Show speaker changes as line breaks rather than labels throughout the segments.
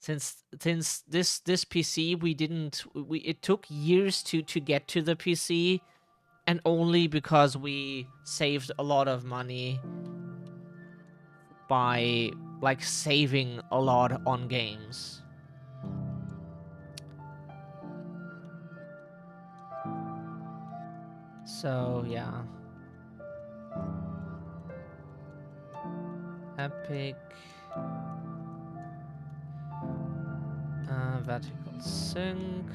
Since this PC it took years to get to the PC, and only because we saved a lot of money by like saving a lot on games. So yeah. Epic. Vertical sync.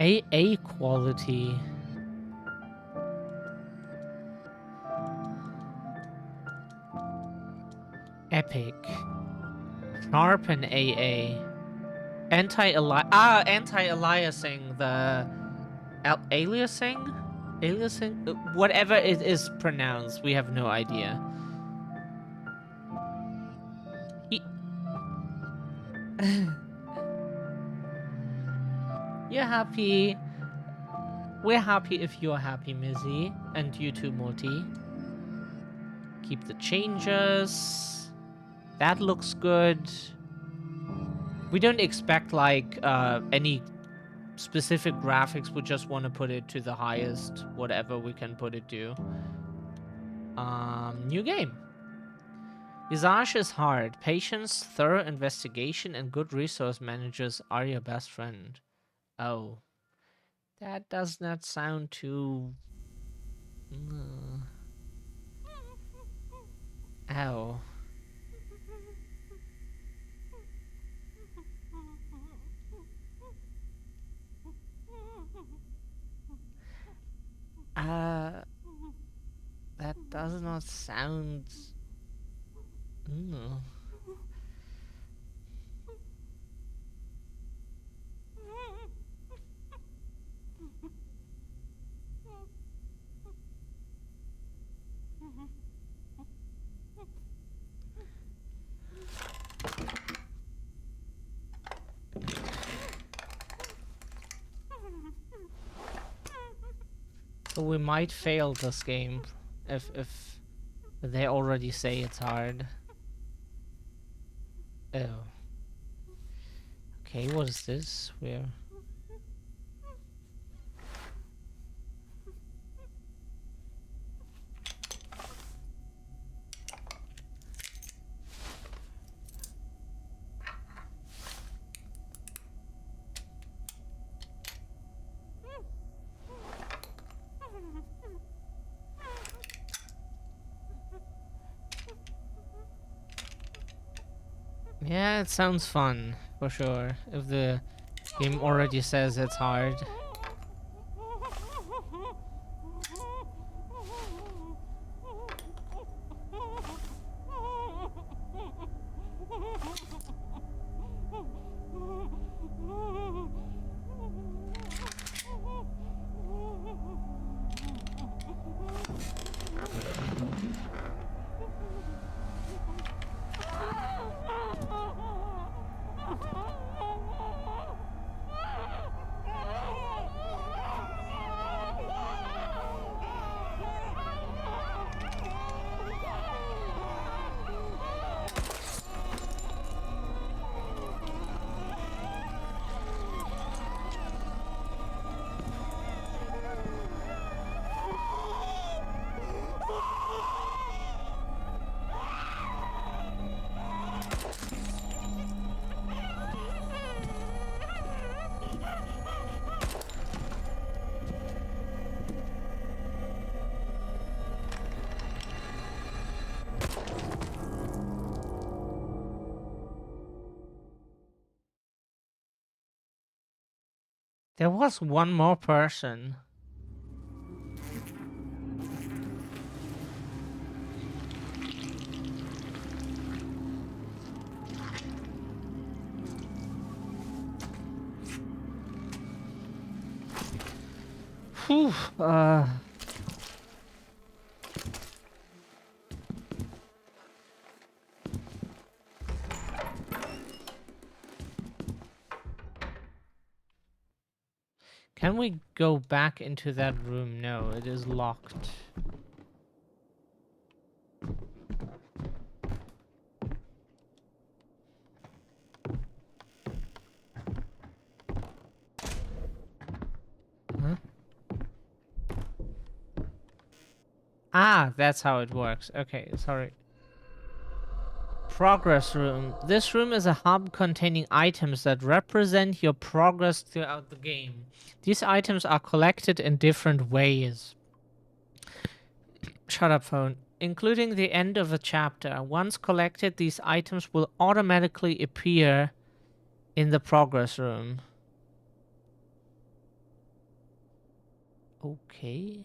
AA quality. Epic. Sharpen AA. Anti-aliasing, the aliasing? Aliasing? Whatever it is pronounced, we have no idea. You're happy. We're happy if you're happy, Mizzy. And you too, Multi. Keep the changes. That looks good. We don't expect like any specific graphics. We just want to put it to the highest, whatever we can put it to. New game. Visage is hard. Patience, thorough investigation, and good resource managers are your best friend. Oh. That does not sound too... Ow. That does not sound... So we might fail this game if they already say it's hard. Oh. Okay, what is this? Where? Yeah, it sounds fun, for sure, if the game already says it's hard. There was one more person. Whew, Can we go back into that room? No, it is locked. Huh? Ah, that's how it works. Okay, sorry. Progress room. This room is a hub containing items that represent your progress throughout the game. These items are collected in different ways. Shut up, phone. Including the end of a chapter. Once collected, these items will automatically appear in the progress room. Okay.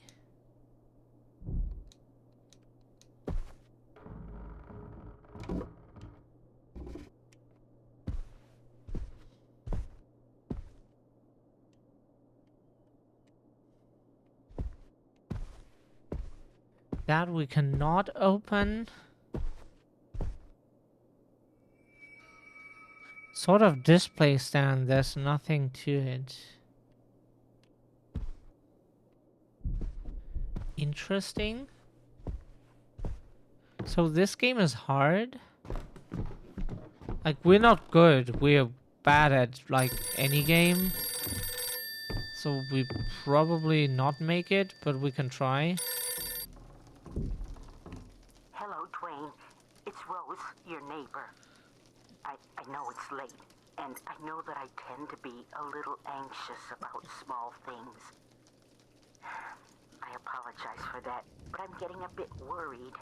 That we cannot open. Sort of display stand, there's nothing to it. Interesting. So this game is hard? Like, we're not good. We're bad at, like, any game. So we probably not make it, but we can try.
Hello, Dwayne. It's Rose, your neighbor. I know it's late, and I know that I tend to be a little anxious about small things. I apologize for that, but I'm getting a bit worried.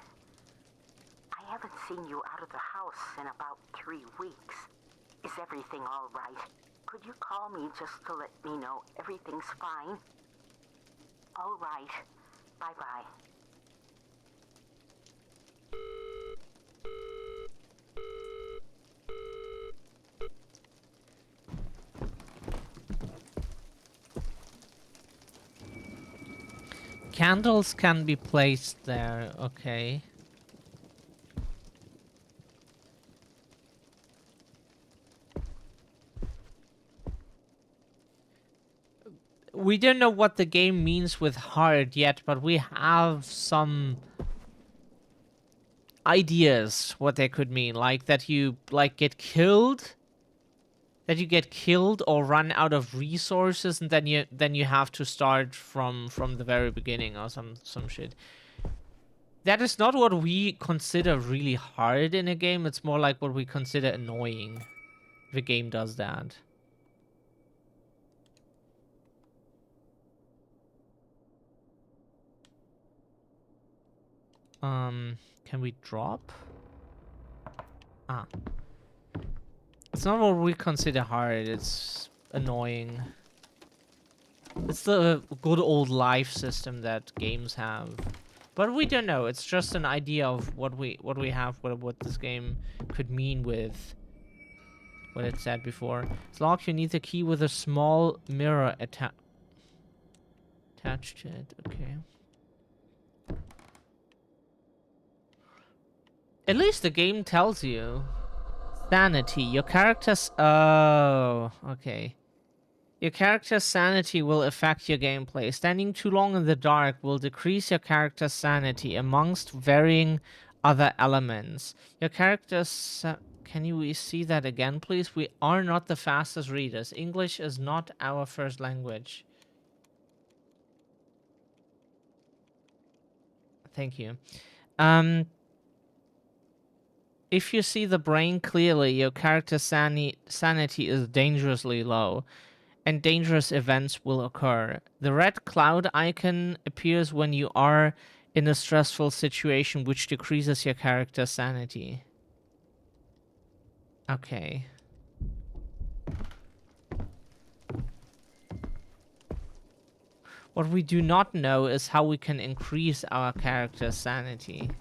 I haven't seen you out of the house in about 3 weeks. Is everything all right? Could you call me just to let me know everything's fine? All right. Bye-bye.
Candles can be placed there, okay. We don't know what the game means with hard yet, but we have some ideas what they could mean. Like that you get killed. That you get killed or run out of resources, and then you have to start from the very beginning or some shit. That is not what we consider really hard in a game. It's more like what we consider annoying. If a game does that. Can we drop? Ah. It's not what we consider hard, it's annoying. It's the good old life system that games have. But we don't know, it's just an idea of what we have, what this game could mean with what it said before. It's locked, you need the key with a small mirror attached to it, okay. At least the game tells you. Sanity. Your character's... Oh, okay. Your character's sanity will affect your gameplay. Standing too long in the dark will decrease your character's sanity amongst varying other elements. Your character's... Can you see that again, please? We are not the fastest readers. English is not our first language. Thank you. If you see the brain clearly, your character's sanity is dangerously low, and dangerous events will occur. The red cloud icon appears when you are in a stressful situation, which decreases your character's sanity. Okay. What we do not know is how we can increase our character's sanity.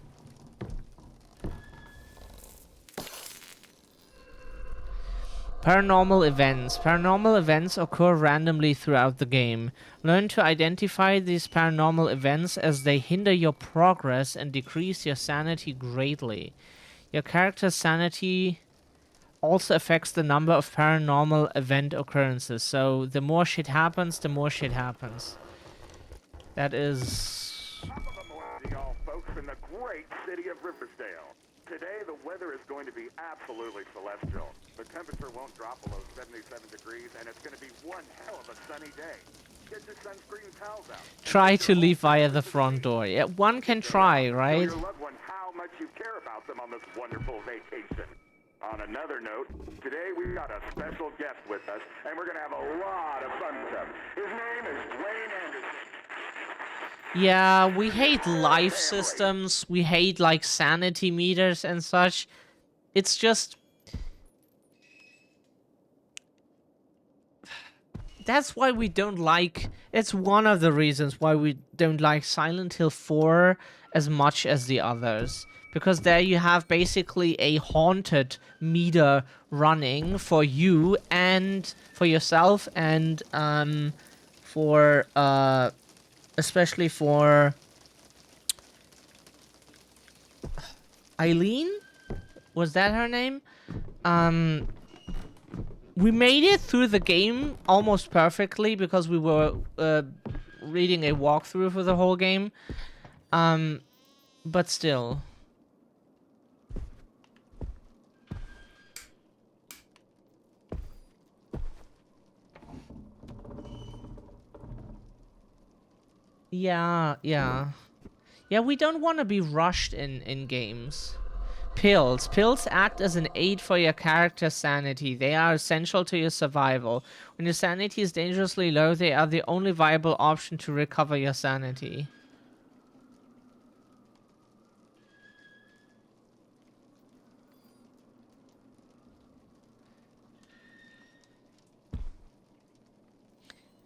Paranormal events. Paranormal events occur randomly throughout the game. Learn to identify these paranormal events as they hinder your progress and decrease your sanity greatly. Your character's sanity also affects the number of paranormal event occurrences. So the more shit happens, the more shit happens. That is...
Top of the morning to y'all folks in the great city of Riversdale. Today the weather is going to be absolutely celestial. The temperature won't drop below 77 degrees and it's going to be one hell of a sunny day. Get your sunscreen towels out.
Try to leave via the front door. Yeah, one can try,
Show
right?
your loved ones how much you care about them on this wonderful vacation. On another note, today we got a special guest with us, and we're gonna have a lot of fun with him. His name is Dwayne Anderson.
Yeah, we hate life systems. We hate, like, sanity meters and such. It's just... That's why we don't like... It's one of the reasons why we don't like Silent Hill 4 as much as the others. Because there you have basically a haunted meter running for you and for yourself and for especially for Eileen? Was that her name? We made it through the game almost perfectly because we were reading a walkthrough for the whole game. But still. Yeah. Yeah, we don't want to be rushed in games. Pills. Pills act as an aid for your character's sanity. They are essential to your survival. When your sanity is dangerously low, they are the only viable option to recover your sanity.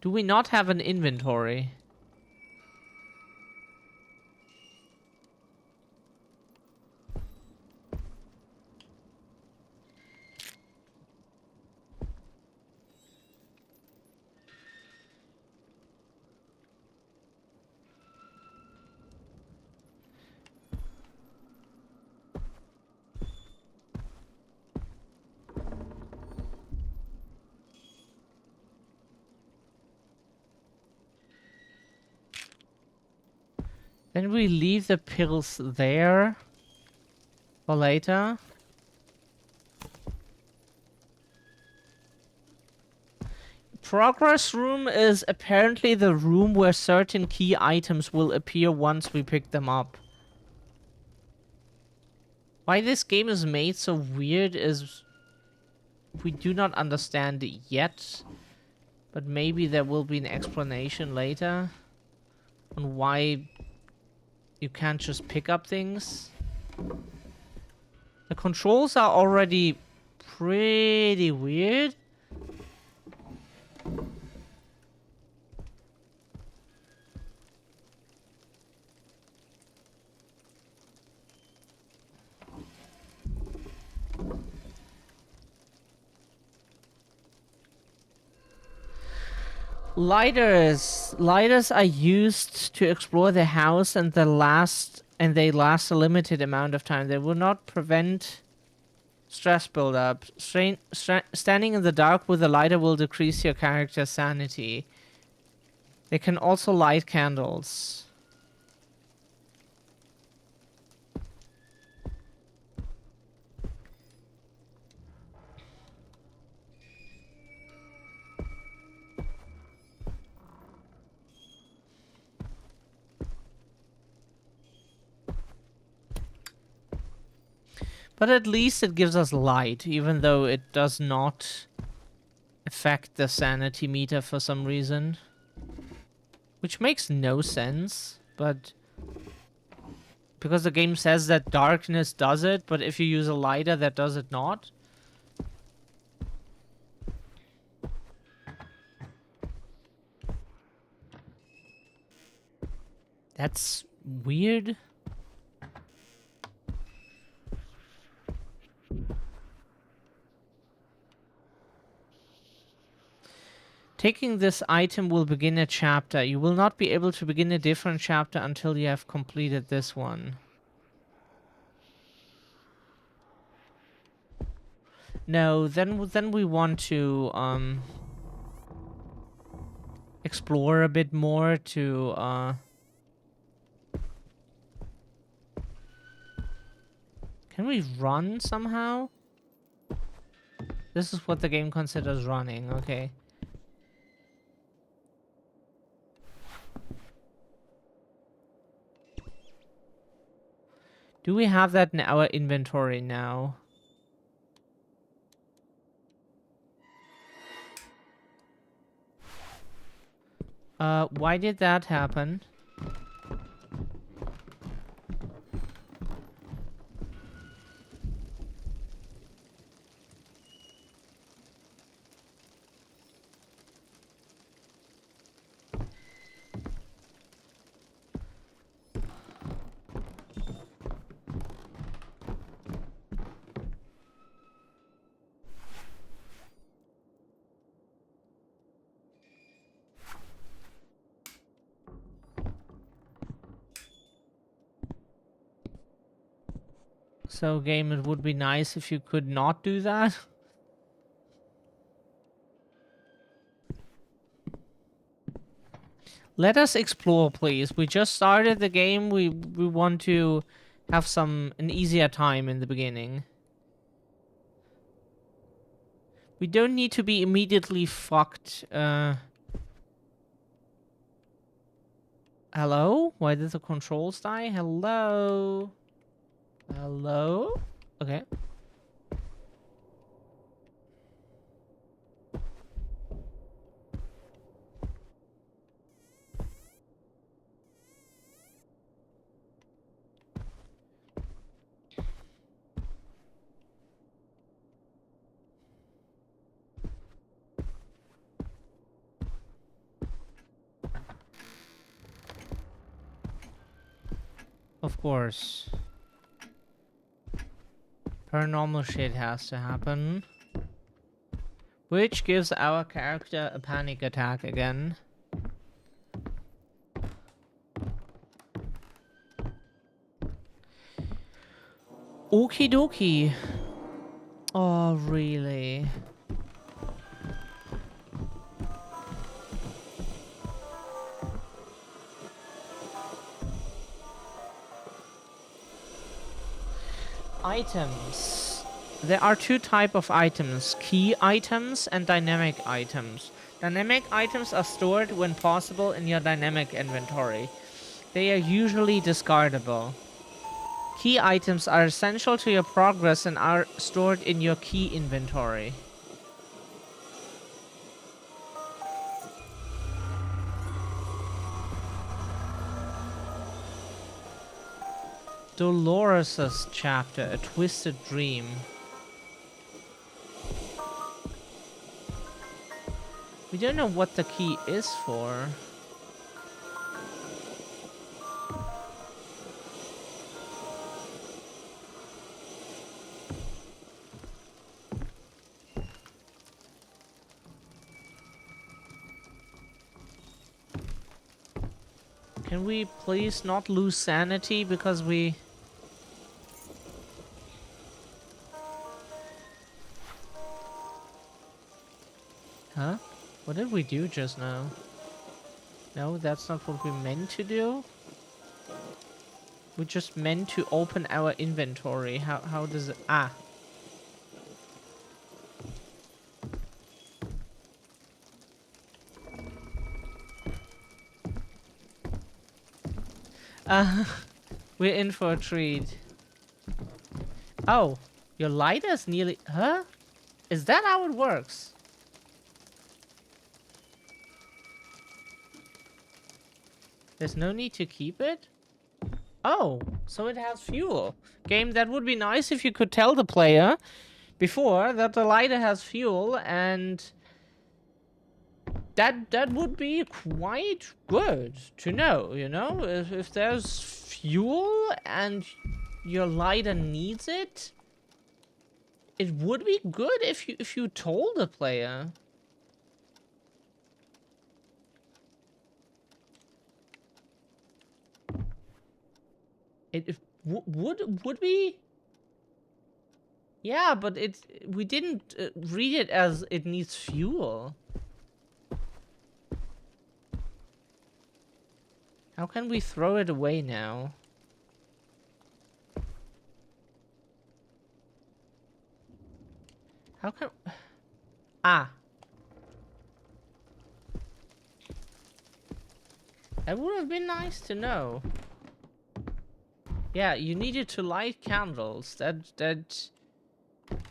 Do we not have an inventory? Then we leave the pills there for later. Progress room is apparently the room where certain key items will appear once we pick them up. Why this game is made so weird is we do not understand it yet, but maybe there will be an explanation later on why you can't just pick up things. The controls are already pretty weird. Lighters. Lighters are used to explore the house and they last a limited amount of time. They will not prevent stress buildup. Standing in the dark with a lighter will decrease your character's sanity. They can also light candles. But at least it gives us light, even though it does not affect the sanity meter for some reason. Which makes no sense, but... Because the game says that darkness does it, but if you use a lighter, that does it not. That's weird. Taking this item will begin a chapter. You will not be able to begin a different chapter until you have completed this one. No, then we want to explore a bit more to Can we run somehow? This is what the game considers running, okay. Do we have that in our inventory now? Why did that happen? So, game, it would be nice if you could not do that. Let us explore, please. We just started the game. We want to have an easier time in the beginning. We don't need to be immediately fucked. Hello? Why did the controls die? Hello? Hello? Okay. Of course. Paranormal shit has to happen. Which gives our character a panic attack again. Okie dokie. Oh, really? Items. There are two types of items, key items and dynamic items. Dynamic items are stored when possible in your dynamic inventory. They are usually discardable. Key items are essential to your progress and are stored in your key inventory. Dolores' chapter, A Twisted Dream. We don't know what the key is for. Can we please not lose sanity because we... Huh? What did we do just now? No, that's not what we meant to do. We just meant to open our inventory. How does it... Ah. We're in for a treat. Oh, your lighter's nearly... Huh? Is that how it works? There's no need to keep it? Oh, so it has fuel. Game, that would be nice if you could tell the player before that the lighter has fuel, and that would be quite good to know, you know? If there's fuel and your lighter needs it, it would be good if you told the player. It would be... Yeah, but we didn't read it as it needs fuel. How can we throw it away now? How can... Ah. That would have been nice to know. Yeah, you needed to light candles. That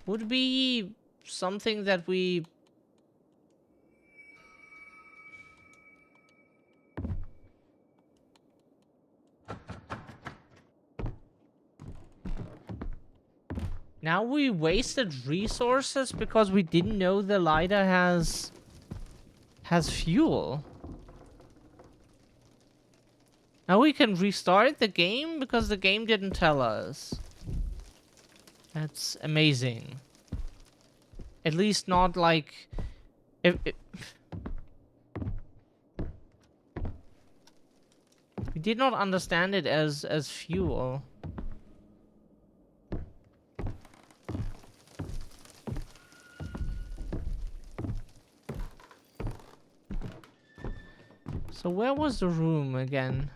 would be something that we... Now we wasted resources because we didn't know the lighter has fuel. Now we can restart the game because the game didn't tell us. That's amazing. At least not like... We did not understand it as fuel. So where was the room again?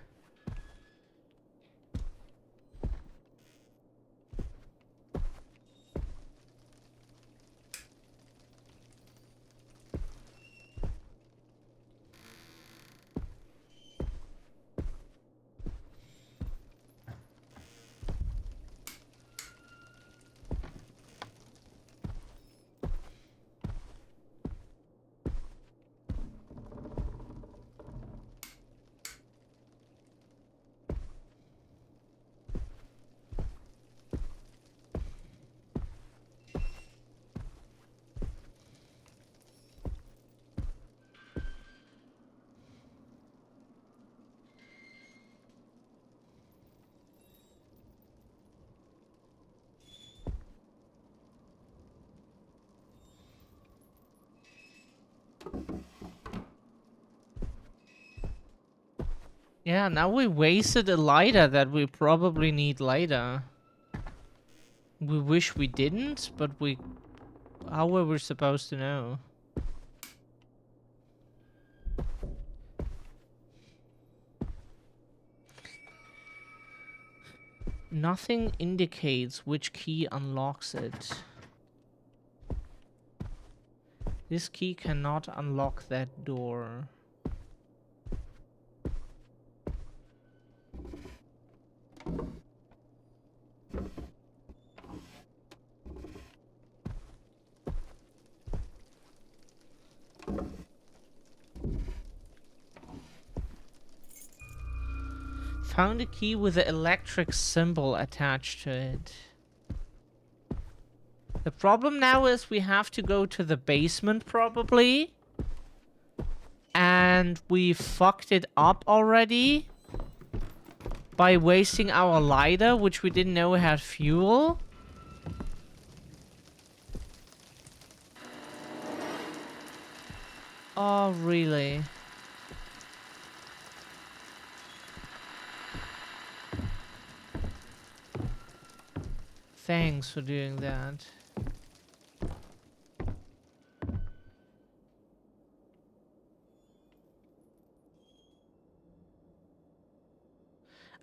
Yeah, now we wasted a lighter that we probably need later. We wish we didn't, but how were we supposed to know? Nothing indicates which key unlocks it. This key cannot unlock that door. Found a key with an electric symbol attached to it. The problem now is we have to go to the basement probably. And we fucked it up already. By wasting our lighter, which we didn't know had fuel. Oh, really? Thanks for doing that.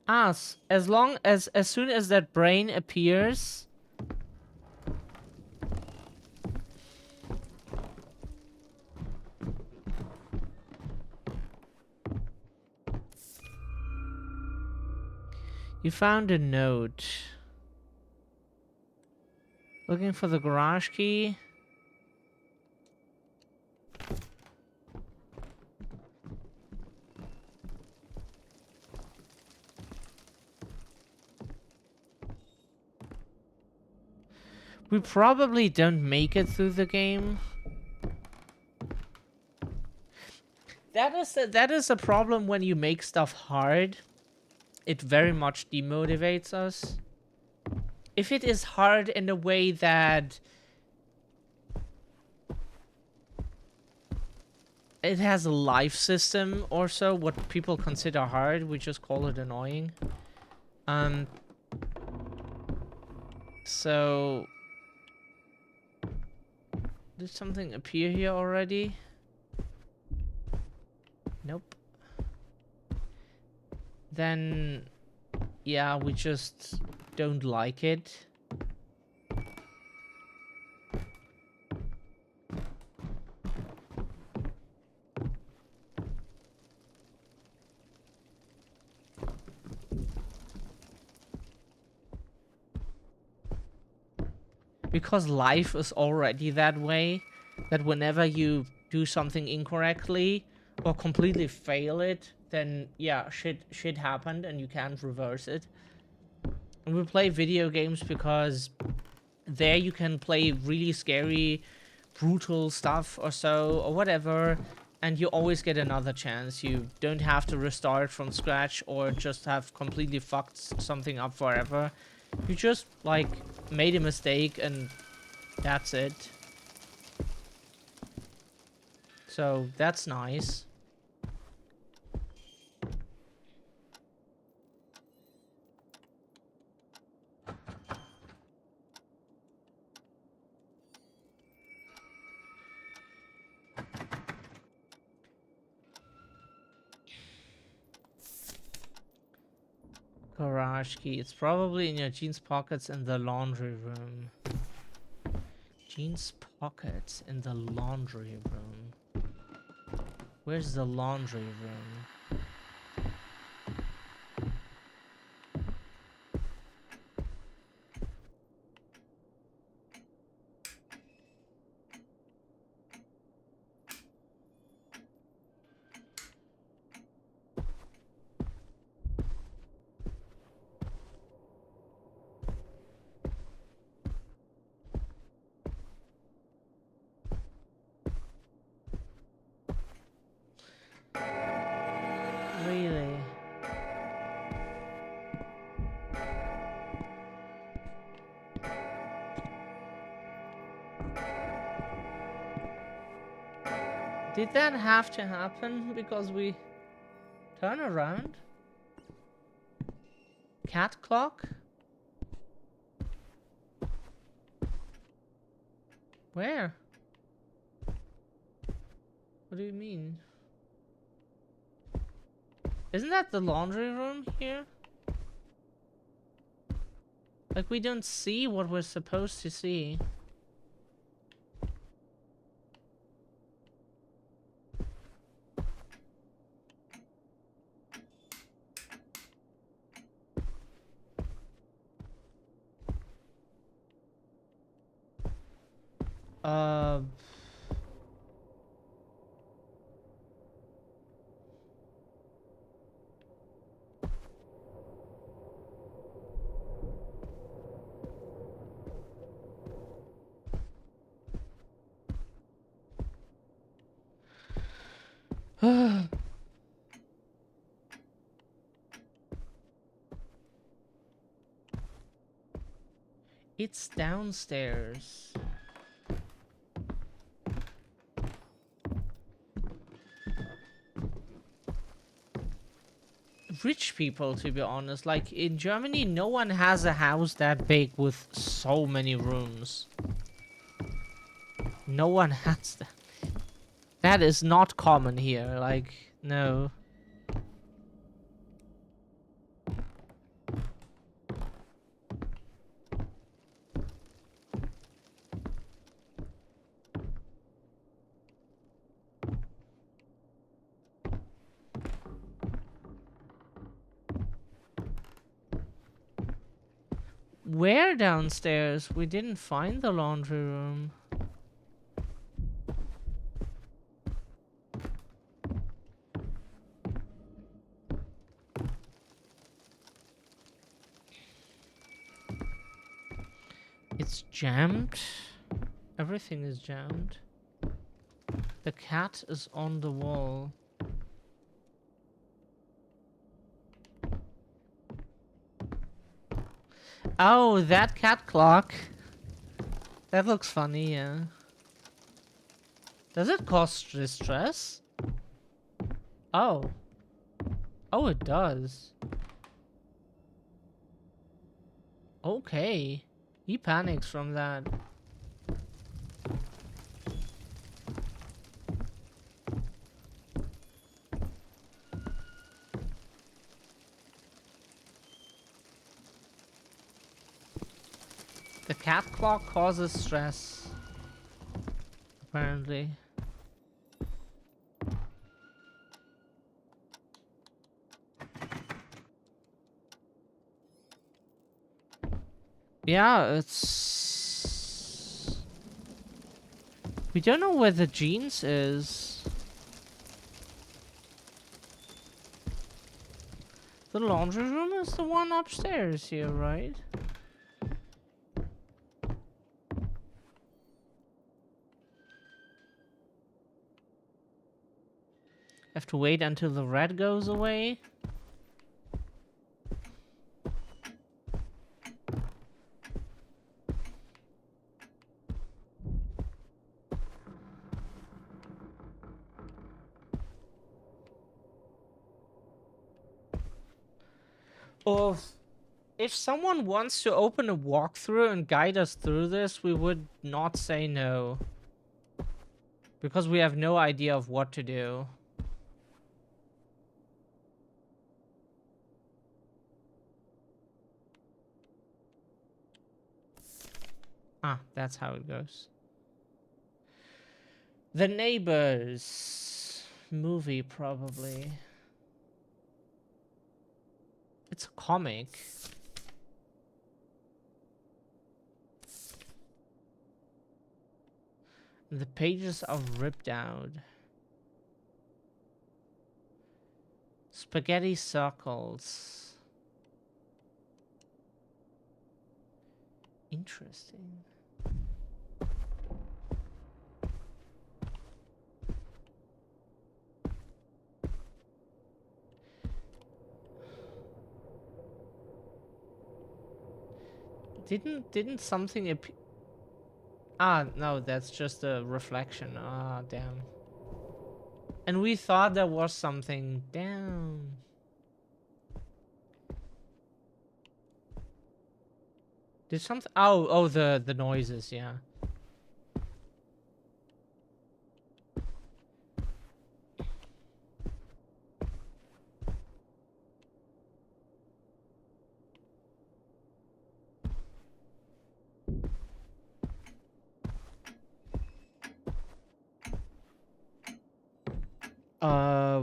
As soon as that brain appears, you found a note. Looking for the garage key. We probably don't make it through the game. That is a problem when you make stuff hard. It very much demotivates us. If it is hard in a way that it has a life system or so, what people consider hard, we just call it annoying. So Did something appear here already? Nope. Then, yeah, we just don't like it. Because life is already that way, that whenever you do something incorrectly or completely fail it, then yeah, shit happened and you can't reverse it. And we play video games because there you can play really scary, brutal stuff or so, or whatever, and you always get another chance. You don't have to restart from scratch or just have completely fucked something up forever. You just, like, made a mistake and that's it. So, that's nice. Garage key. It's probably in your jeans pockets in the laundry room. Jeans pockets in the laundry room. Where's the laundry room? Really? Did that have to happen because we turn around? Cat clock? Where? What do you mean? Isn't that the laundry room here? Like, we don't see what we're supposed to see. Uh... It's downstairs. Rich people, to be honest. Like, in Germany, no one has a house that big with so many rooms. No one has that. That is not common here. Like, no. Where downstairs? We didn't find the laundry room. It's jammed. Everything is jammed. The cat is on the wall. Oh, that cat clock. That looks funny, yeah. Does it cause distress? Oh. Oh, it does. Okay. He panics from that. The cat clock causes stress, apparently. Yeah, it's... We don't know where the jeans is. The laundry room is the one upstairs here, right? Have to wait until the red goes away. Or if someone wants to open a walkthrough and guide us through this, we would not say no. Because we have no idea of what to do. Ah, that's how it goes. The Neighbors movie, probably. It's a comic. The pages are ripped out. Spaghetti circles. Interesting. Didn't something appear? Ah, no, that's just a reflection. Ah, damn. And we thought there was something. Damn. Did something? Oh, the noises. Yeah.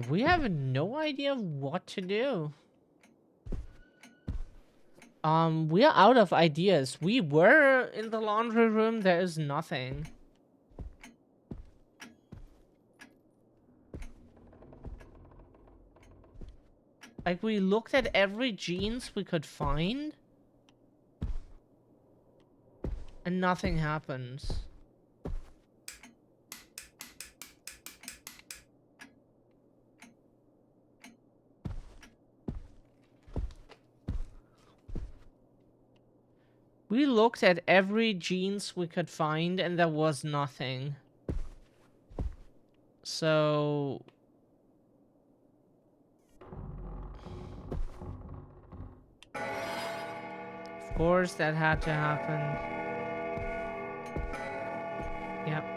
We have no idea what to do. We are out of ideas. We were in the laundry room. There is nothing. Like, we looked at every jeans we could find. And nothing happens. We looked at every jeans we could find and there was nothing. So... Of course that had to happen. Yep.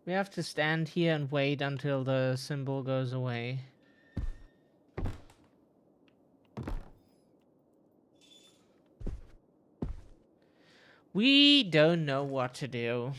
We have to stand here and wait until the symbol goes away. We don't know what to do.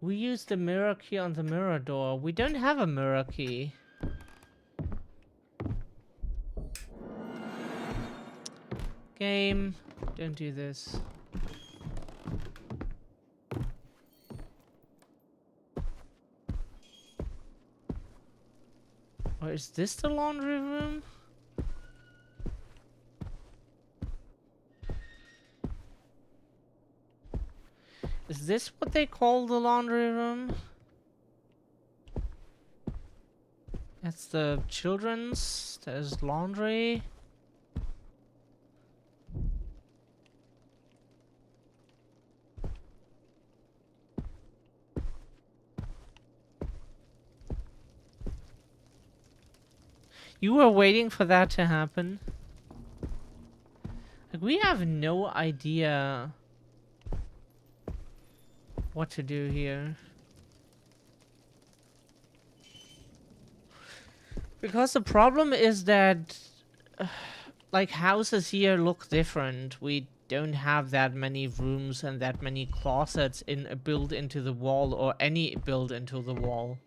We used the mirror key on the mirror door. We don't have a mirror key. Game, don't do this. Or is this the laundry room? Is this what they call the laundry room? That's the children's. There's laundry. You were waiting for that to happen? Like, we have no idea what to do here. Because the problem is that, like, houses here look different. We don't have that many rooms and that many closets built into the wall, or any built into the wall.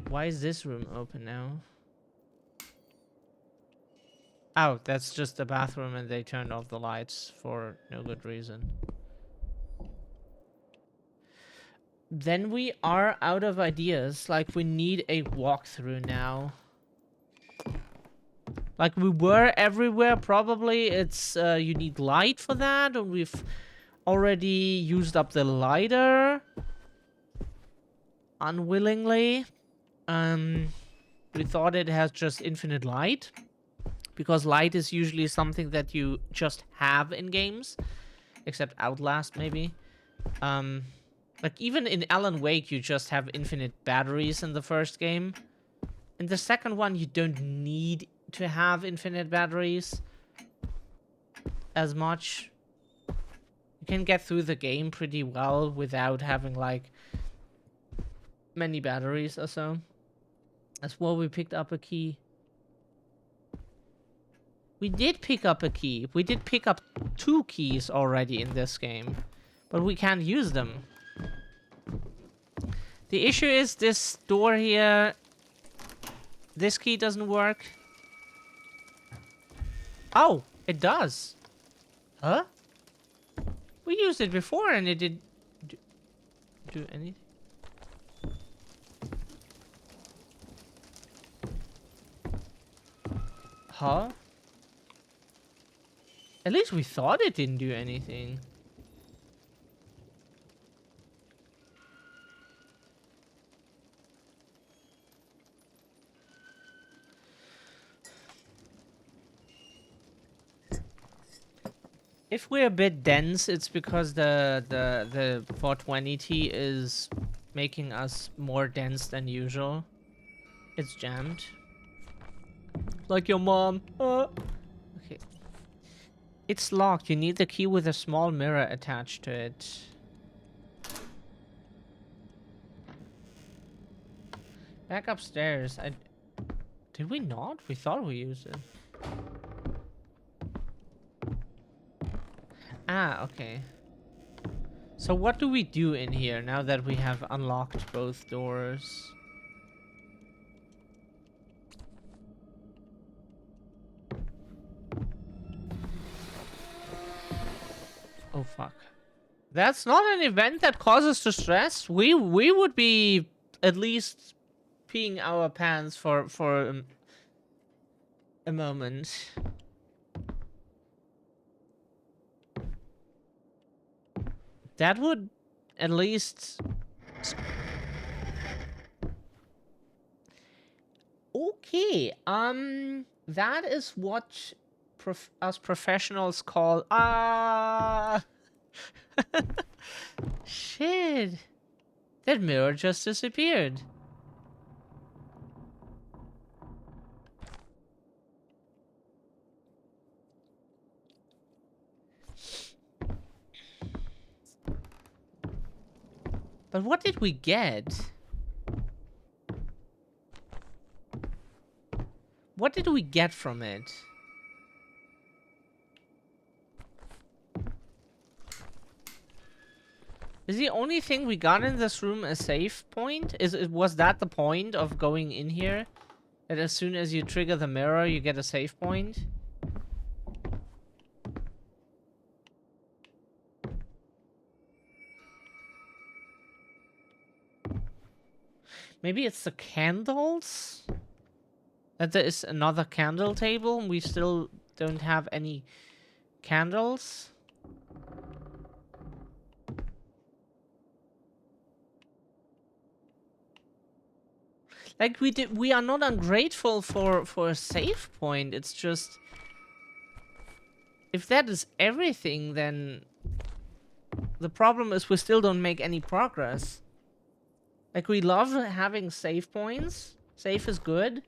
Why is this room open now? Oh, that's just the bathroom and they turned off the lights for no good reason. Then we are out of ideas. Like, we need a walkthrough now. Like, we were everywhere, probably. It's, you need light for that, and we've already used up the lighter. Unwillingly. We thought it has just infinite light. Because light is usually something that you just have in games. Except Outlast, maybe. Like, even in Alan Wake, you just have infinite batteries in the first game. In the second one, you don't need to have infinite batteries as much. You can get through the game pretty well without having, like, many batteries or so. That's why we picked up a key. We did pick up a key. We did pick up 2 keys already in this game. But we can't use them. The issue is this door here. This key doesn't work. Oh, it does. Huh? We used it before and it didn't do anything. Huh? At least we thought it didn't do anything. If we're a bit dense, it's because the 420T is making us more dense than usual. It's jammed. Like your mom. Okay. It's locked. You need the key with a small mirror attached to it. Back upstairs. Did we not? We thought we used it. Ah, okay. So what do we do in here now that we have unlocked both doors? Oh, fuck. That's not an event that causes distress. We would be at least peeing our pants for a moment. That would at least... Okay, that is what us professionals call... Shit. That mirror just disappeared. But what did we get? What did we get from it? Is the only thing we got in this room a save point? Was that the point of going in here? That as soon as you trigger the mirror, you get a save point? Maybe it's the candles? That there is another candle table and we still don't have any Candles. Like we are not ungrateful for a save point. It's just if that is everything, then the problem is we still don't make any progress. Like we love having save points. Save is good.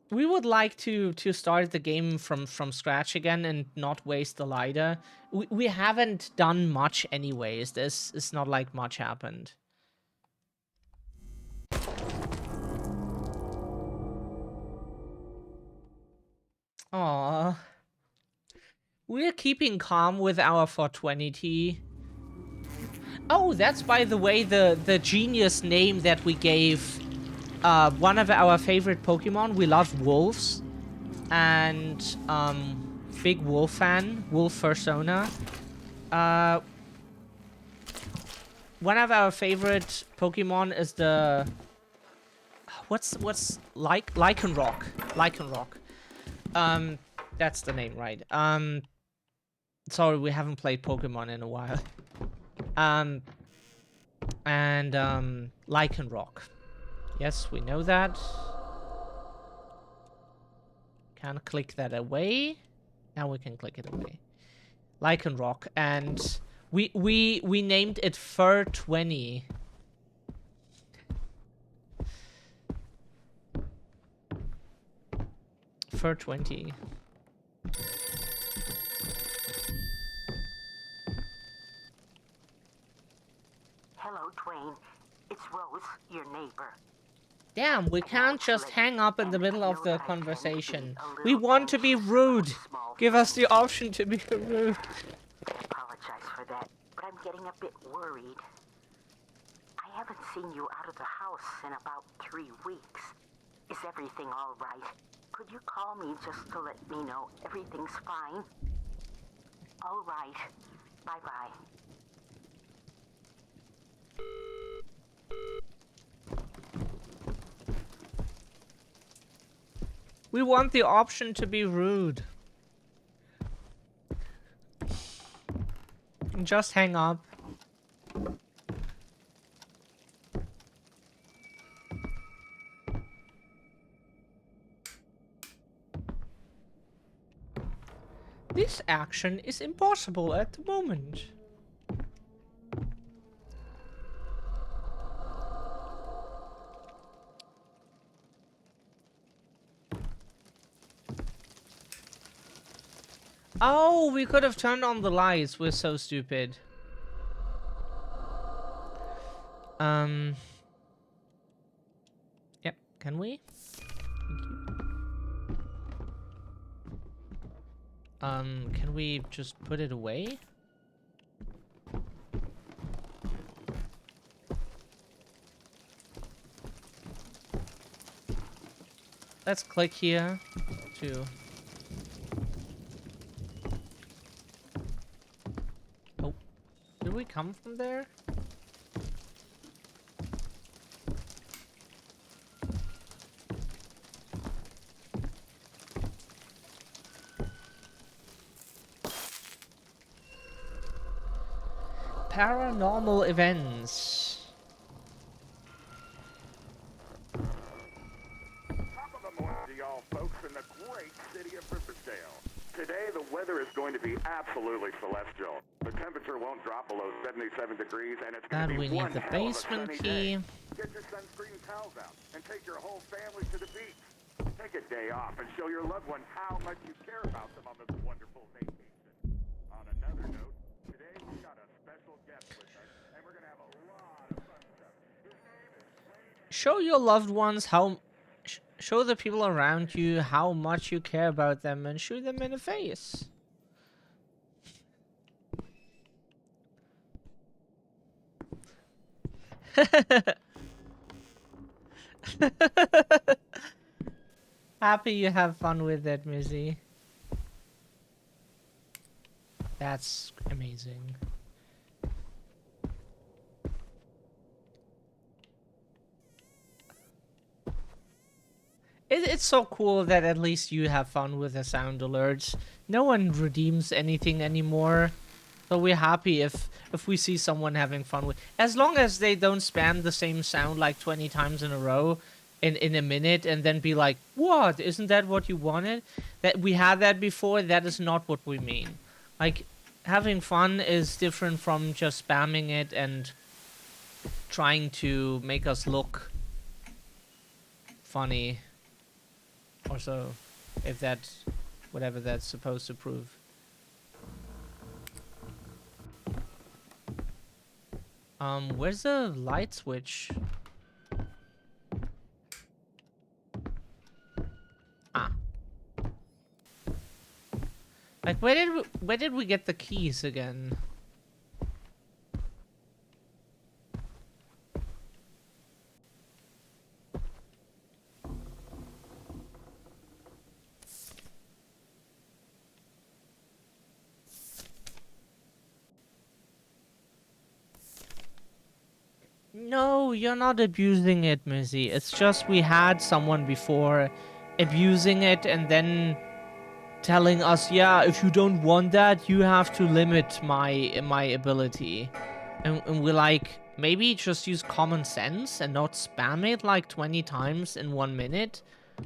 We would like to start the game from scratch again and not waste the lighter. We haven't done much anyways. This is not like much happened. Aww. We're keeping calm with our 420T. Oh, that's by the way the genius name that we gave one of our favorite Pokemon. We love wolves. And big wolf fan, wolf persona. One of our favorite Pokemon is the what's Lycanroc. Lycanroc. That's the name, right? Sorry, we haven't played Pokemon in a while. Lycanroc. Yes, we know that. Can't click that away. Now we can click it away. Lycanroc, and we named it Fur 20. Fur 20.
Hello, Dwayne. It's Rose, your neighbor.
Damn, we can't just hang up in the middle of the conversation. We want to be rude. Give us the option to be rude.
I apologize for that, but I'm getting a bit worried. I haven't seen you out of the house in about 3 weeks. Is everything all right? Could you call me just to let me know everything's fine? All right. Bye-bye.
We want the option to be rude. Just hang up. This action is impossible at the moment. Oh, we could have turned on the lights. We're so stupid. Yep, can we? Thank you. Can we just put it away? Let's click here to... Oh, did we come from there? Paranormal events.
Top of the morning to y'all folks in the great city of Riversdale. Today, the weather is going to be absolutely celestial. The temperature won't drop below 77 degrees, and it's going to
Then we
be
need
one
the
hell of a
basement
sunny
key.
day. Get your sunscreen towels out and take your whole family to the beach. Take a day off and show your loved one how much you care about them on this wonderful vacation. On another note, today we've got a special guest with us, and we're going to have a lot of fun stuff. His name is Wayne.
Show your loved ones how... show the people around you how much you care about them and shoot them in the face. Happy you have fun with it, Mizzy. That's amazing. It's so cool that at least you have fun with the sound alerts. No one redeems anything anymore. So we're happy if we see someone having fun with, as long as they don't spam the same sound like 20 times in a row in a minute and then be like, what? Isn't that what you wanted? That we had that before. That is not what we mean. Like, having fun is different from just spamming it and trying to make us look funny or so, if that's whatever that's supposed to prove. Where's the light switch? Ah. Like, where did we get the keys again? No, you're not abusing it, Missy. It's just we had someone before abusing it and then telling us, yeah, if you don't want that, you have to limit my ability. And we're like, maybe just use common sense and not spam it like 20 times in 1 minute.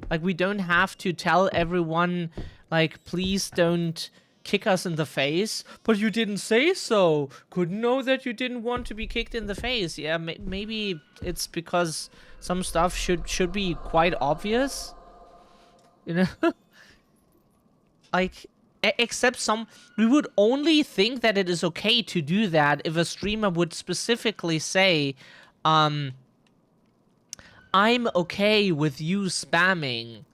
Like, we don't have to tell everyone, like, please don't kick us in the face. But you didn't say so. Couldn't know that you didn't want to be kicked in the face. Yeah, maybe it's because some stuff should be quite obvious. You know? Like, except we would only think that it is okay to do that if a streamer would specifically say, I'm okay with you spamming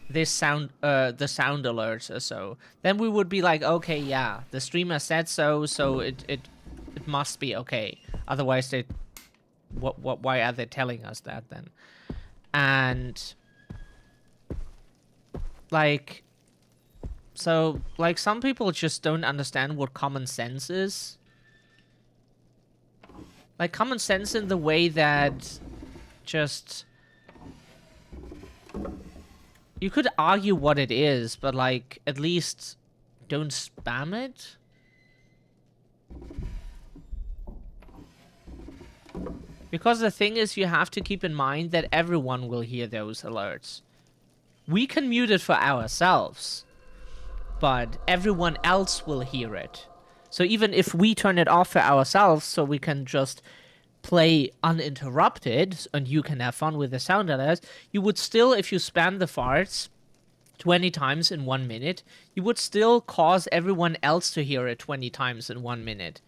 this the sound alerts or so. Then we would be like, okay, yeah, the streamer said so, so it must be okay. Otherwise, why are they telling us that then? And like, so, like, some people just don't understand what common sense is. Like, common sense in the way that just... You could argue what it is, but, like, at least don't spam it. Because the thing is, you have to keep in mind that everyone will hear those alerts. We can mute it for ourselves, but everyone else will hear it. So even if we turn it off for ourselves, so we can just play uninterrupted and you can have fun with the sound alerts, you would still, if you spam the farts 20 times in 1 minute, you would still cause everyone else to hear it 20 times in 1 minute.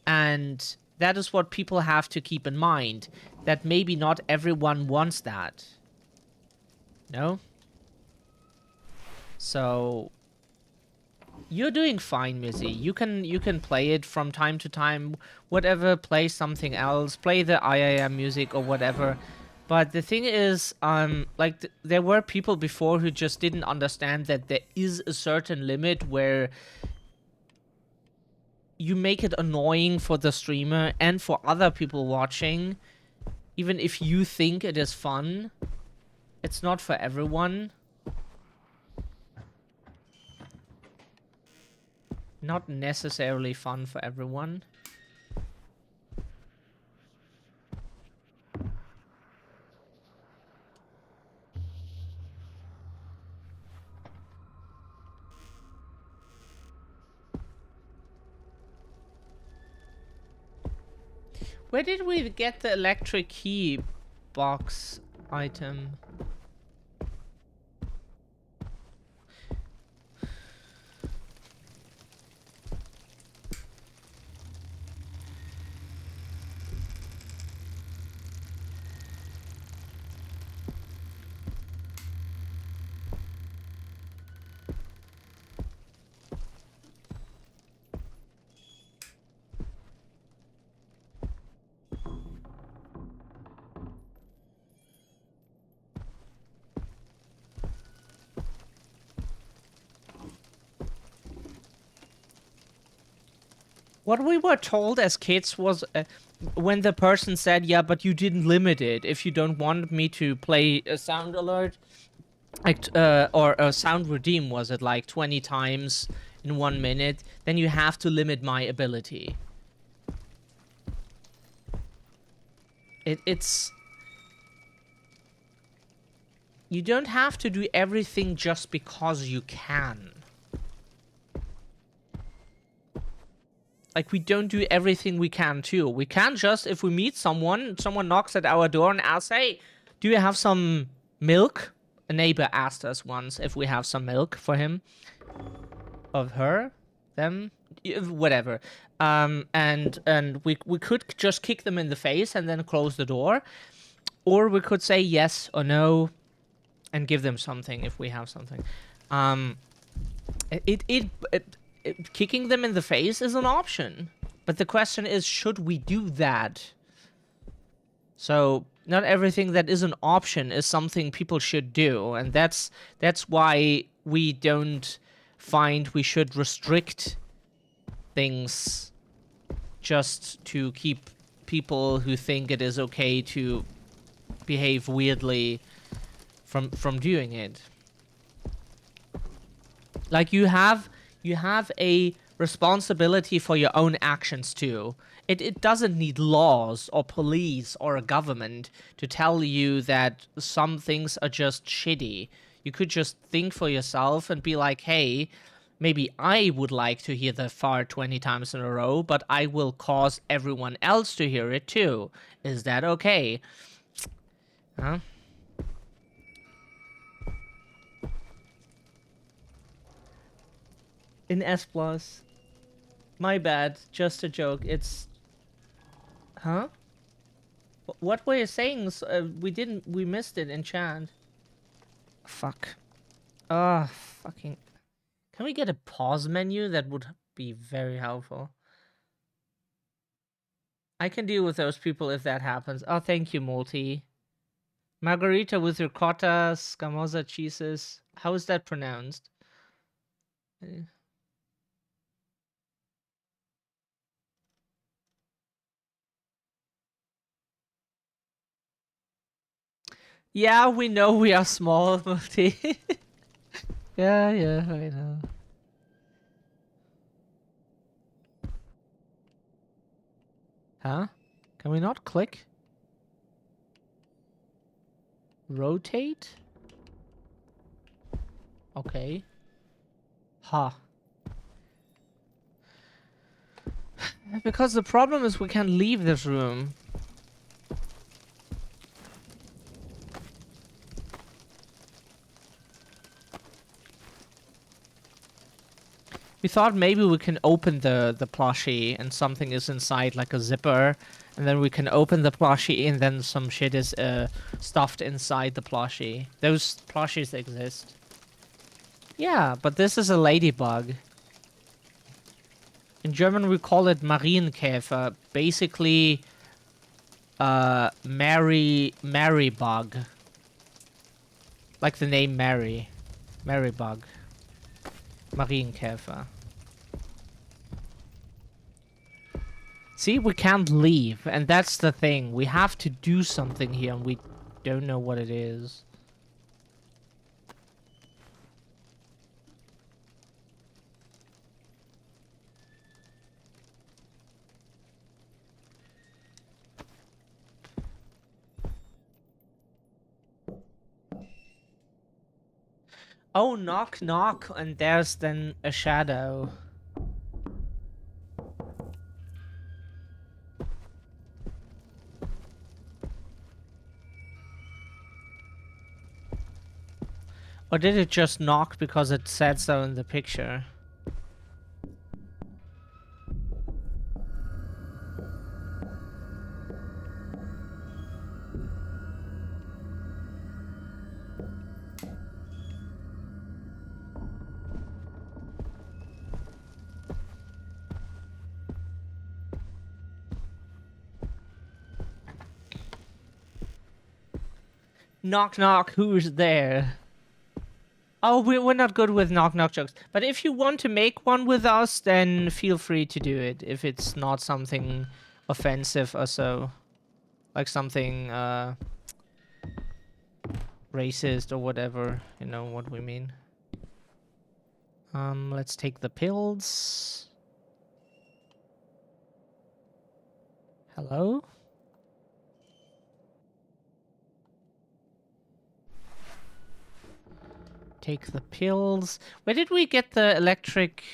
And that is what people have to keep in mind, that maybe not everyone wants that. No? So you're doing fine, Missy. You can play it from time to time, whatever, play something else, play the IIM music or whatever. But the thing is, like, there were people before who just didn't understand that there is a certain limit where you make it annoying for the streamer and for other people watching, even if you think it is fun. It's not for everyone. Not necessarily fun for everyone. Where did we get the electric key box item? What we were told as kids was when the person said, yeah, but you didn't limit it. If you don't want me to play a sound alert, like, or a sound redeem, was it like 20 times in 1 minute, then you have to limit my ability. It's... You don't have to do everything just because you can. Like, we don't do everything we can, too. We can just, if we meet someone knocks at our door and asks, hey, do you have some milk? A neighbor asked us once if we have some milk for him. Of her? Them? Whatever. And we could just kick them in the face and then close the door. Or we could say yes or no and give them something if we have something. Kicking them in the face is an option. But the question is, should we do that? So, not everything that is an option is something people should do. And that's why we don't find we should restrict things just to keep people who think it is okay to behave weirdly from doing it. Like, you have a responsibility for your own actions too. It doesn't need laws or police or a government to tell you that some things are just shitty. You could just think for yourself and be like, hey, maybe I would like to hear the fart 20 times in a row, but I will cause everyone else to hear it too. Is that okay? Huh? In S+. My bad. Just a joke. It's... Huh? What were you saying? We missed it in chat. Fuck. Ah, fucking... Can we get a pause menu? That would be very helpful. I can deal with those people if that happens. Oh, thank you, Multi. Margarita with ricotta, scamosa cheeses. How is that pronounced? Yeah, we know we are small, Multi. Yeah, I know. Huh? Can we not click? Rotate? Okay. Huh. Because the problem is we can't leave this room. We thought maybe we can open the plushie and something is inside, like a zipper. And then we can open the plushie and then some shit is stuffed inside the plushie. Those plushies exist. Yeah, but this is a ladybug. In German we call it Marienkäfer. Basically, Mary bug. Like the name Mary. Mary bug. Marienkäfer. See, we can't leave, and that's the thing. We have to do something here, and we don't know what it is. Oh, knock, knock, and there's then a shadow. Or did it just knock because it said so in the picture? Knock, knock, who's there? Oh, we're not good with knock-knock jokes. But if you want to make one with us, then feel free to do it. If it's not something offensive or so. Like something, racist or whatever. You know what we mean. Let's take the pills. Hello? Take the pills. Where did we get the electric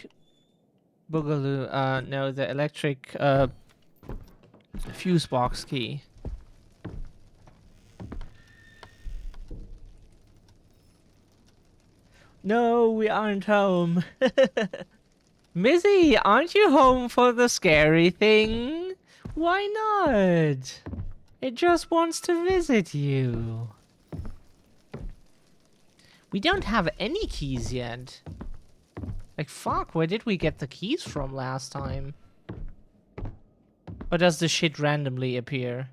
boogaloo? No, the electric, fuse box key. No, we aren't home. Mizzy, aren't you home for the scary thing? Why not? It just wants to visit you. We don't have any keys yet. Like, fuck, where did we get the keys from last time? Or does the shit randomly appear?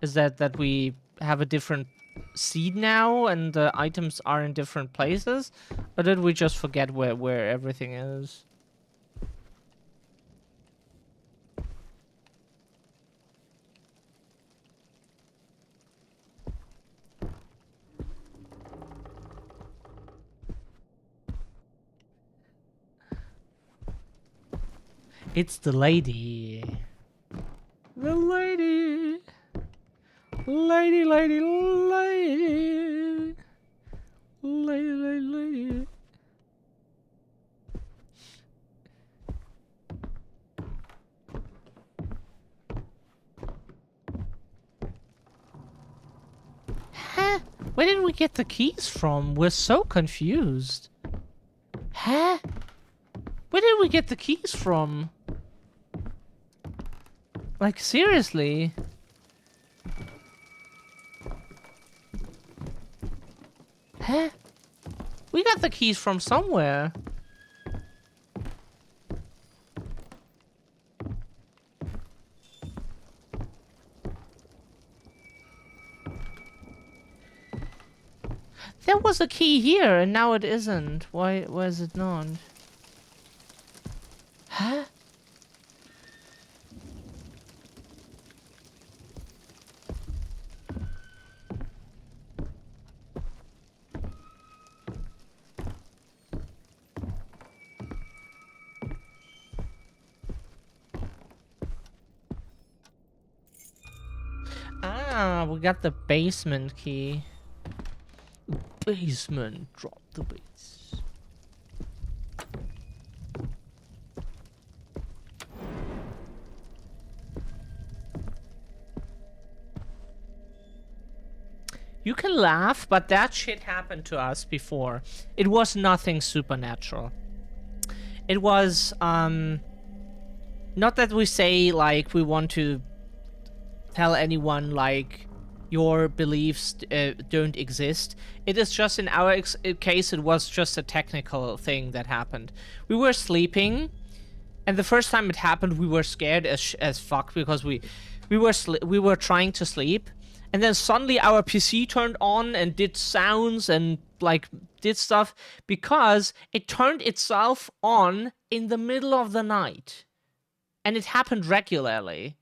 Is that we have a different seed now and the items are in different places? Or did we just forget where everything is? It's the lady. The lady. Lady, lady, lady. Lady, lady, lady. Huh? Where did we get the keys from? We're so confused. Huh? Where did we get the keys from? Like, seriously? Huh? We got the keys from somewhere. There was a key here, and now it isn't. Why is it not? Huh? Ah, we got the basement key. Basement, drop the bass. You can laugh, but that shit happened to us before. It was nothing supernatural. It was, not that we say, like, we want to tell anyone, like, your beliefs don't exist. It is just, in our case, it was just a technical thing that happened. We were sleeping, and the first time it happened, we were scared as fuck, because we were trying to sleep, and then suddenly our PC turned on and did sounds and, like, did stuff, because it turned itself on in the middle of the night. And it happened regularly.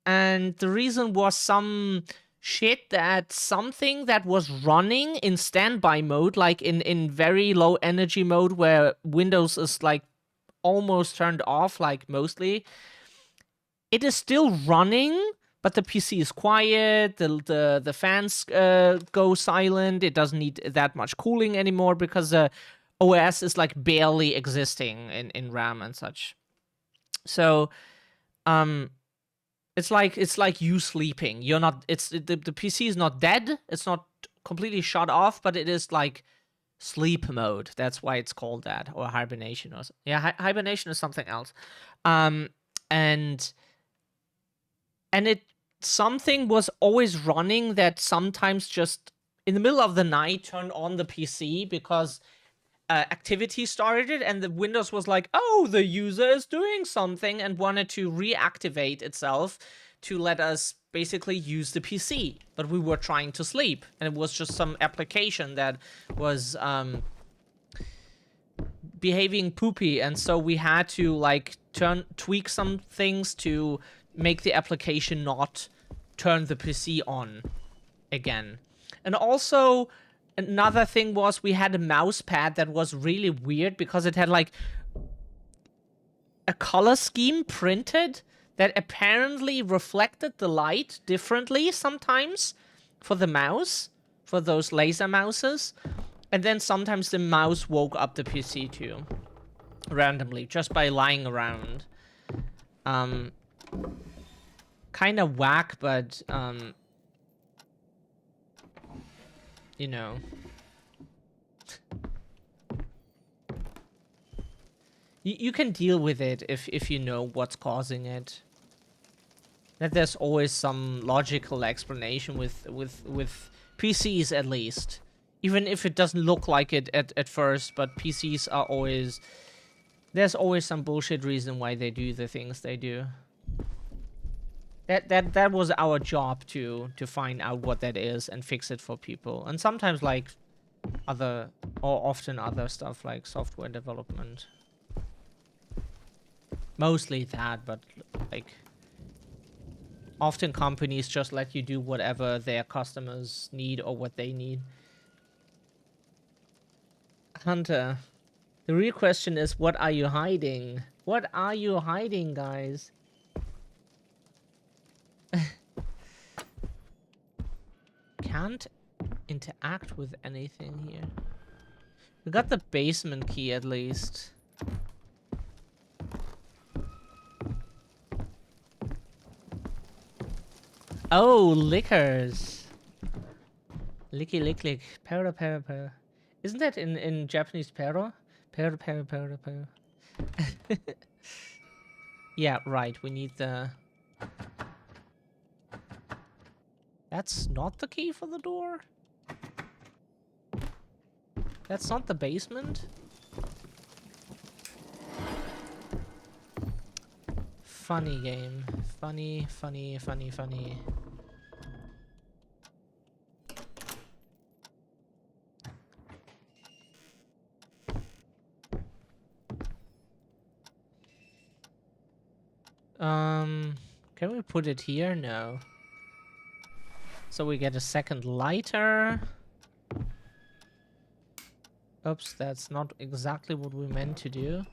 And the reason was some shit that something that was running in standby mode, like in very low energy mode where Windows is like almost turned off, like mostly. It is still running, but the PC is quiet, the fans go silent, it doesn't need that much cooling anymore because the OS is like barely existing in RAM and such. So, it's like you sleeping. You're not. The PC is not dead. It's not completely shut off, but it is like sleep mode. That's why it's called that, or hibernation, or yeah, hibernation is something else. And it something was always running that sometimes just in the middle of the night turned on the PC because activity started and the Windows was like, oh, the user is doing something and wanted to reactivate itself to let us basically use the PC, but we were trying to sleep, and it was just some application that was behaving poopy, and so we had to like tweak some things to make the application not turn the PC on again. And also another thing was we had a mouse pad that was really weird because it had like a color scheme printed that apparently reflected the light differently sometimes for the mouse, for those laser mouses. And then sometimes the mouse woke up the PC too, randomly, just by lying around. Kind of whack, but, you know. You can deal with it if you know what's causing it. That there's always some logical explanation with PCs at least. Even if it doesn't look like it at first, but PCs are always... There's always some bullshit reason why they do the things they do. That was our job to find out what that is and fix it for people. And sometimes like other, or often other stuff like software development. Mostly that, but like... Often companies just let you do whatever their customers need or what they need. Hunter, the real question is, what are you hiding? What are you hiding, guys? Can't interact with anything here. We got the basement key at least. Oh, liquors. Licky lick lick. Para para para. Isn't that in Japanese pero? Pero pero pero pero. Yeah, right. We need the... That's not the key for the door? That's not the basement? Funny game. Funny, funny, funny, funny. Can we put it here? No. So we get a second lighter. Oops, that's not exactly what we meant to do.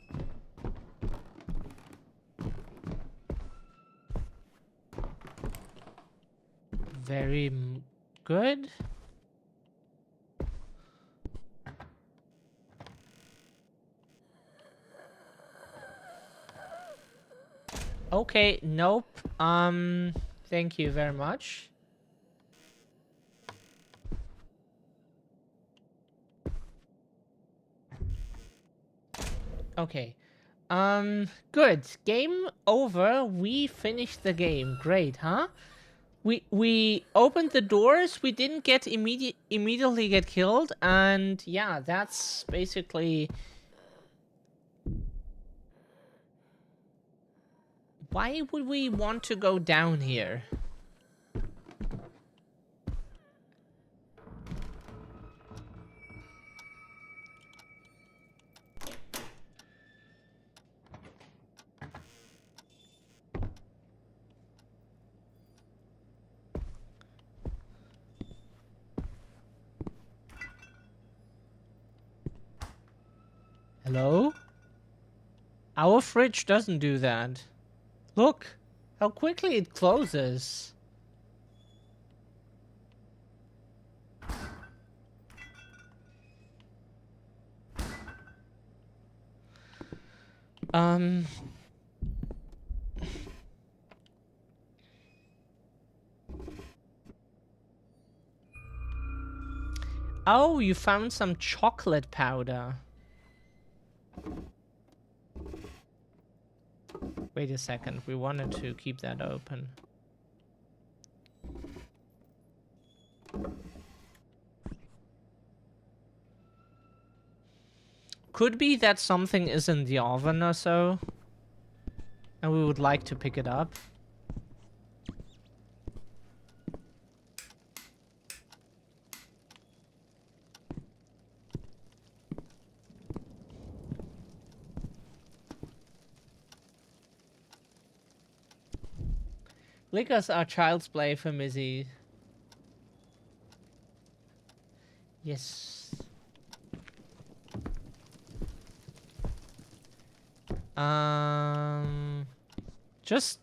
Very good. Okay, nope. Thank you very much. Okay. Good. Game over. We finished the game. Great, huh? We opened the doors. We didn't get immediately get killed, and yeah, that's basically... Why would we want to go down here? Hello? Our fridge doesn't do that. Look how quickly it closes. Oh, you found some chocolate powder. Wait a second, we wanted to keep that open. Could be that something is in the oven or so, and we would like to pick it up. Liquors are child's play for Mizzy. Yes. Just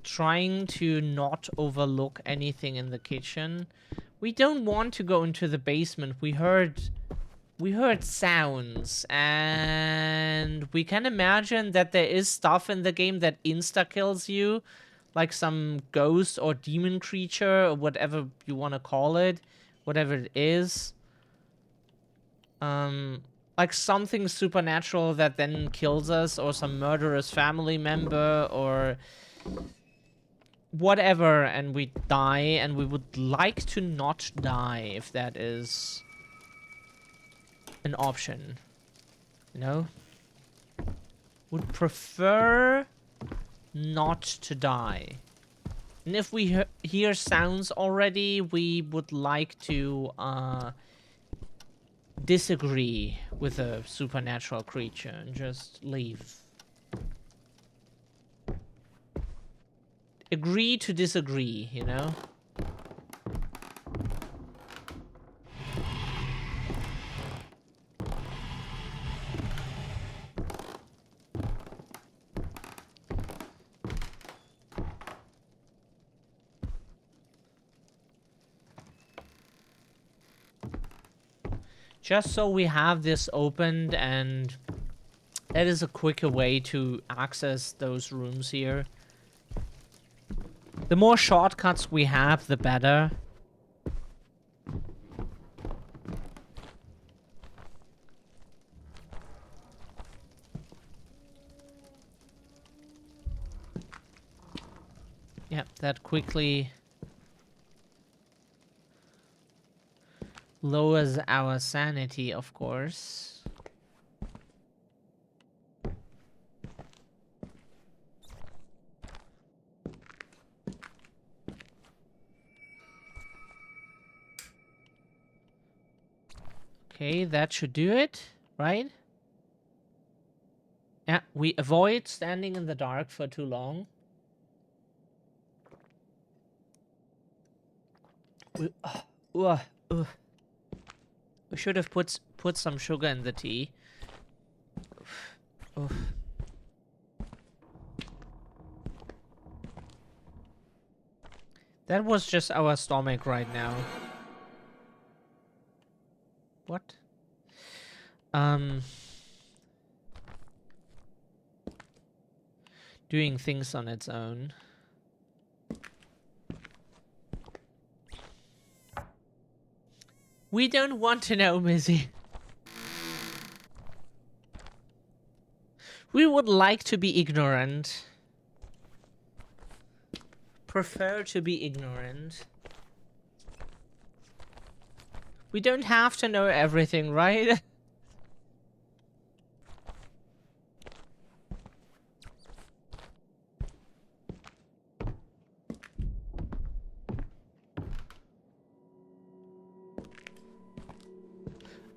trying to not overlook anything in the kitchen. We don't want to go into the basement. We heard sounds, and we can imagine that there is stuff in the game that insta-kills you, like some ghost or demon creature, or whatever you want to call it, whatever it is. Like something supernatural that then kills us, or some murderous family member, or whatever, and we die, and we would like to not die if that is an option, you know? Would prefer not to die. And if we hear sounds already, we would like to disagree with a supernatural creature and just leave. Agree to disagree, you know? Just so we have this opened, and that is a quicker way to access those rooms here. The more shortcuts we have, the better. Yep, that quickly lowers our sanity, of course. Okay, that should do it, right? Yeah, we avoid standing in the dark for too long. We should have put some sugar in the tea. Oof. That was just our stomach right now. What? Doing things on its own. We don't want to know, Mizzy. We would like to be ignorant. Prefer to be ignorant. We don't have to know everything, right?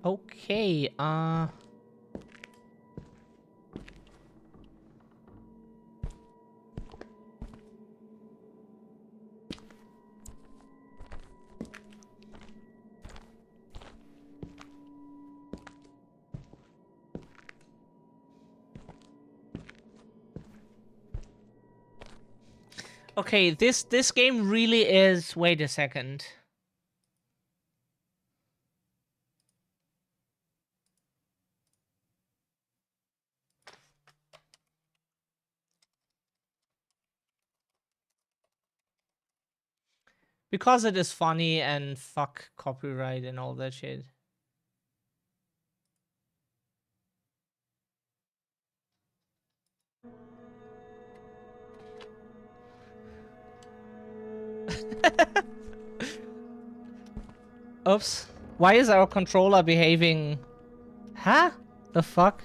Okay, okay, this game really is... Wait a second. Because it is funny and fuck copyright and all that shit. Oops. Why is our controller behaving... Huh? The fuck?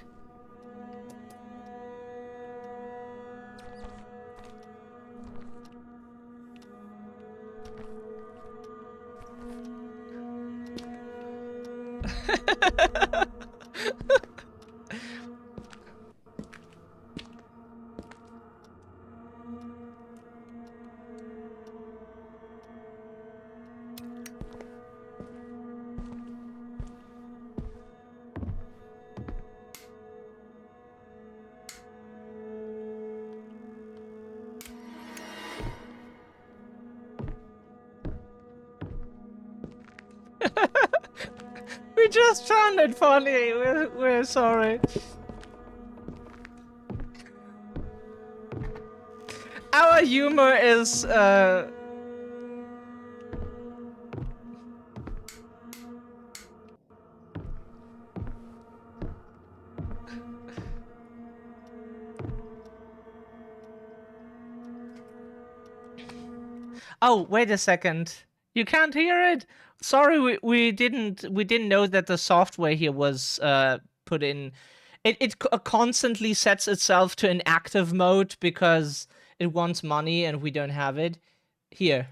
We just found it funny. We're sorry. Our humor is Oh, wait a second. You can't hear it? Sorry, we didn't know that the software here was put in. It constantly sets itself to inactive mode because it wants money and we don't have it. Here.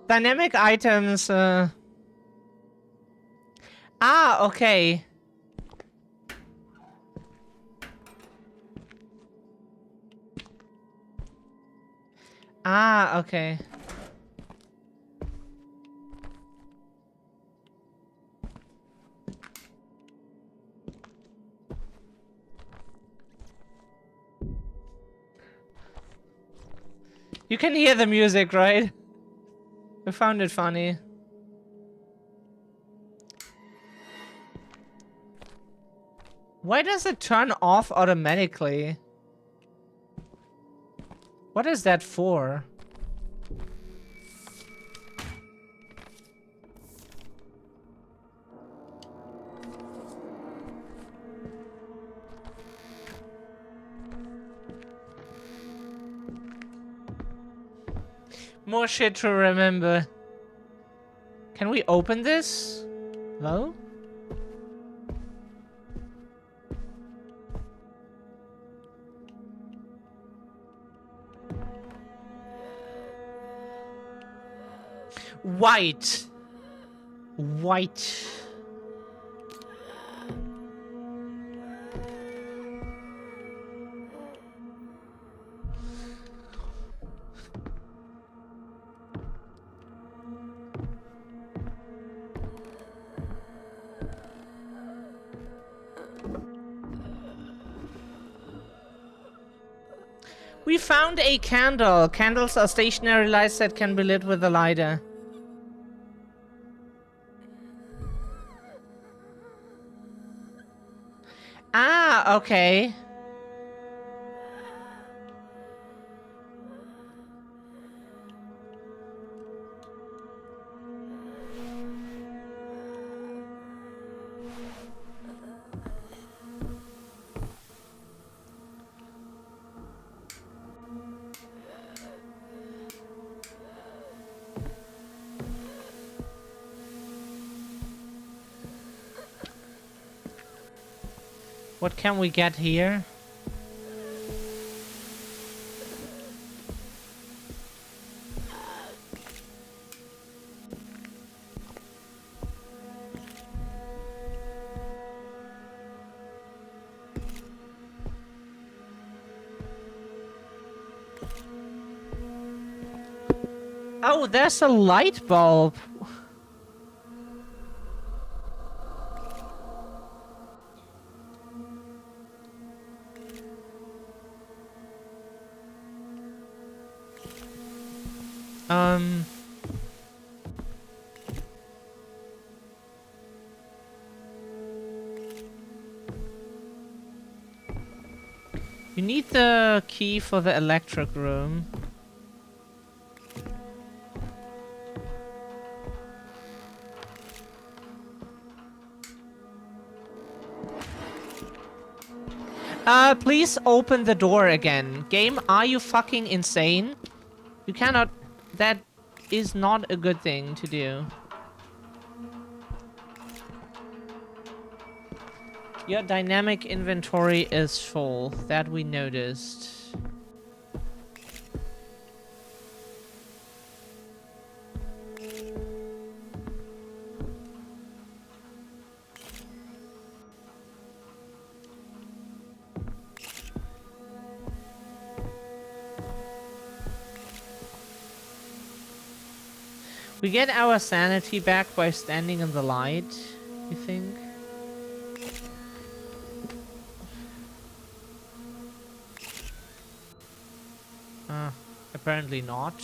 Dynamic items. Ah, okay. Ah, okay. You can hear the music, right? I found it funny. Why does it turn off automatically? What is that for? More shit to remember. Can we open this? No? White. White. We found a candle. Candles are stationary lights that can be lit with a lighter. Ah, okay. What can we get here? Oh, there's a light bulb. Um... You need the key for the electric room. Please open the door again. Game, are you fucking insane? You cannot... That is not a good thing to do. Your dynamic inventory is full. That we noticed. We get our sanity back by standing in the light, you think? Apparently not.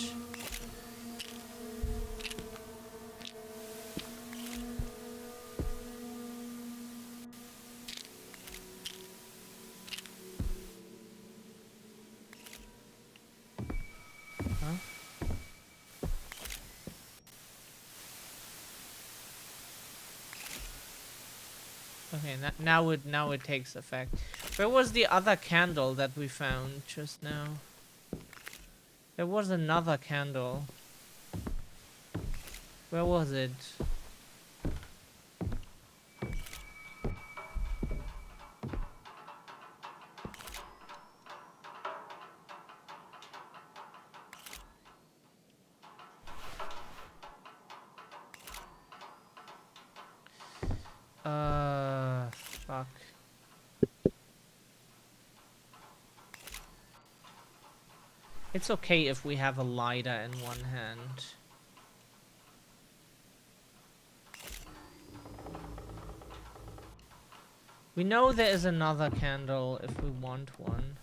Huh? Okay, now it takes effect. Where was the other candle that we found just now? There was another candle. Where was it? Fuck. It's okay if we have a lighter in one hand. We know there is another candle if we want one.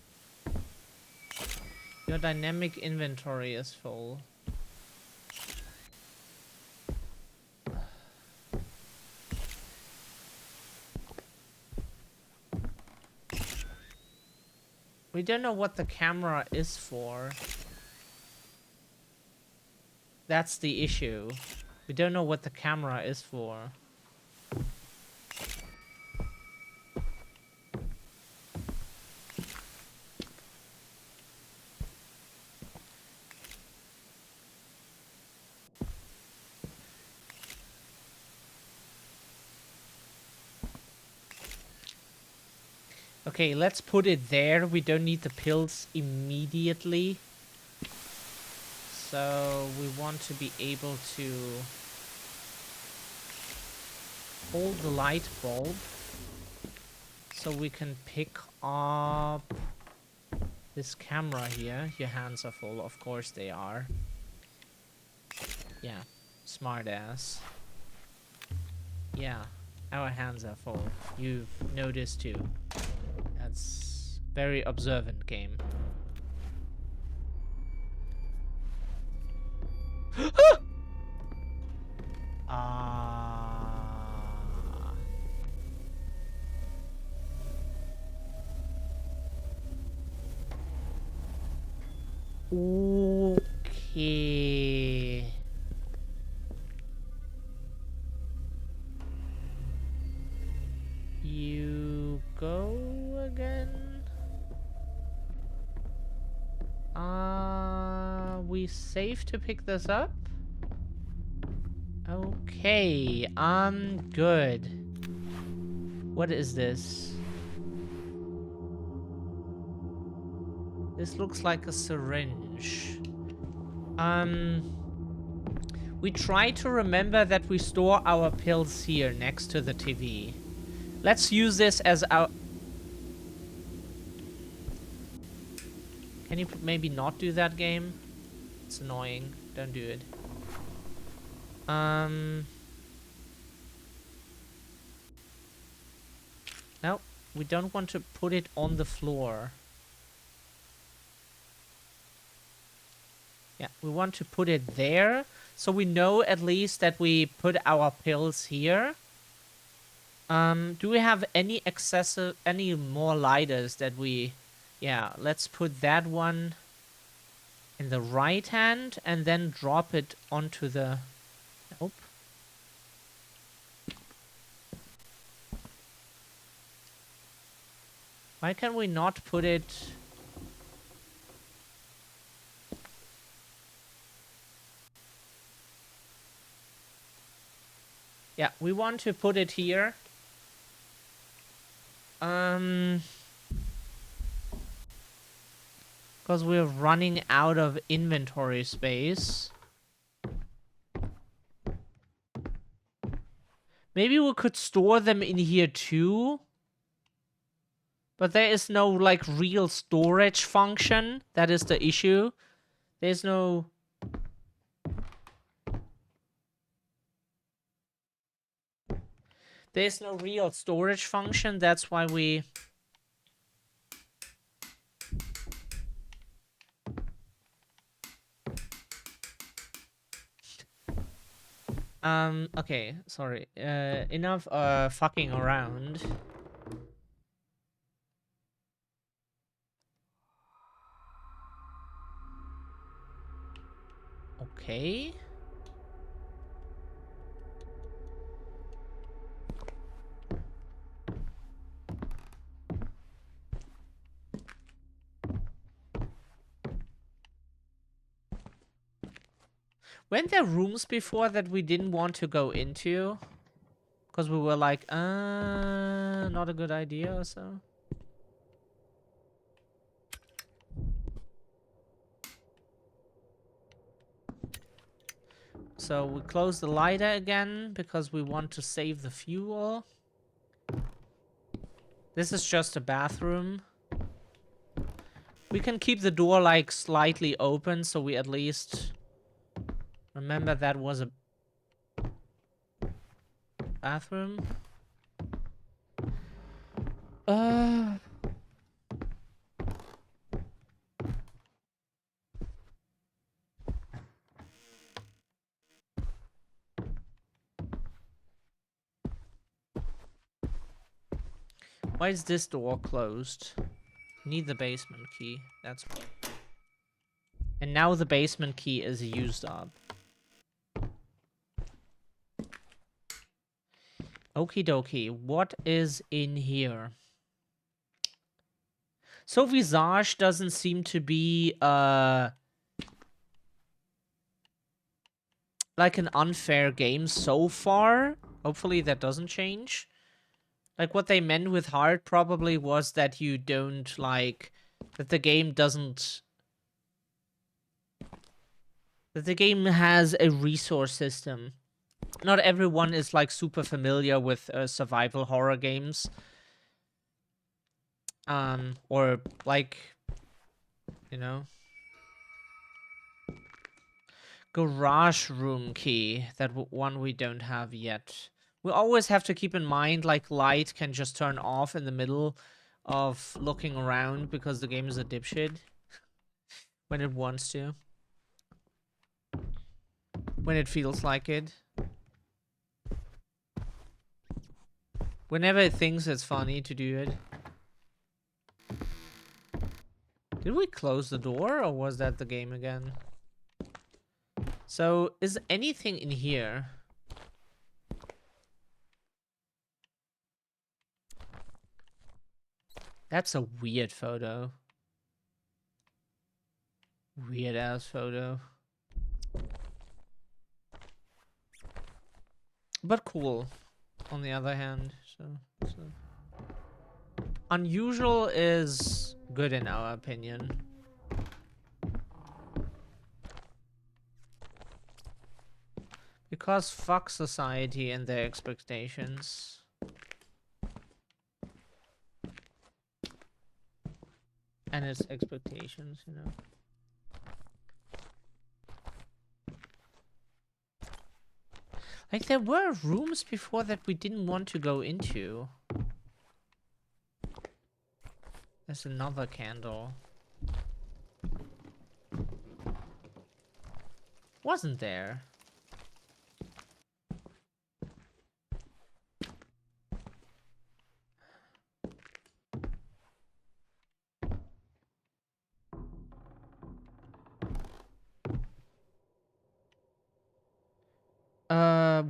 Your dynamic inventory is full. We don't know what the camera is for. That's the issue. We don't know what the camera is for. Okay, let's put it there. We don't need the pills immediately. So we want to be able to hold the light bulb so we can pick up this camera here. Your hands are full, of course they are. Yeah, smart ass. Yeah, our hands are full. You've noticed too. That's very observant game. Okay. You go again? We safe to pick this up? Okay, I'm good. What is this? This looks like a syringe. We try to remember that we store our pills here next to the TV. Let's use this as our... Can you maybe not do that, game? It's annoying. Don't do it. No, we don't want to put it on the floor. Yeah, we want to put it there, so we know at least that we put our pills here. Do we have any more lighters that we Yeah, let's put that one in the right hand and then drop it onto the... Nope. Why can we not put it... Yeah, we want to put it here. Because we're running out of inventory space. Maybe we could store them in here too. But there is no, like, real storage function. That is the issue. There's no... There's no real storage function. That's why we... Okay, sorry. Enough, fucking around. Okay. Weren't there rooms before that we didn't want to go into? Because we were like, not a good idea or so? So we close the lighter again because we want to save the fuel. This is just a bathroom. We can keep the door like slightly open so we at least remember that was a bathroom. Why is this door closed? Need the basement key. That's why. And now the basement key is used up. Okie dokie. What is in here? So Visage doesn't seem to be like an unfair game so far. Hopefully that doesn't change. Like, what they meant with hard probably was that you don't, like... That the game doesn't... That the game has a resource system. Not everyone is, like, super familiar with survival horror games. Or, like... You know? Garage room key. That one we don't have yet. We always have to keep in mind, like, light can just turn off in the middle of looking around because the game is a dipshit when it wants to. When it feels like it. Whenever it thinks it's funny to do it. Did we close the door or was that the game again? So, is anything in here? That's a weird photo. Weird ass photo. But cool, on the other hand. So. Unusual is good in our opinion. Because fuck society and their expectations. And its expectations, you know. Like, there were rooms before that we didn't want to go into. There's another candle. Wasn't there?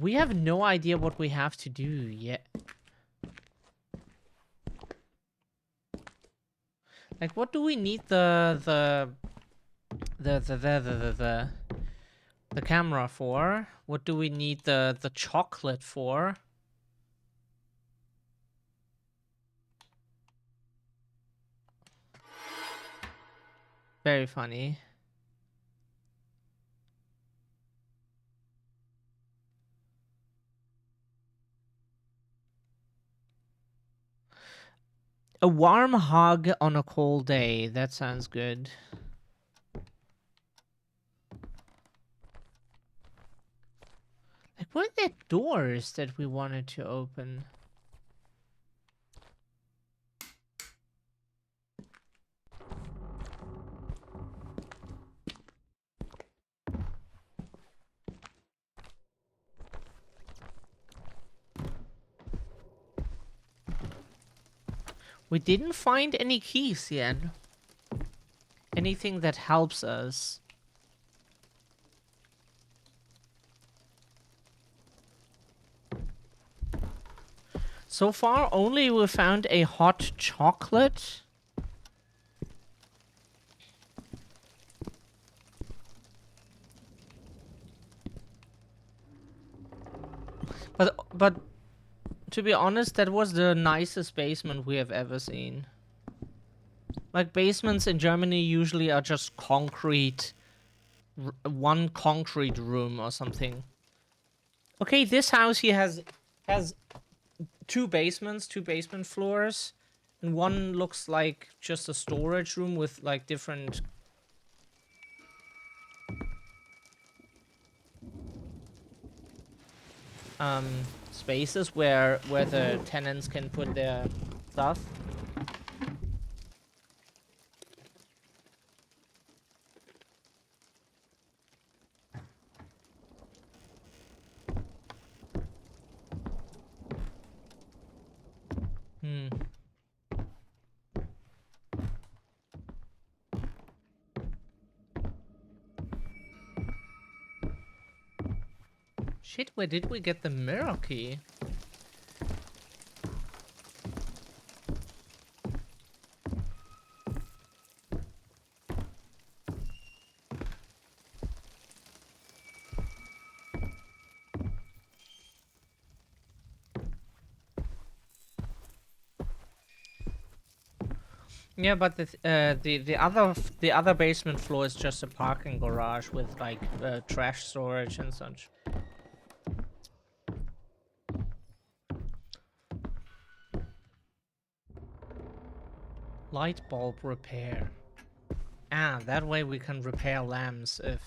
we have no idea what we have to do yet. Like, what do we need the camera for? What do we need the chocolate for? Very funny. A warm hug on a cold day. That sounds good. Like, what are the doors that we wanted to open? We didn't find any keys yet. Anything that helps us. So far, only we found a hot chocolate. But to be honest, that was the nicest basement we have ever seen. Like, basements in Germany usually are just concrete, one concrete room or something. Okay, this house here has two basements, two basement floors, and one looks like just a storage room with like different spaces where the tenants can put their stuff. Shit, where did we get the mirror key? Yeah, but the other basement floor is just a parking garage with like trash storage and such. Light bulb repair. Ah, that way we can repair lamps if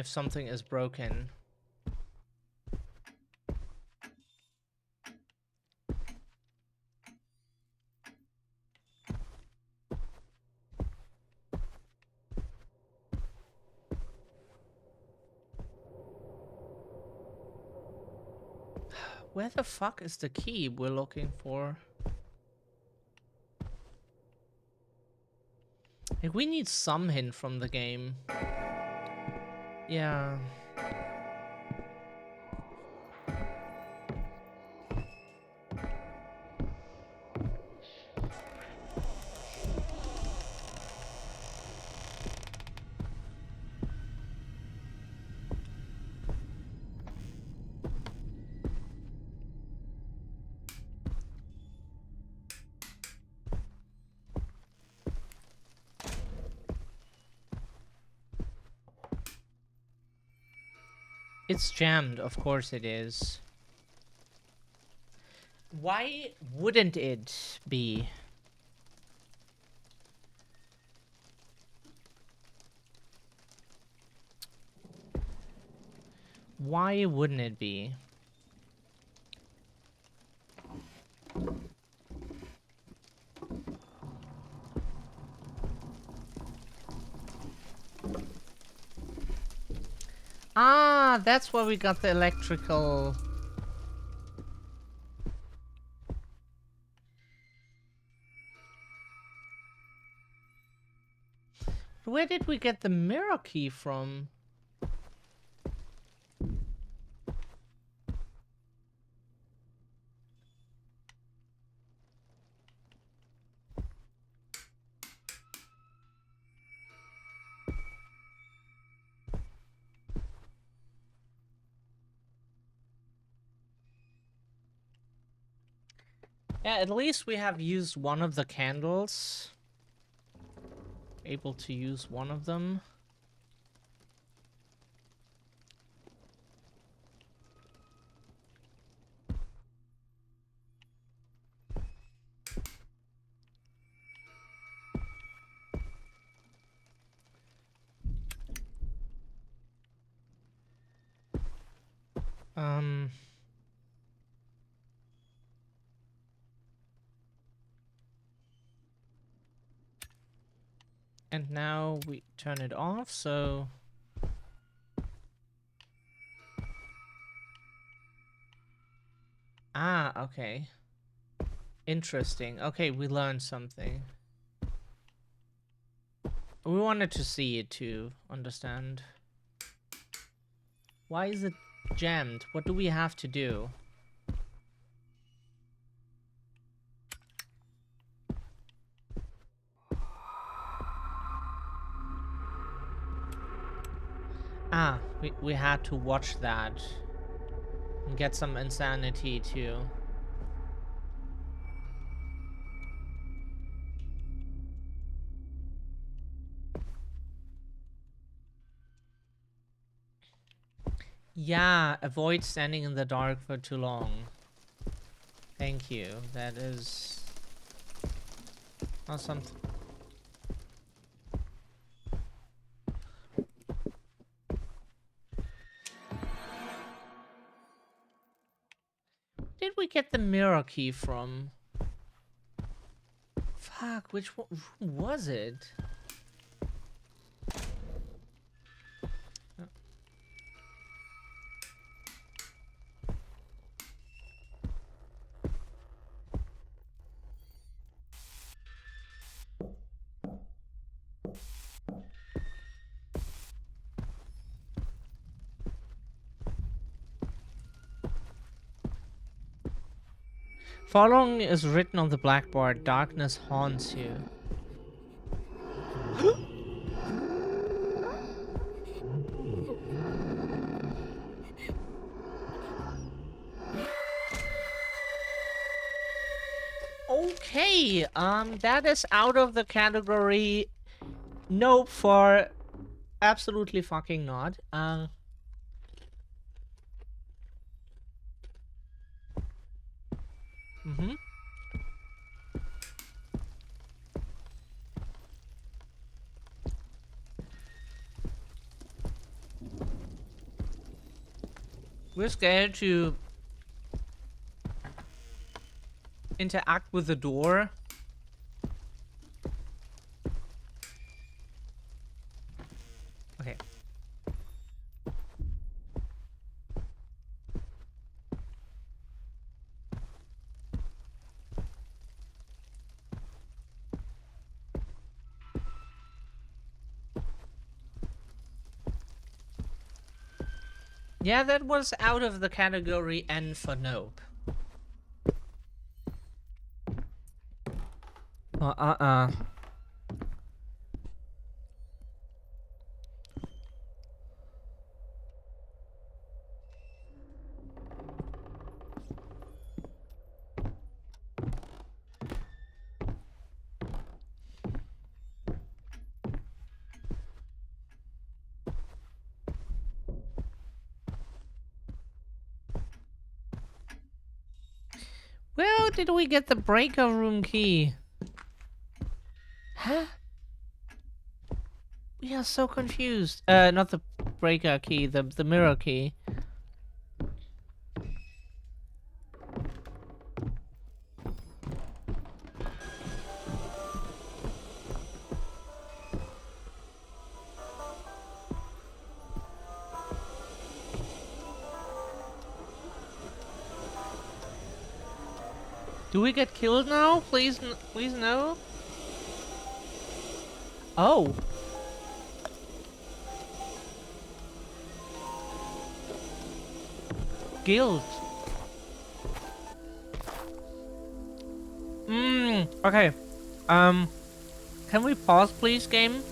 something is broken. Where the fuck is the key we're looking for? Like, we need some hint from the game. Yeah. It's jammed, of course it is. Why wouldn't it be? Why wouldn't it be? Ah, that's where we got the electrical... Where did we get the mirror key from? Yeah, at least we have used one of the candles. Able to use one of them. And now we turn it off, so... Ah, okay. Interesting. Okay, we learned something. We wanted to see it to understand. Why is it jammed? What do we have to do? Ah, we had to watch that. And get some insanity too. Yeah, avoid standing in the dark for too long. Thank you. That is... not something... Did we get the mirror key from? Fuck, which one was it? Following is written on the blackboard. Darkness haunts you. Okay, that is out of the category. Nope, for absolutely fucking not. We're scared to interact with the door. Okay. Yeah, that was out of the category N for nope. Where did we get the breaker room key? Huh? We are so confused. Not the breaker key, the mirror key. Do we get killed now? Please, please no. Oh. Guilt. Okay. Can we pause, please, game?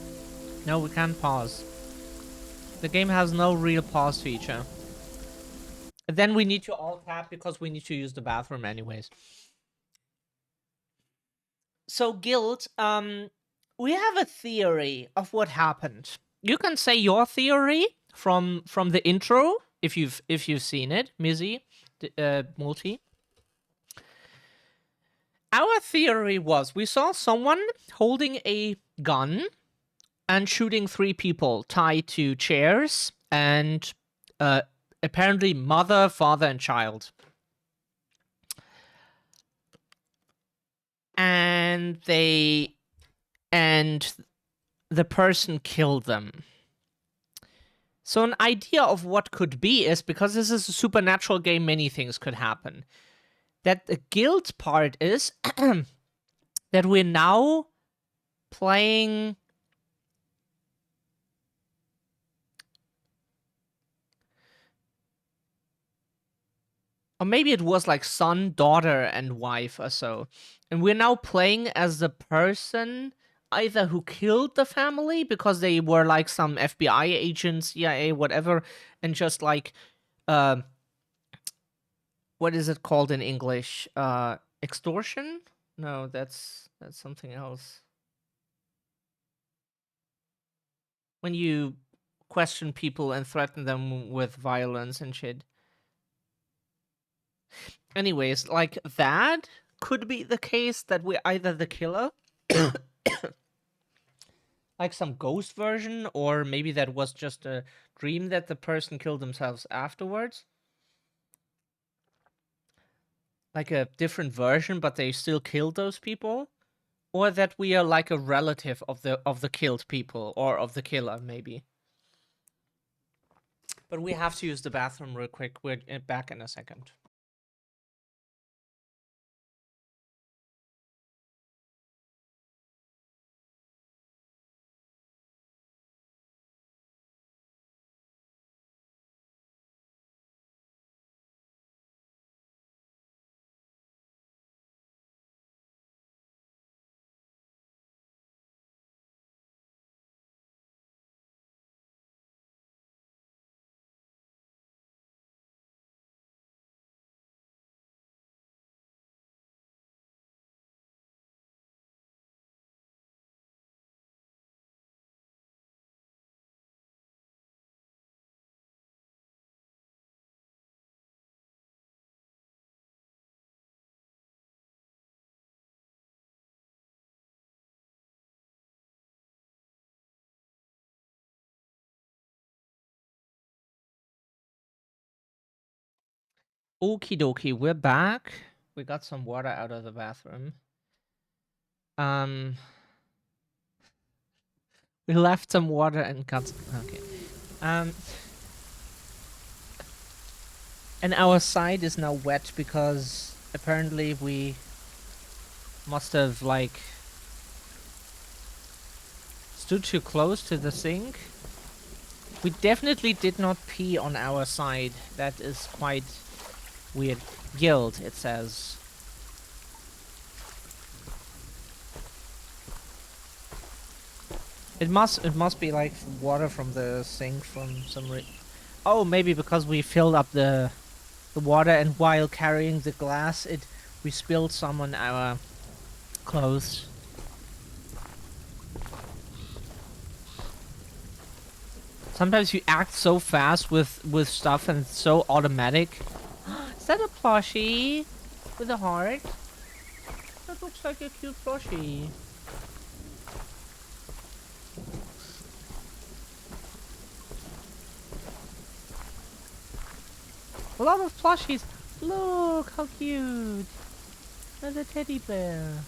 No, we can't pause. The game has no real pause feature. And then we need to alt tab because we need to use the bathroom anyways. So Guilt, we have a theory of what happened. You can say your theory from the intro if you've seen it, Mizzy, Multi. Our theory was we saw someone holding a gun and shooting 3 people tied to chairs and apparently mother, father, and child. And the person killed them. So an idea of what could be is, because this is a supernatural game, many things could happen. That the guilt part is that we're now playing... Or maybe it was like son, daughter, and wife or so. And we're now playing as the person either who killed the family because they were like some FBI agents, CIA, whatever, and just like... what is it called in English? Extortion? No, that's something else. When you question people and threaten them with violence and shit. Anyways, like that could be the case, that we're either the killer, like some ghost version, or maybe that was just a dream that the person killed themselves afterwards. Like a different version, but they still killed those people. Or that we are like a relative of the killed people, or of the killer, maybe. But we have to use the bathroom real quick. We're back in a second. Okie dokie, we're back. We got some water out of the bathroom. We left some water and got... Okay. And our side is now wet because apparently we must have, like, stood too close to the sink. We definitely did not pee on our side. That is quite weird. Guilt, it says. It must be like water from the sink from some oh, maybe because we filled up the water, and while carrying the glass we spilled some on our clothes. Sometimes you act so fast with stuff and it's so automatic. Is that a plushie with a heart? That looks like a cute plushie. A lot of plushies. Look how cute. There's a teddy bear.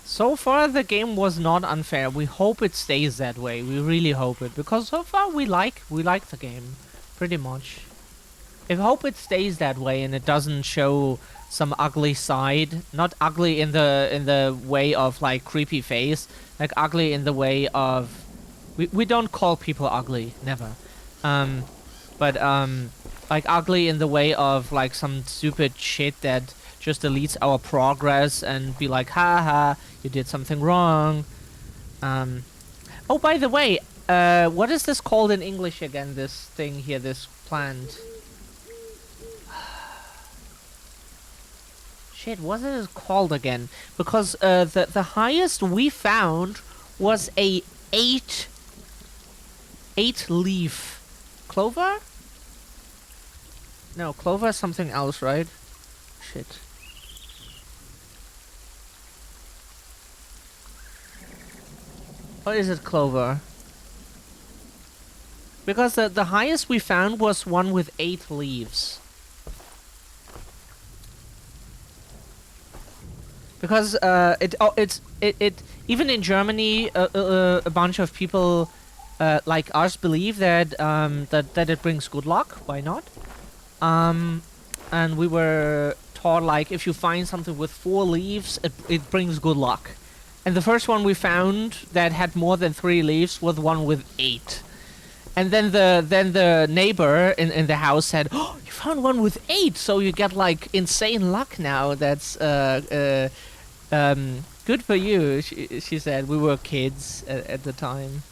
So far the game was not unfair. We hope it stays that way. We really hope it, because so far we like the game pretty much. I hope it stays that way and it doesn't show some ugly side. Not ugly in the way of like creepy face, like ugly in the way of we don't call people ugly, never. But like ugly in the way of like some stupid shit that just deletes our progress and be like, haha, you did something wrong. Oh, by the way, what is this called in English again? This thing here, this plant. Shit, what is it called again? Because the highest we found was a 8 leaf clover. No, clover is something else, right? Shit. Or is it clover? Because the highest we found was one with 8 leaves. Because it even in Germany a bunch of people like us believe that that it brings good luck. Why not? And we were taught like if you find something with 4 leaves, it brings good luck. And the first one we found that had more than 3 leaves was one with 8. And then the neighbor in the house said, "Oh, you found one with 8, so you get like insane luck now. That's good for you." She said. We were kids at the time.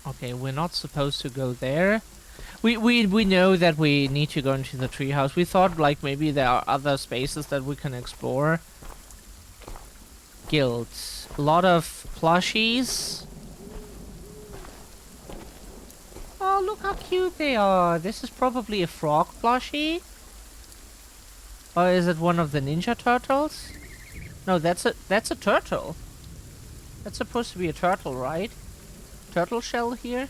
Okay, we're not supposed to go there. We know that we need to go into the treehouse. We thought like maybe there are other spaces that we can explore. Guilt. A lot of plushies. Oh, look how cute they are. This is probably a frog plushie. Or is it one of the Ninja Turtles? No, that's a turtle. That's supposed to be a turtle, right? Turtle shell here?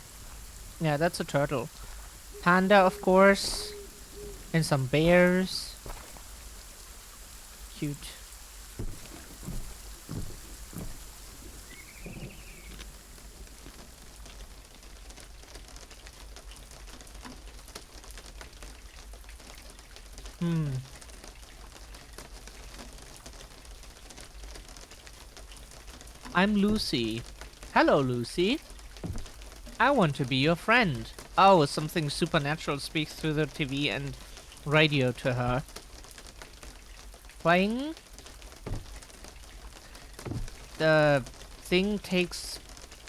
Yeah, that's a turtle. Panda, of course. And some bears. Cute. I'm Lucy. Hello, Lucy. I want to be your friend. Oh, something supernatural speaks through the TV and radio to her. Playing. The thing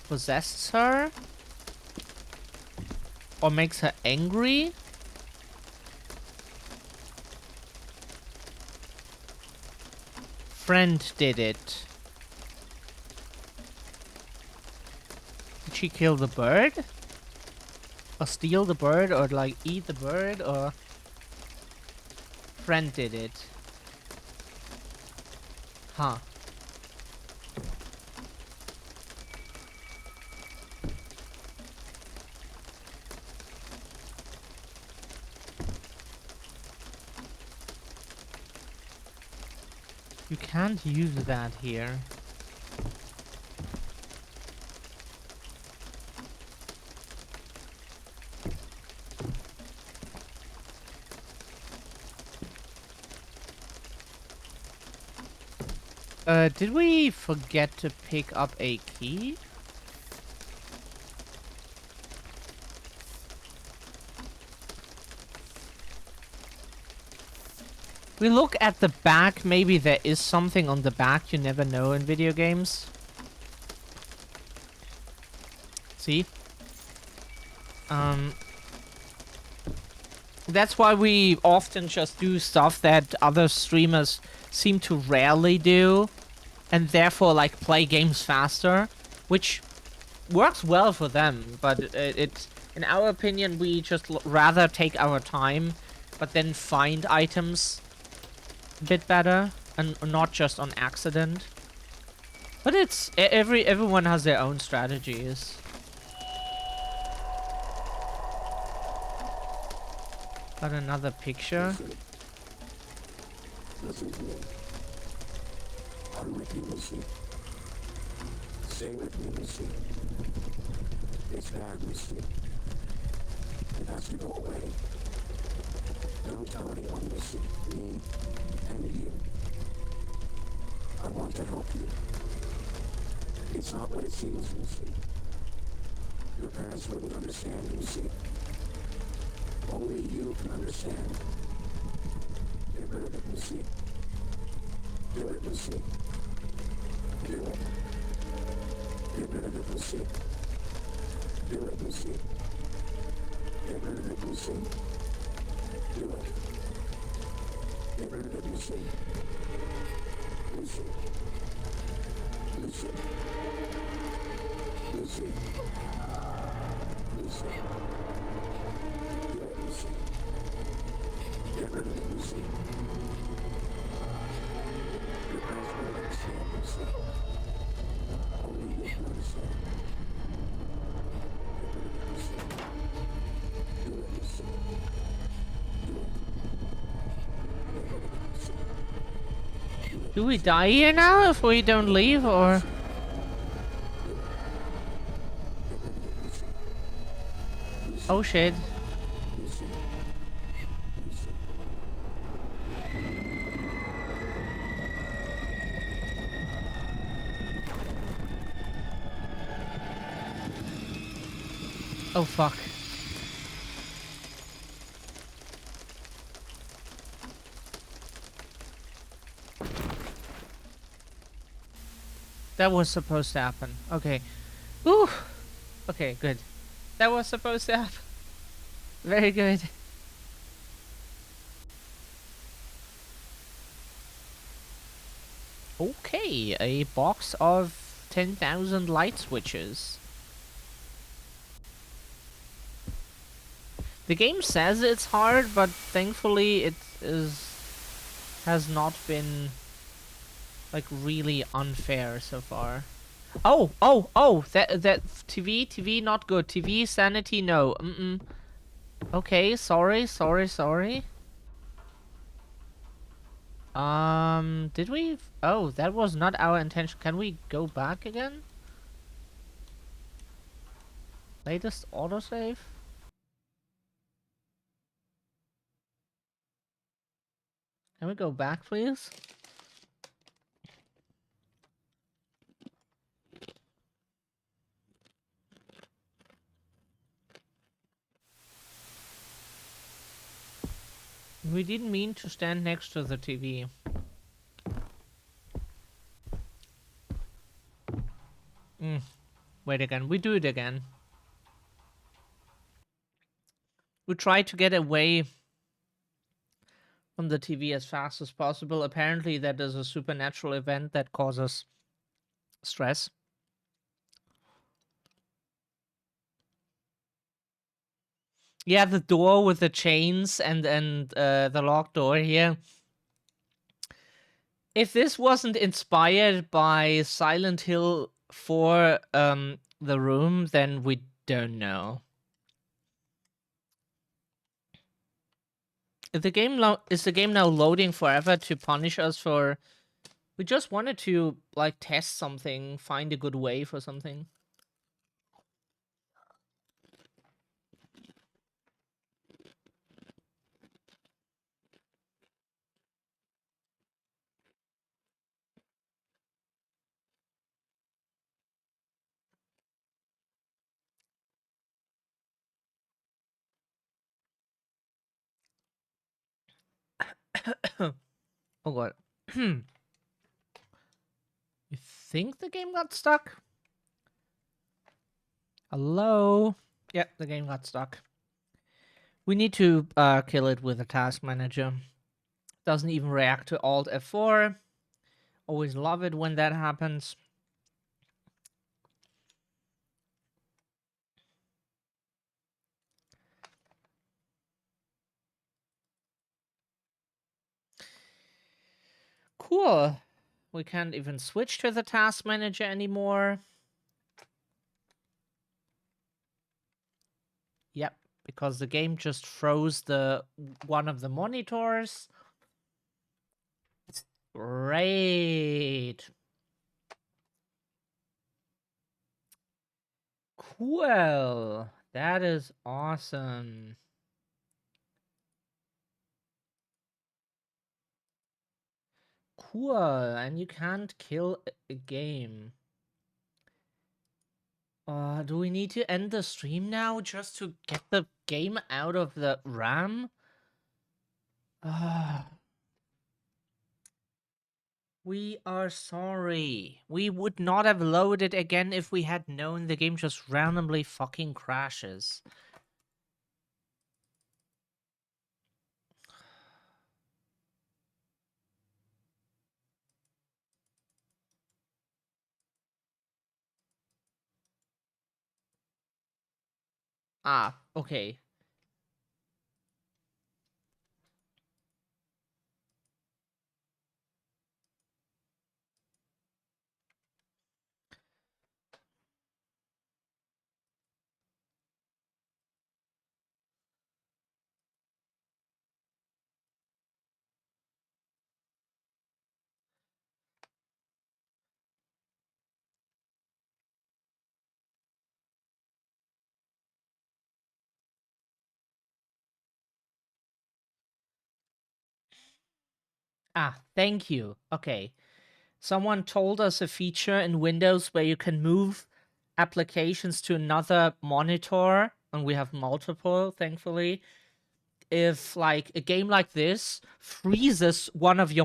possesses her? Or makes her angry? Friend did it. Did she kill the bird? Or steal the bird? Or like eat the bird? Or friend did it? Huh. You can't use that here. Did we forget to pick up a key? We look at the back, maybe there is something on the back, you never know in video games. See? That's why we often just do stuff that other streamers seem to rarely do. And therefore, like, play games faster. Which works well for them, but it's... In our opinion, we just rather take our time, but then find items a bit better, and not just on accident. But it's... Everyone has their own strategies. Got another picture.
Listen to me. I'm with you, Lucy. Stay with me, Lucy. It's bad, Lucy. It has to go away. Don't tell anyone, Lucy. Me and you. I want to help you. It's not what it seems, Lucy. Your parents wouldn't understand, Lucy. Only you can understand. Get rid of it, Lucy. Do it, Lucy. Do it. Get rid of it, Lucy. Do it, Lucy. Get rid of it, Lucy. Do it. Get rid of it, Lucy. Lucy. Lucy. Lucy. Lucy. Do it, Lucy. Get rid of it, Lucy. Your past will understand, Lucy. Only you can understand. Get rid of it, Lucy. Do it, Lucy. Do it. Get rid of it, Lucy.
Do we die here now if we don't leave, or? Oh shit. Oh fuck. That was supposed to happen. Okay. Ooh. Okay, good. That was supposed to happen. Very good. Okay, a box of 10,000 light switches. The game says it's hard, but thankfully it has not been like really unfair so far. Oh, that TV not good. TV sanity no. Okay, sorry. Did we? Oh, that was not our intention. Can we go back again? Latest autosave? Can we go back, please? We didn't mean to stand next to the TV. Wait again. We do it again. We try to get away from the TV as fast as possible. Apparently, that is a supernatural event that causes stress. Yeah, the door with the chains and the locked door here. If this wasn't inspired by Silent Hill 4, The Room, then we don't know. If the game is the game now loading forever to punish us for? We just wanted to like test something, find a good way for something. Oh god. You think the game got stuck? Hello? Yeah, the game got stuck. We need to kill it with a task manager. Doesn't even react to Alt F4. Always love it when that happens. Cool. We can't even switch to the task manager anymore. Yep, because the game just froze one of the monitors. Great. Cool. That is awesome. Cool. And you can't kill a game. Do we need to end the stream now just to get the game out of the RAM? We are sorry. We would not have loaded again if we had known the game just randomly fucking crashes. Ah, okay. Ah, thank you. Okay. Someone told us a feature in Windows where you can move applications to another monitor, and we have multiple, thankfully. If like a game like this freezes one of your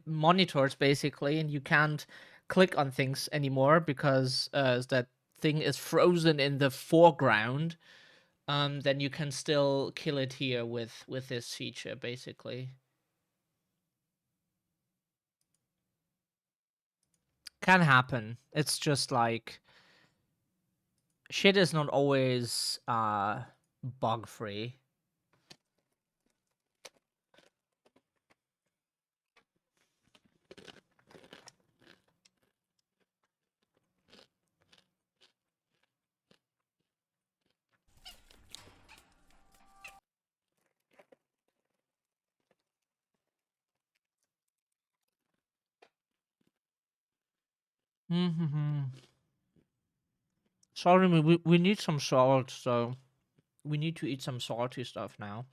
monitors basically, and you can't click on things anymore because that thing is frozen in the foreground, then you can still kill it here with this feature basically. Can happen. It's just like shit is not always bug free. Mm-hmm. Sorry, we need some salt, so we need to eat some salty stuff now.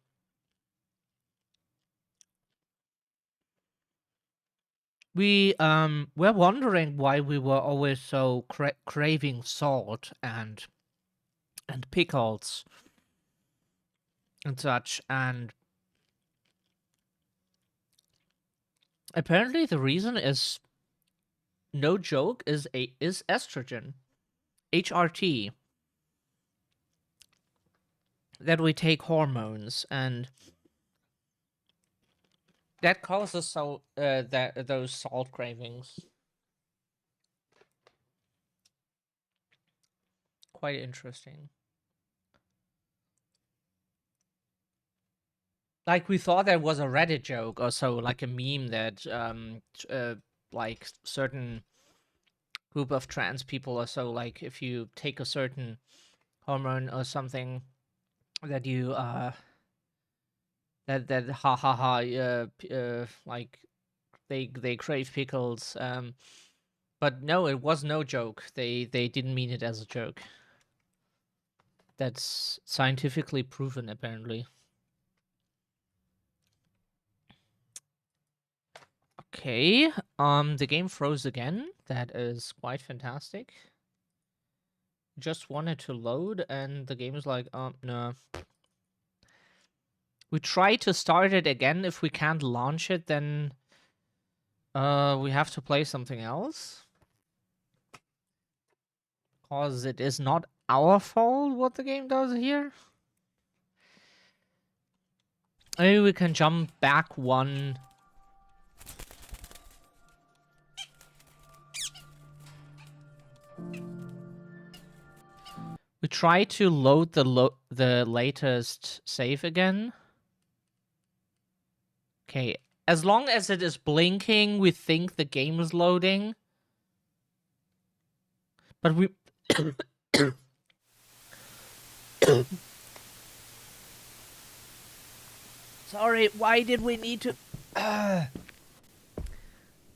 We're wondering why we were always so craving salt and pickles and such, and apparently the reason is no joke is estrogen, HRT, that we take hormones, and that causes those salt cravings. Quite interesting. Like we thought that was a Reddit joke or so, like a meme that like certain group of trans people or so, like if you take a certain hormone or something, that you that ha ha ha like they crave pickles. But no, it was no joke. They didn't mean it as a joke. That's scientifically proven, apparently. Okay, the game froze again. That is quite fantastic. Just wanted to load, and the game is like, no. We try to start it again. If we can't launch it, then we have to play something else. Because it is not our fault what the game does here. Maybe we can jump back one. We try to load the latest save again. Okay, as long as it is blinking, we think the game is loading. But we... Sorry, why did we need to...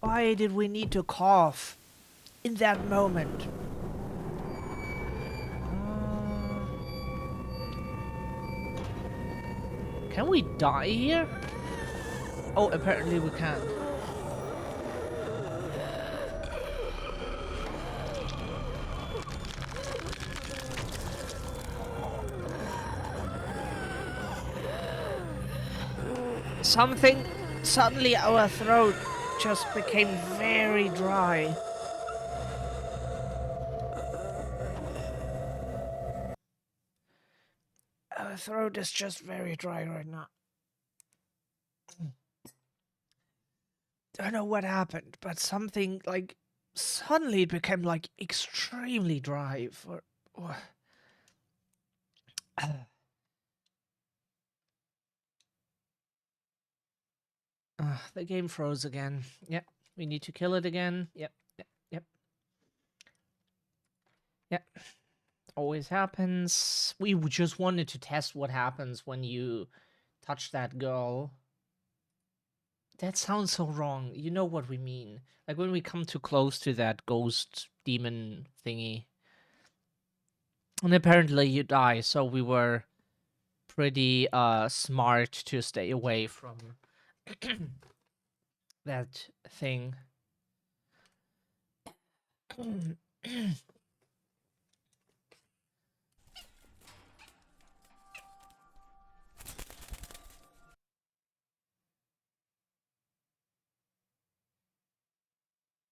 Why did we need to cough in that moment? Can we die here? Oh, apparently we can. Something suddenly our throat just became very dry. My throat is just very dry right now. Don't know what happened, but something like suddenly it became like extremely dry for. The game froze again. Yep, we need to kill it again. Yep. Always happens. We just wanted to test what happens when you touch that girl. That sounds so wrong. You know what we mean. Like when we come too close to that ghost demon thingy. And apparently you die, so we were pretty smart to stay away from that thing.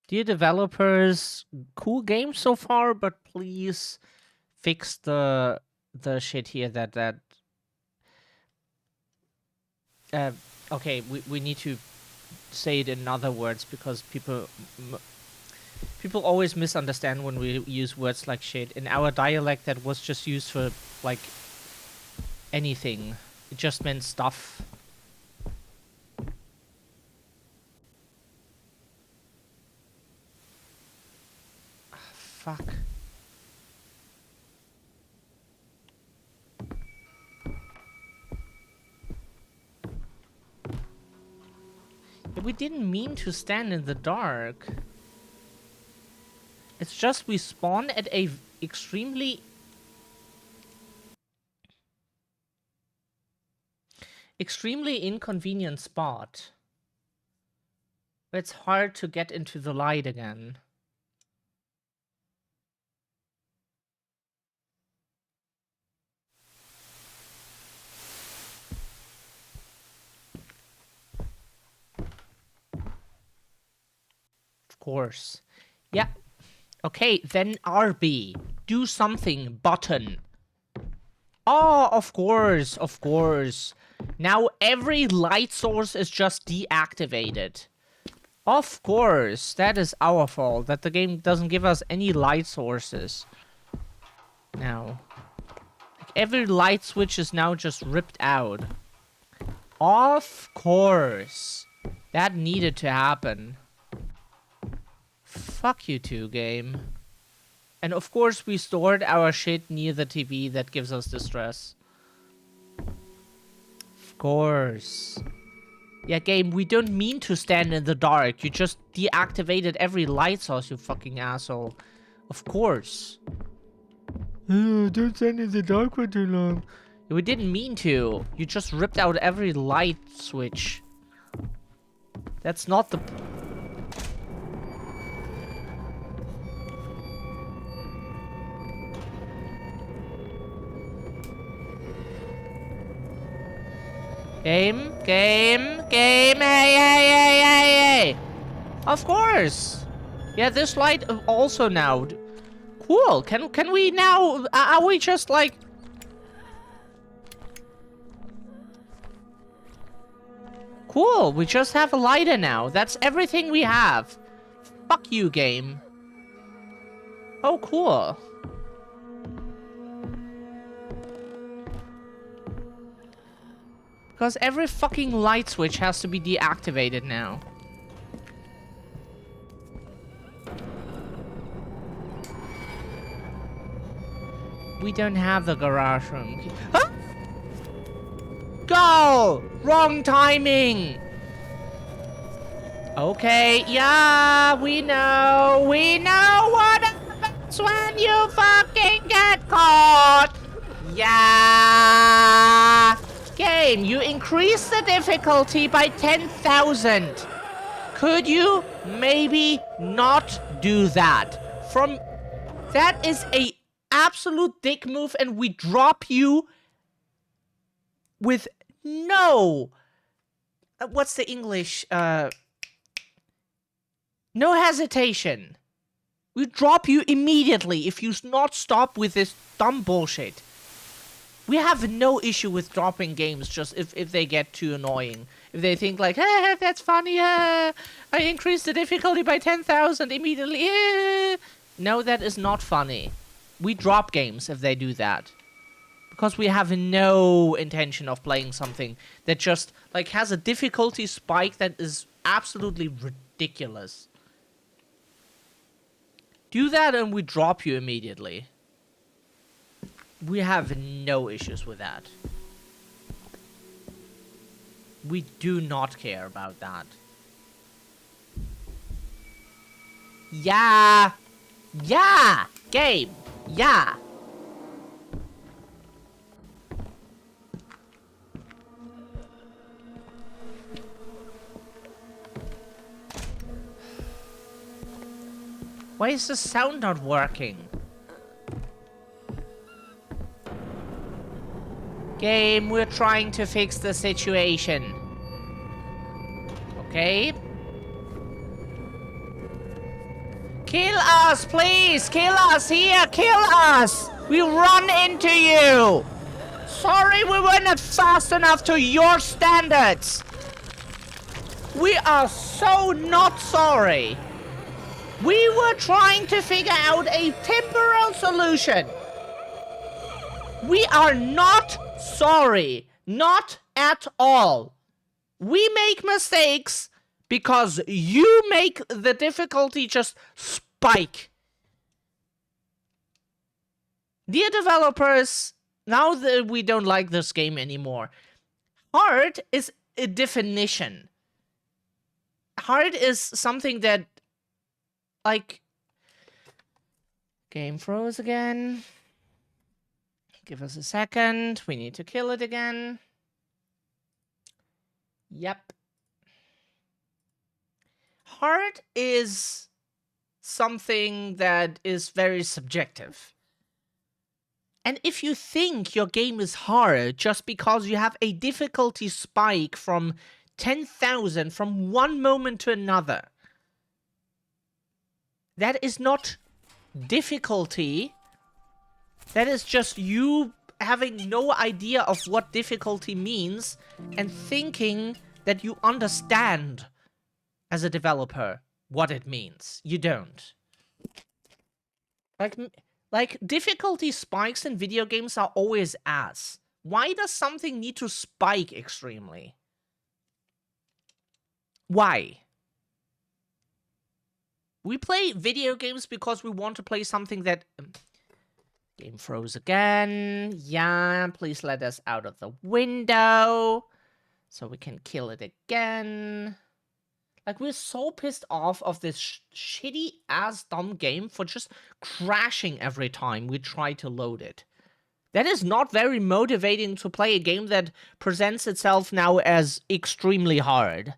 Dear developers, cool game so far, but please fix the shit here that okay, we need to say it in other words because people always misunderstand when we use words like shit. In our dialect, that was just used for like anything. It just meant stuff. Fuck. Yeah, we didn't mean to stand in the dark. It's just we spawn at a extremely inconvenient spot. It's hard to get into the light again. Of course. Yeah. Okay, then RB. Do something button. Oh, of course, of course. Now every light source is just deactivated. Of course, that is our fault, that the game doesn't give us any light sources. Now. Like every light switch is now just ripped out. Of course. That needed to happen. Fuck you two, game. And of course we stored our shit near the TV that gives us distress. Of course. Yeah, game, we don't mean to stand in the dark. You just deactivated every light source, you fucking asshole. Of course. Don't stand in the dark for too long. We didn't mean to. You just ripped out every light switch. That's not the... Game, hey, hey, hey. Of course. Yeah, this light also now. Cool. Can we now? Are we just like? Cool. We just have a lighter now. That's everything we have. Fuck you, game. Oh, cool. Because every fucking light switch has to be deactivated now. We don't have the garage room key. Huh? Go! Wrong timing! Okay, yeah, we know what happens when you fucking get caught! Yeah! Game, you increase the difficulty by 10,000. Could you maybe not do that? That is a absolute dick move, and we drop you with no... what's the English? No hesitation. We drop you immediately if you not stop with this dumb bullshit. We have no issue with dropping games just if they get too annoying. If they think like, that's funny, I increased the difficulty by 10,000 immediately. No, that is not funny. We drop games if they do that. Because we have no intention of playing something that just, like, has a difficulty spike that is absolutely ridiculous. Do that and we drop you immediately. We have no issues with that. We do not care about that. Yeah! Yeah! Game! Yeah! Why is the sound not working? Game, we're trying to fix the situation. Okay? Kill us, please! Kill us here! Kill us! We run into you! Sorry we were not fast enough to your standards! We are so not sorry! We were trying to figure out a temporal solution! We are not sorry! Not at all! We make mistakes because you make the difficulty just spike. Dear developers, now that we don't like this game anymore, hard is a definition. Hard is something that, like, game froze again. Give us a second. We need to kill it again. Yep. Hard is something that is very subjective. And if you think your game is hard just because you have a difficulty spike from 10,000 from one moment to another, that is not difficulty. That is just you having no idea of what difficulty means and thinking that you understand as a developer what it means. You don't. Like difficulty spikes in video games are always ass. Why does something need to spike extremely? Why? We play video games because we want to play something that... Game froze again. Yeah, please let us out of the window so we can kill it again. Like, we're so pissed off of this shitty-ass dumb game for just crashing every time we try to load it. That is not very motivating to play a game that presents itself now as extremely hard.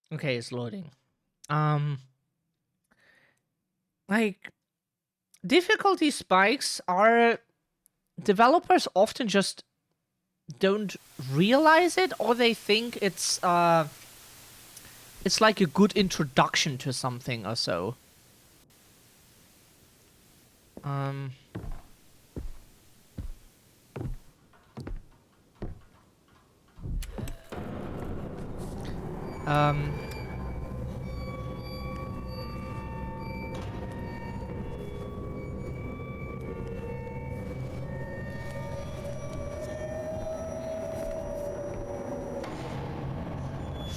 Okay, it's loading. Like, difficulty spikes are... Developers often just don't realize it, or they think it's like a good introduction to something or so.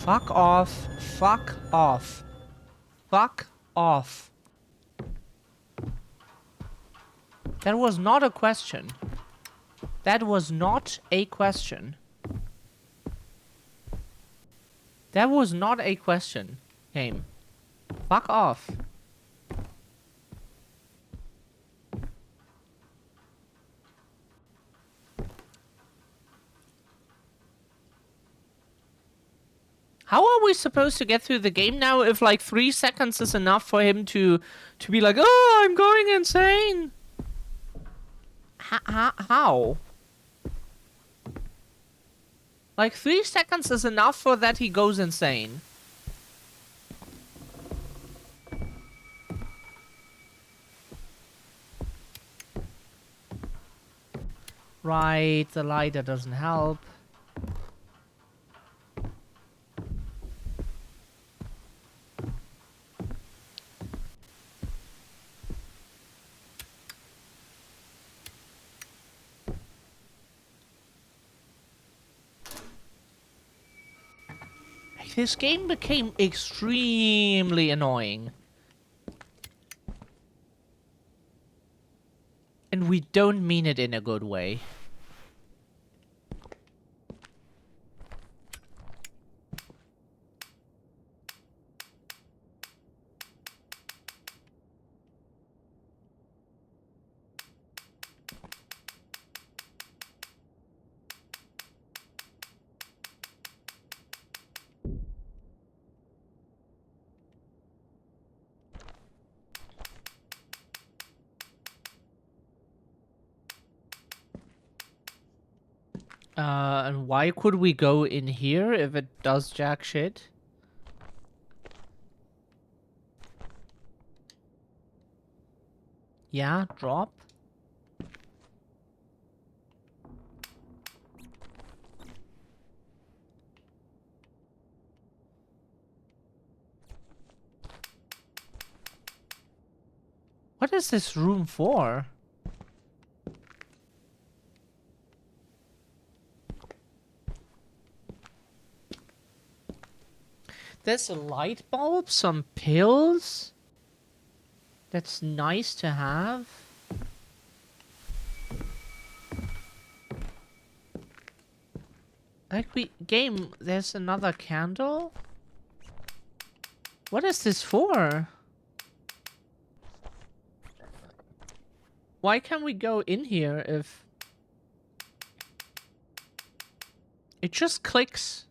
Fuck off. Fuck off. Fuck off. That was not a question. That was not a question. That was not a question, game. Fuck off. How are we supposed to get through the game now if like 3 seconds is enough for him to be like, oh, I'm going insane? How? Like 3 seconds is enough for that he goes insane. Right, the lighter doesn't help. This game became extremely annoying. And we don't mean it in a good way. And why could we go in here if it does jack shit? Yeah, drop. What is this room for? There's a light bulb, some pills. That's nice to have. Game, there's another candle? What is this for? Why can't we go in here if... It just clicks.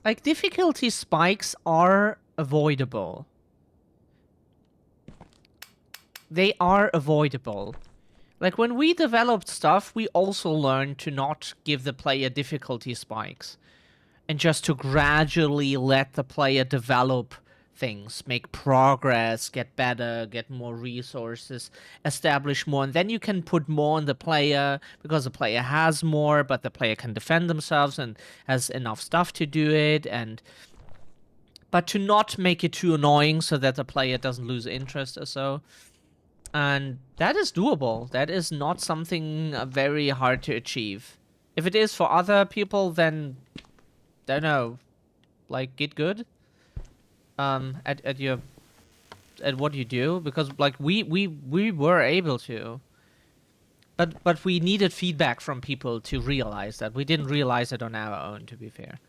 Like, difficulty spikes are avoidable. They are avoidable. Like, when we developed stuff, we also learned to not give the player difficulty spikes. And just to gradually let the player develop things, make progress, get better, get more resources, establish more, and then you can put more on the player because the player has more, but the player can defend themselves and has enough stuff to do it, but to not make it too annoying so that the player doesn't lose interest or so. And that is doable. That is not something very hard to achieve. If it is for other people, then don't know, like, get good at what you do, because like we were able to, but we needed feedback from people to realize that. We didn't realize it on our own, to be fair.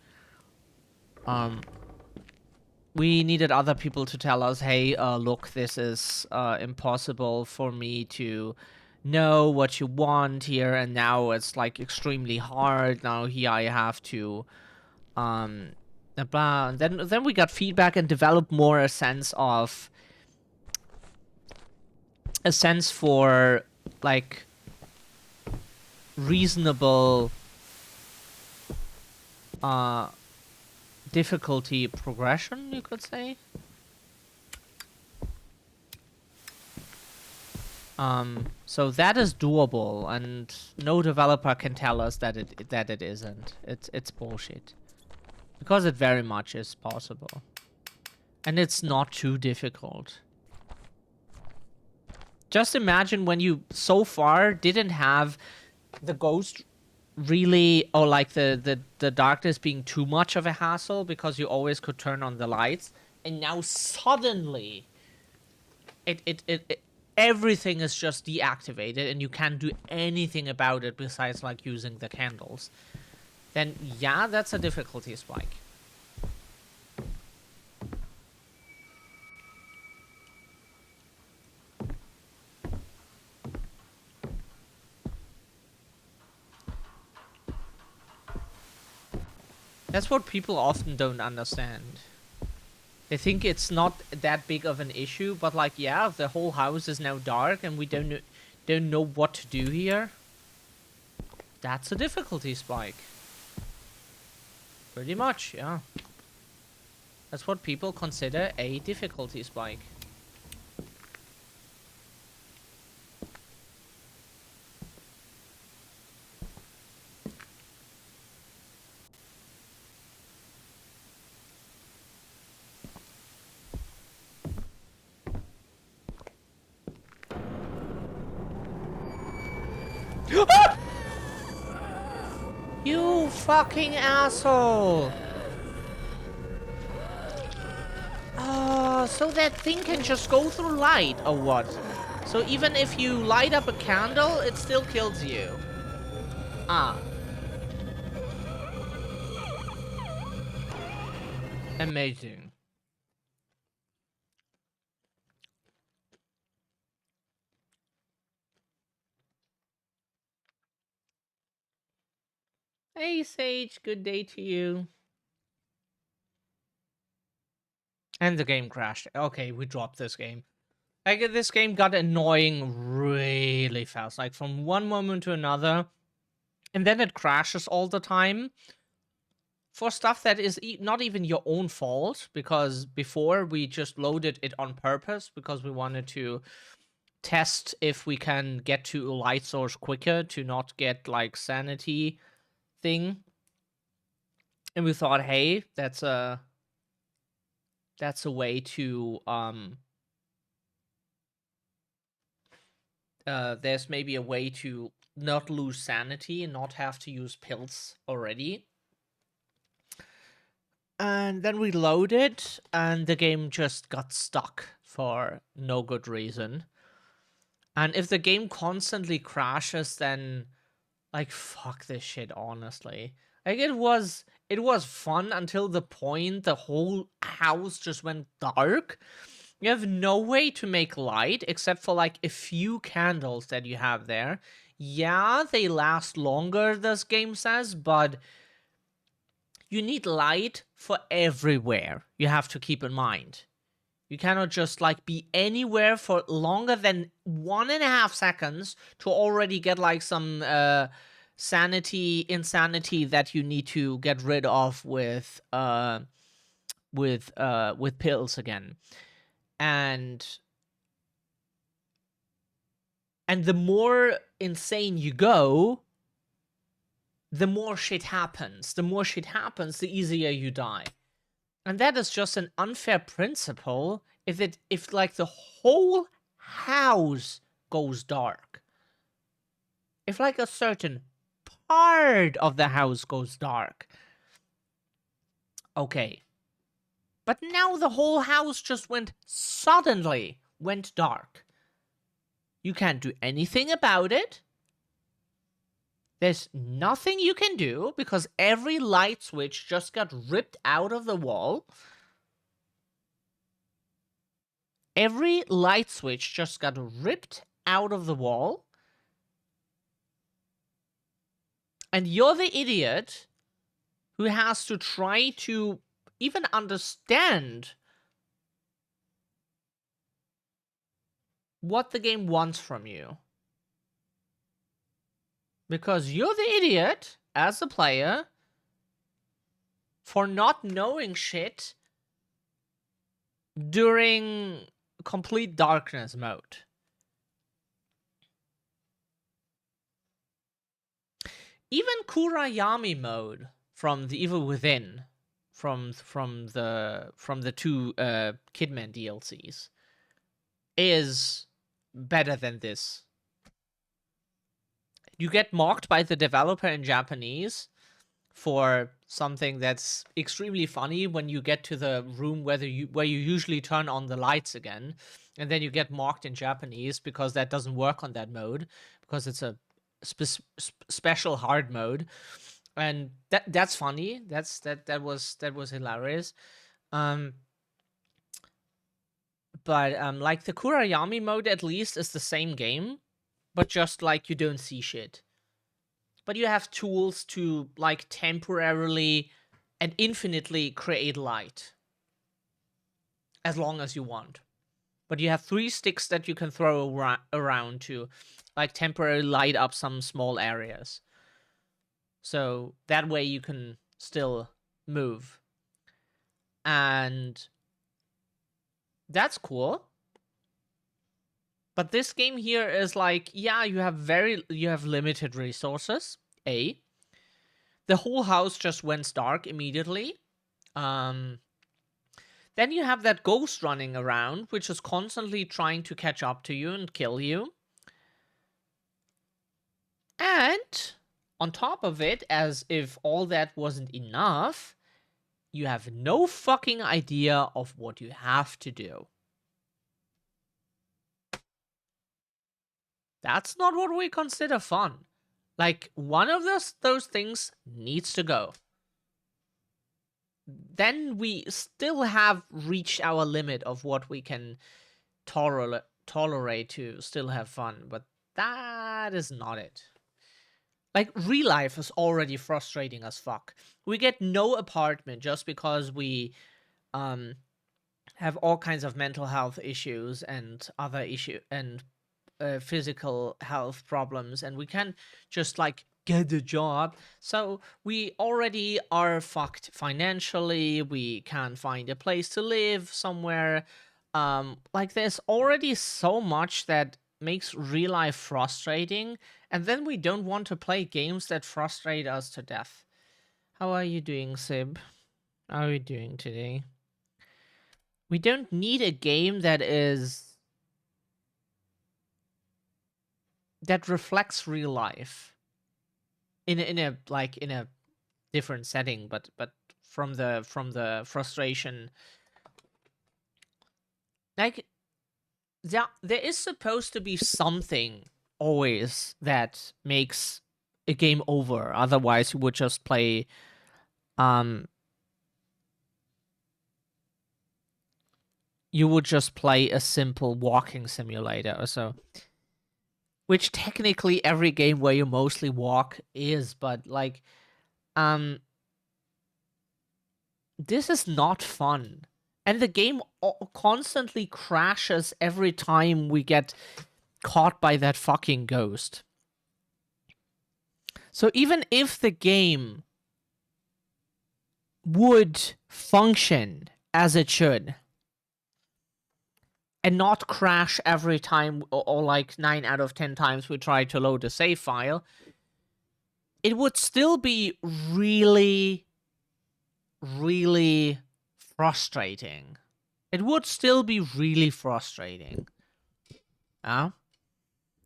We needed other people to tell us, hey, look, this is impossible for me to know what you want here, and now it's like extremely hard. Now here I have to blah. And then we got feedback and developed more a sense for like reasonable difficulty progression, you could say. So that is doable, and no developer can tell us that it isn't. It's bullshit. Because it very much is possible. And it's not too difficult. Just imagine when you so far didn't have the ghost really, or like the darkness being too much of a hassle because you always could turn on the lights, and now suddenly everything is just deactivated and you can't do anything about it besides like using the candles. Then yeah, that's a difficulty spike. That's what people often don't understand. They think it's not that big of an issue, but like, yeah, the whole house is now dark and we don't know what to do here. That's a difficulty spike. Pretty much, yeah. That's what people consider a difficulty spike. You fucking asshole! So that thing can just go through light, or what? So even if you light up a candle, it still kills you. Ah. Amazing. Hey, Sage, good day to you. And the game crashed. Okay, we dropped this game. Like, this game got annoying really fast. Like, from one moment to another. And then it crashes all the time. For stuff that is not even your own fault. Because before, we just loaded it on purpose. Because we wanted to test if we can get to a light source quicker. To not get, like, sanity thing. And we thought, hey, that's a way to there's maybe a way to not lose sanity and not have to use pills already. And then we loaded and the game just got stuck for no good reason. And if the game constantly crashes, then like, fuck this shit, honestly. Like, it was fun until the point the whole house just went dark. You have no way to make light except for like a few candles that you have there. Yeah, they last longer, this game says, but you need light for everywhere. You have to keep in mind. You cannot just like be anywhere for longer than 1.5 seconds to already get like some insanity that you need to get rid of with pills again. And the more insane you go, the more shit happens. The more shit happens, the easier you die. And that is just an unfair principle if like the whole house goes dark. If like a certain part of the house goes dark. Okay. But now the whole house just suddenly went dark. You can't do anything about it. There's nothing you can do because every light switch just got ripped out of the wall. Every light switch just got ripped out of the wall. And you're the idiot who has to try to even understand what the game wants from you. Because you're the idiot, as a player, for not knowing shit during complete darkness mode. Even Kurayami mode from The Evil Within, from the two Kidman DLCs, is better than this. You get mocked by the developer in Japanese for something that's extremely funny when you get to the room where you usually turn on the lights again, and then you get mocked in Japanese because that doesn't work on that mode because it's a special hard mode, and that's funny. That was hilarious. But like the Kurayami mode at least is the same game, but just like you don't see shit. But you have tools to like temporarily and infinitely create light as long as you want. But you have 3 sticks that you can throw around to like temporarily light up some small areas. So that way you can still move. And that's cool. But this game here is like, yeah, you have limited resources. The whole house just went dark immediately. Then you have that ghost running around, which is constantly trying to catch up to you and kill you. And on top of it, as if all that wasn't enough, you have no fucking idea of what you have to do. That's not what we consider fun. Like, one of those things needs to go. Then we still have reached our limit of what we can tolerate to still have fun, but that is not it. Like, real life is already frustrating as fuck. We get no apartment just because we have all kinds of mental health issues and other issue and physical health problems, and we can't just like get a job. So we already are fucked financially. We can't find a place to live somewhere. Like, there's already so much that makes real life frustrating, and then we don't want to play games that frustrate us to death. How are you doing, Sib? How are you doing today? We don't need a game that reflects real life in a different setting, but from the frustration. Like, there is supposed to be something always that makes a game over. Otherwise, you would just play a simple walking simulator or so. Which technically every game where you mostly walk is, but like, this is not fun. And the game constantly crashes every time we get caught by that fucking ghost. So even if the game would function as it should, and not crash every time, or like 9 out of 10 times we try to load a save file, it would still be really, really frustrating. It would still be really frustrating.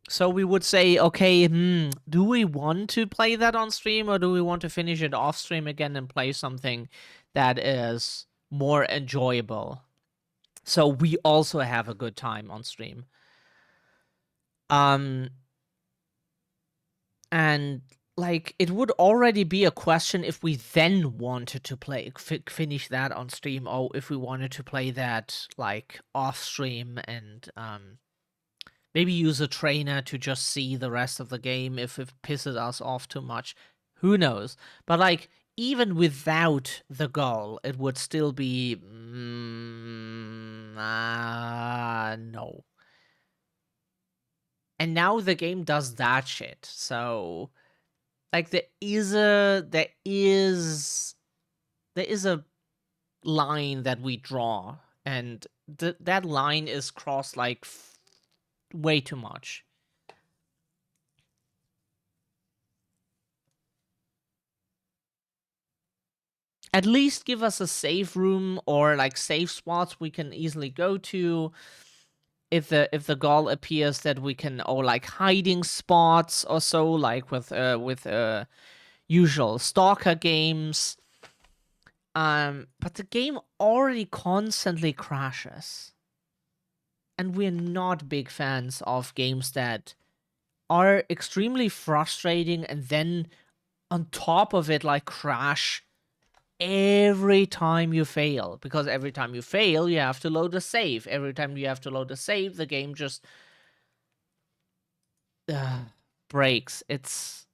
So we would say, okay, do we want to play that on stream, or do we want to finish it off stream again and play something that is more enjoyable? So we also have a good time on stream. And like, it would already be a question if we then wanted to finish that on stream, or if we wanted to play that like off stream and maybe use a trainer to just see the rest of the game if it pisses us off too much. Who knows? But like, even without the goal, it would still be no. And now the game does that shit. So like, there is a line that we draw, and that line is crossed like way too much. At least give us a safe room or like safe spots we can easily go to. If the goal appears that we can, or like hiding spots or so, like with usual stalker games. But the game already constantly crashes. And we're not big fans of games that are extremely frustrating and then on top of it like crash every time you fail. Because every time you fail, you have to load a save. Every time you have to load a save, the game just breaks. It's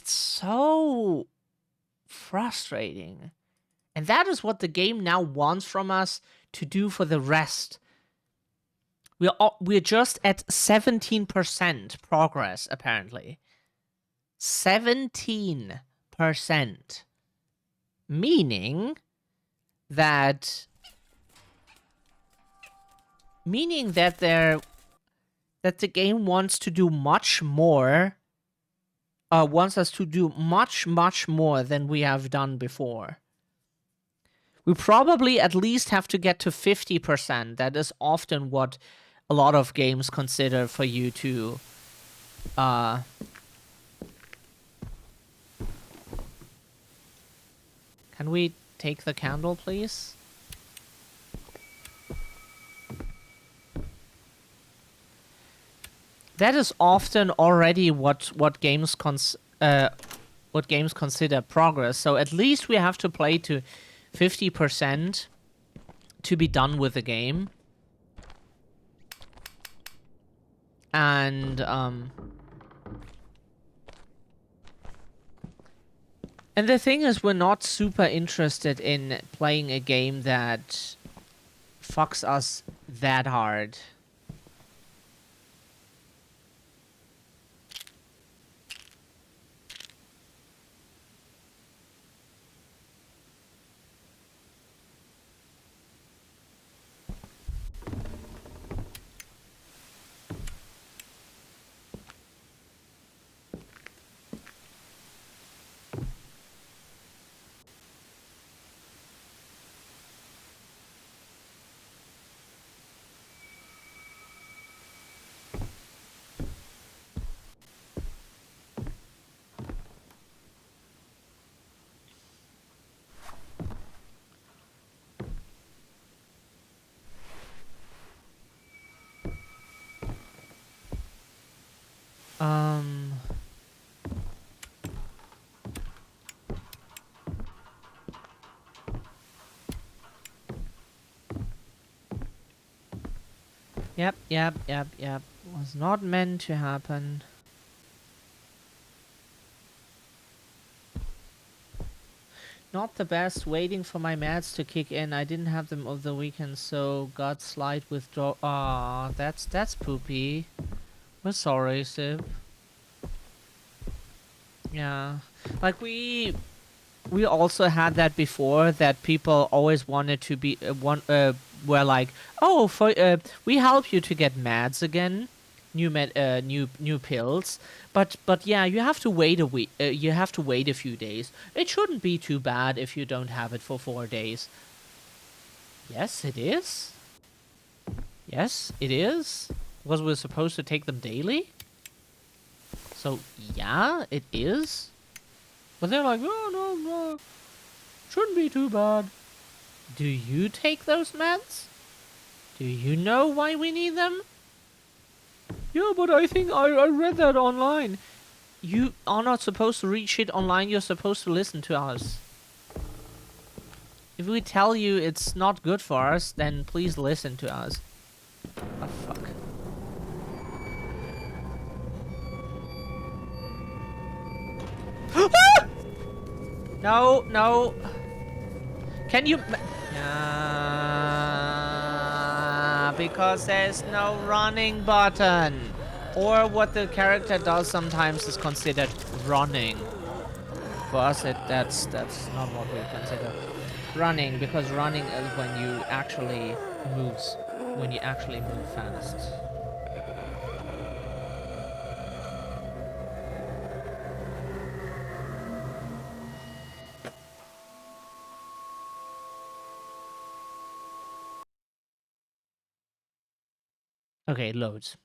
so frustrating. And that is what the game now wants from us to do for the rest. We're just at 17% progress, apparently. 17%. Meaning that the game wants to do much more, wants us to do much more than we have done before. We probably at least have to get to 50%. That is often what a lot of games consider for you to Can we take the candle, please? That is often already what games consider progress. So at least we have to play to 50% to be done with the game. And the thing is, we're not super interested in playing a game that fucks us that hard. Yep. Was not meant to happen. Not the best. Waiting for my meds to kick in. I didn't have them over the weekend, so got slight withdrawal. Ah, that's poopy. We're sorry, Sib. Yeah, like we also had that before, that people always wanted to be were like, oh, for we help you to get meds again, new pills, but yeah, you have to wait a week. You have to wait a few days. It shouldn't be too bad if you don't have it for 4 days. Yes, it is. Yes, it is. Because we're supposed to take them daily. So yeah, it is. But they're like, oh, no, shouldn't be too bad. Do you take those meds? Do you know why we need them? Yeah, but I think I read that online. You are not supposed to read shit online, you're supposed to listen to us. If we tell you it's not good for us, then please listen to us. Oh, fuck. No. Can you... because there's no running button. Or what the character does sometimes is considered running. For us, that's not what we consider running, because running is when you actually move fast. Okay, loads.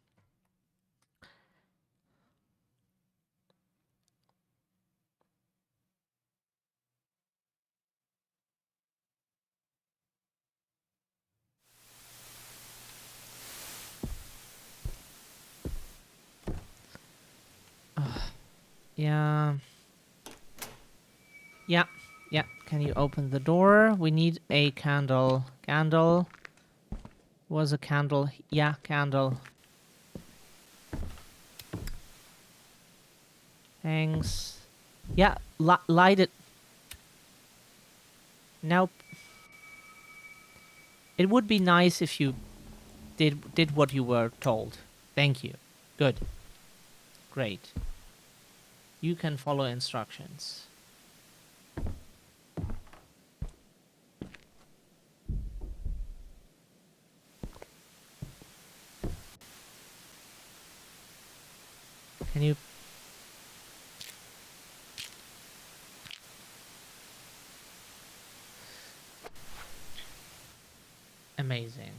Yeah. Yeah. Can you open the door? We need a candle. Candle. Was a candle. Yeah, candle. Thanks. Yeah, light it. Nope. It would be nice if you did what you were told. Thank you. Good. Great. You can follow instructions. Can you... Amazing.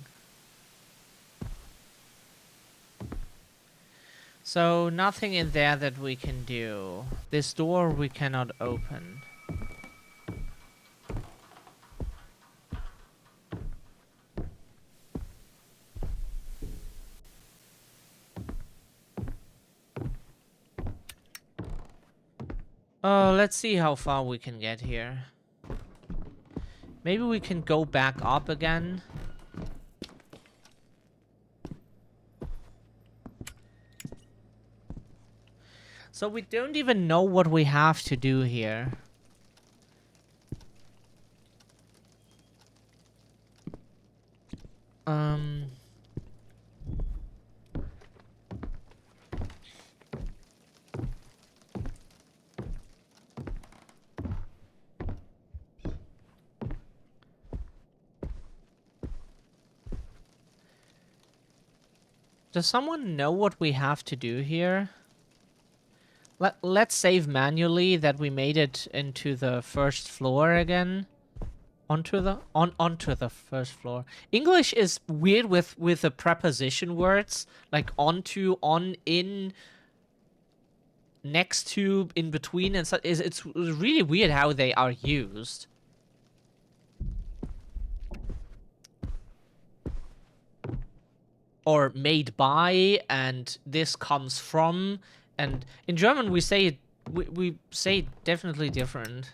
So, nothing in there that we can do. This door we cannot open. Oh, let's see how far we can get here. Maybe we can go back up again. So we don't even know what we have to do here. Does someone know what we have to do here? Let's save manually that we made it into the first floor again. Onto the first floor. English is weird with the preposition words, like onto, on, in, next to, in between, and so it's really weird how they are used. Or made by, and this comes from, and in German we say it, we say it definitely different.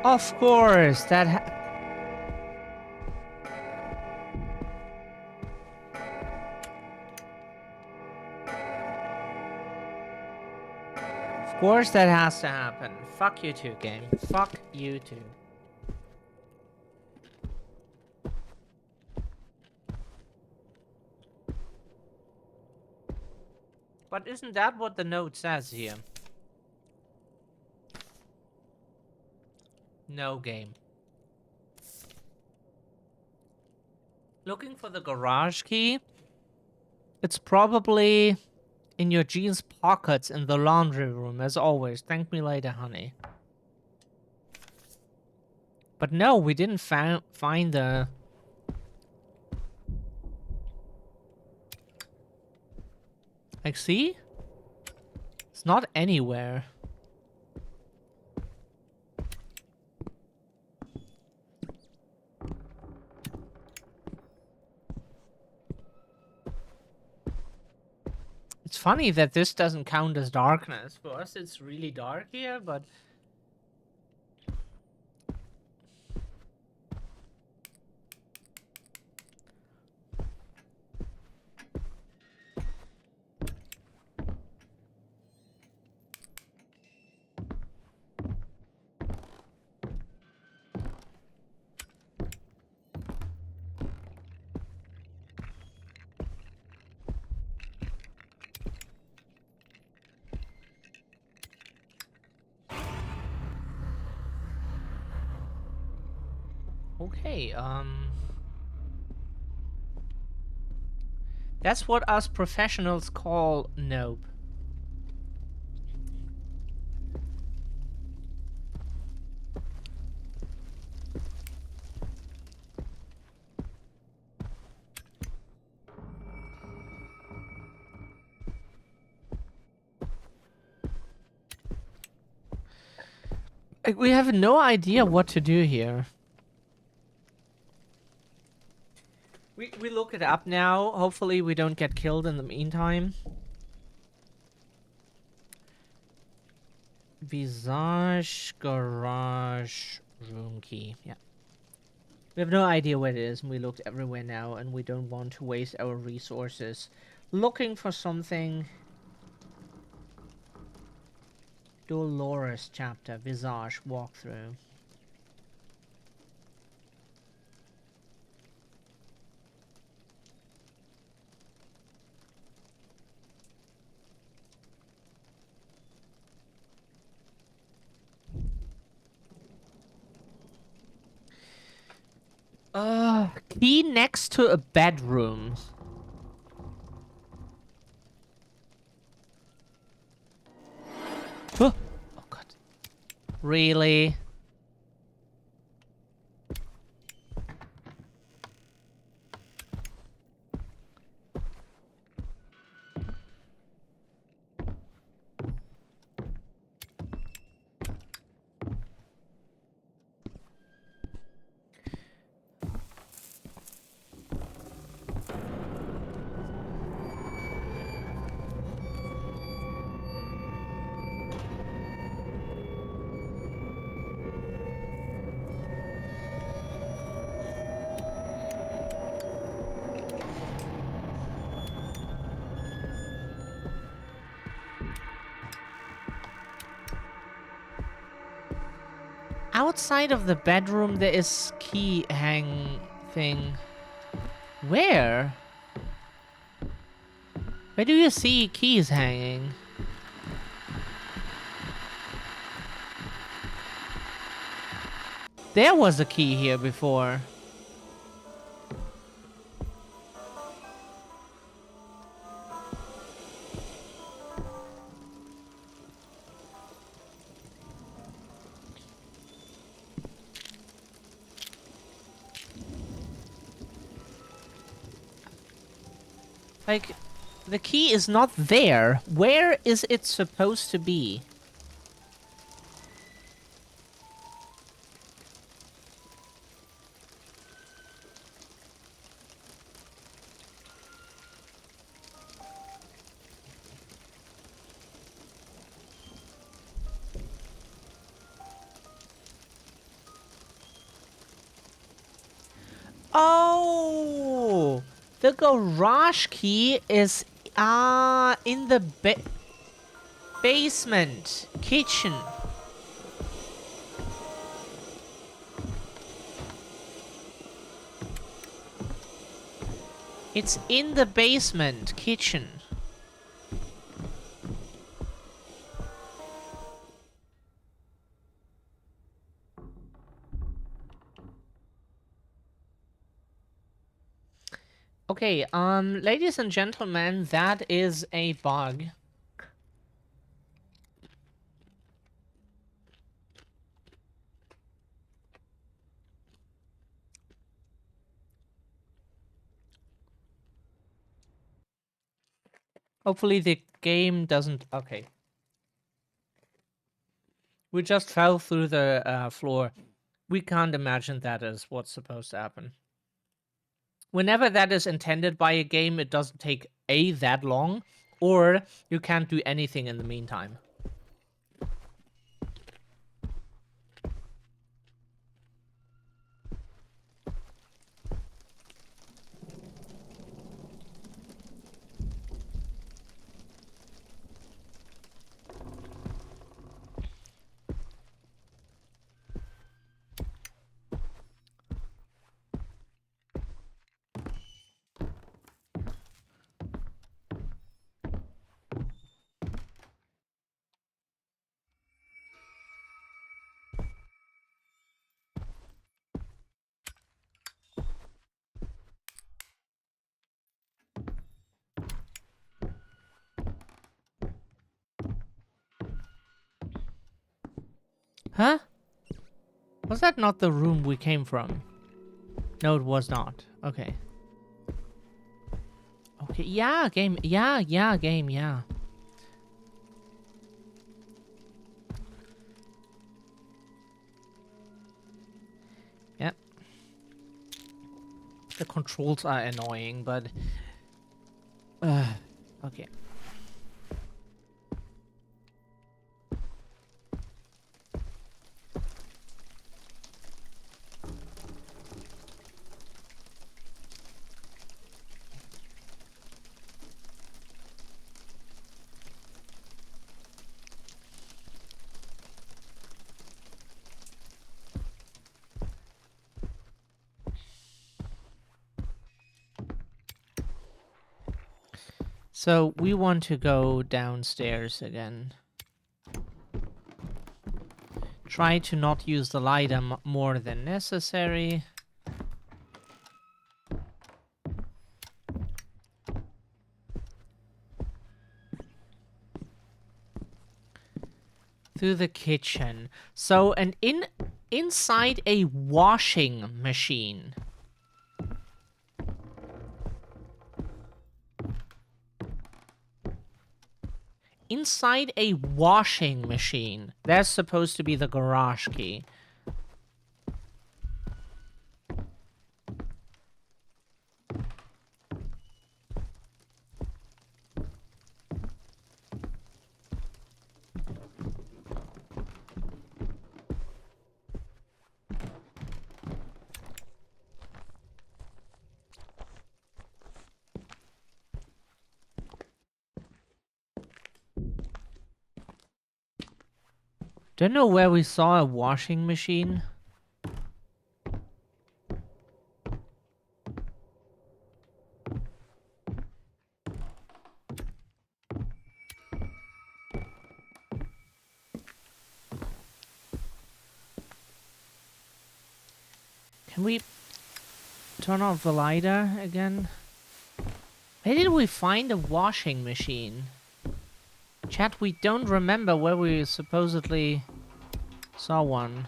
Of course, that of course that has to happen. Fuck you too, game. Fuck you too. But isn't that what the note says here? No game. Looking for the garage key? It's probably in your jeans pockets in the laundry room, as always. Thank me later, honey. But no, we didn't find the... Like, see? It's not anywhere. It's funny that this doesn't count as darkness. For us, it's really dark here, but... Okay, that's what us professionals call nope. Like, we have no idea what to do here. We look it up now. Hopefully we don't get killed in the meantime. Visage garage room key. Yeah. We have no idea where it is, and we looked everywhere now, and we don't want to waste our resources looking for something. Dolores chapter, Visage walkthrough. Key next to a bedroom. Oh god. Really? Outside of the bedroom, there is key hang thing. Where? Where do you see keys hanging? There was a key here before. Like, the key is not there. Where is it supposed to be? Oh! The garage key is in the basement kitchen. It's in the basement kitchen. Okay, ladies and gentlemen, that is a bug. Hopefully the game doesn't... Okay. We just fell through the floor. We can't imagine that is what's supposed to happen. Whenever that is intended by a game, it doesn't take that long, or you can't do anything in the meantime. Huh? Was that not the room we came from? No, it was not. Okay. Okay, yeah, game. Yeah, game, yeah. Yep. The controls are annoying, but... okay. So, we want to go downstairs again. Try to not use the lighter more than necessary. Through the kitchen. So, and inside a washing machine. Inside a washing machine. That's supposed to be the garage key. Don't know where we saw a washing machine. Can we turn off the lighter again? Where did we find a washing machine? Chat, we don't remember where we supposedly saw one.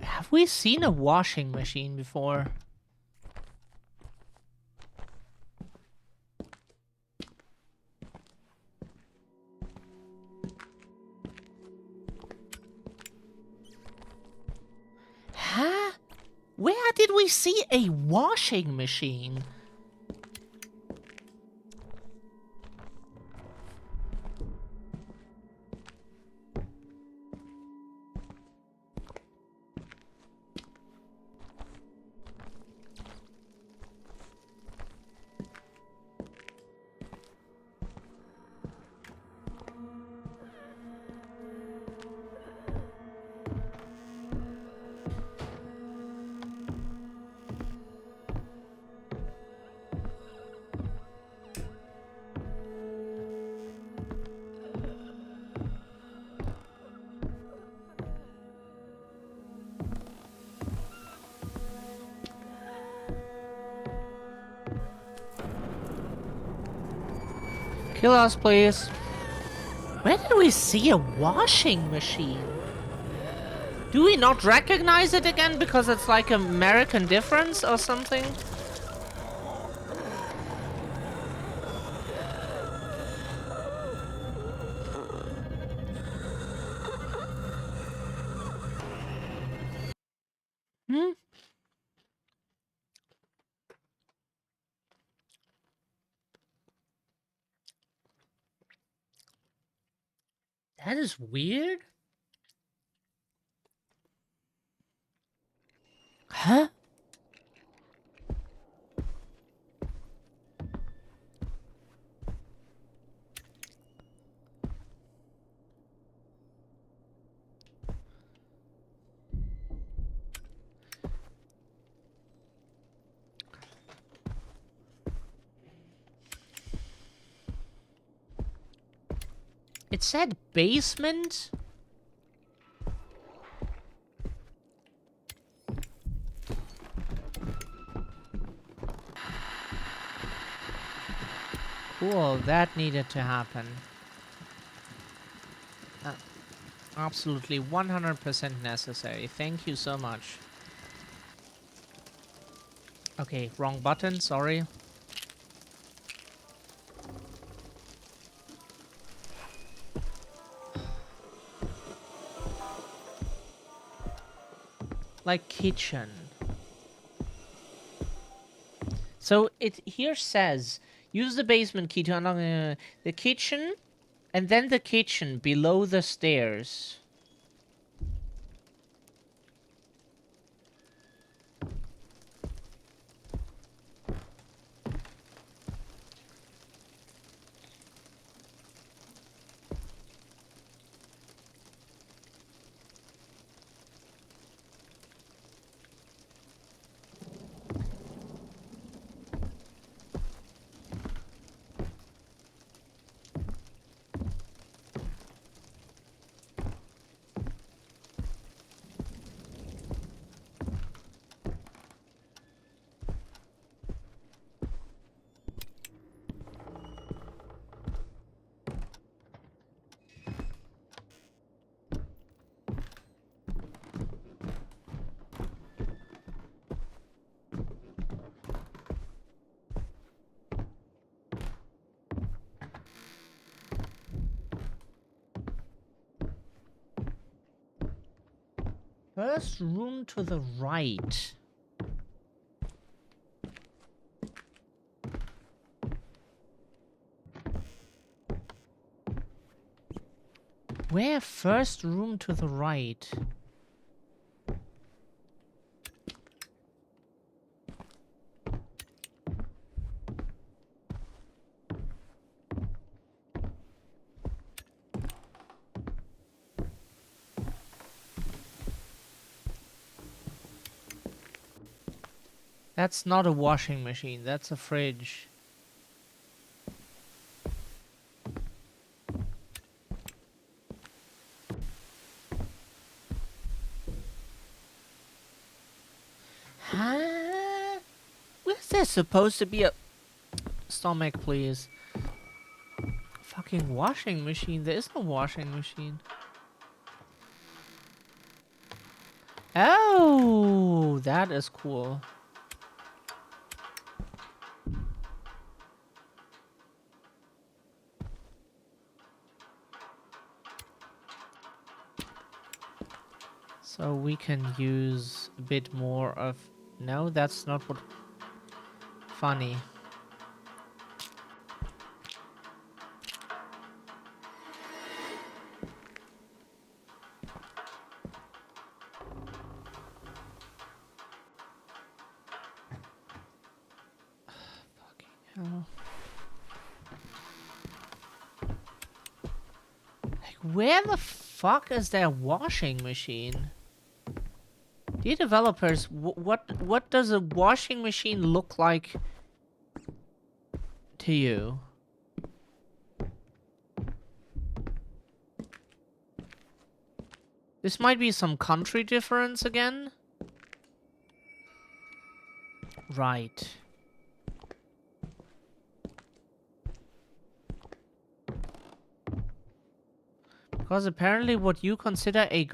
Have we seen a washing machine before? Huh? Where did we see a washing machine? Kill us, please. Where did we see a washing machine? Do we not recognize it again because it's like American difference or something? Hmm? That is weird. Huh? It said basement? Cool, that needed to happen. Absolutely 100% necessary. Thank you so much. Okay, wrong button, sorry. Like kitchen. So it here says, use the basement key to unlock the kitchen, and then the kitchen below the stairs. First room to the right. Where first room to the right? That's not a washing machine, that's a fridge. Huh? Where's there supposed to be a stomach, please? Fucking washing machine. There is no washing machine. Oh, that is cool. So we can use a bit more of... No, that's not what... Funny. Fucking hell. Like, where the fuck is their washing machine? Dear developers, what does a washing machine look like to you? This might be some country difference again. Right. Because apparently what you consider a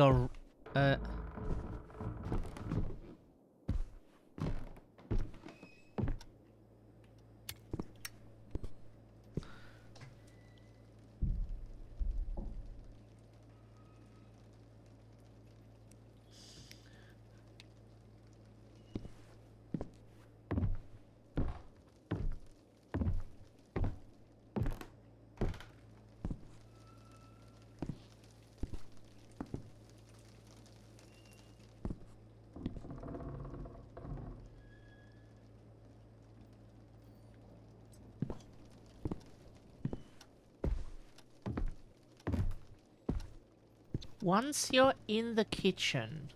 once you're in the kitchen.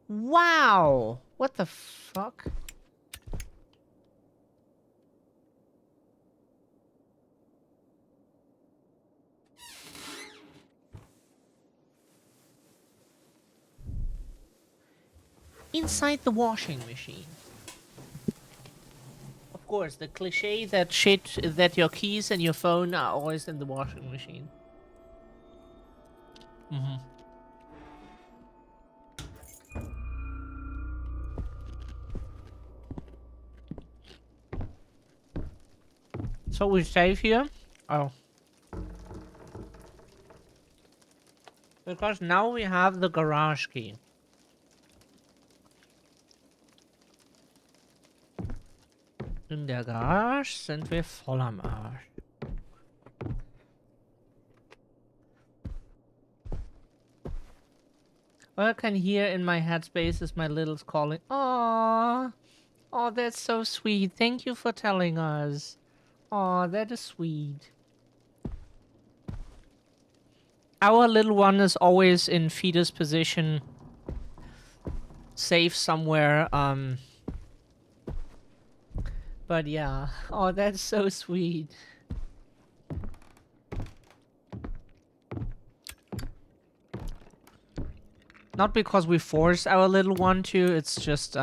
Wow! What the fuck? inside the washing machine. Of course, the cliche that your keys and your phone are always in the washing machine. Mm-hmm. So we save here? Oh. Because now we have the garage key. In der Garage sind wir voll am Arsch. All I can hear in my headspace is my littles calling. Aww. Oh, that's so sweet. Thank you for telling us. Aw, that is sweet. Our little one is always in fetus position, safe somewhere. But yeah. Oh, that's so sweet. Not because we force our little one to, it's just,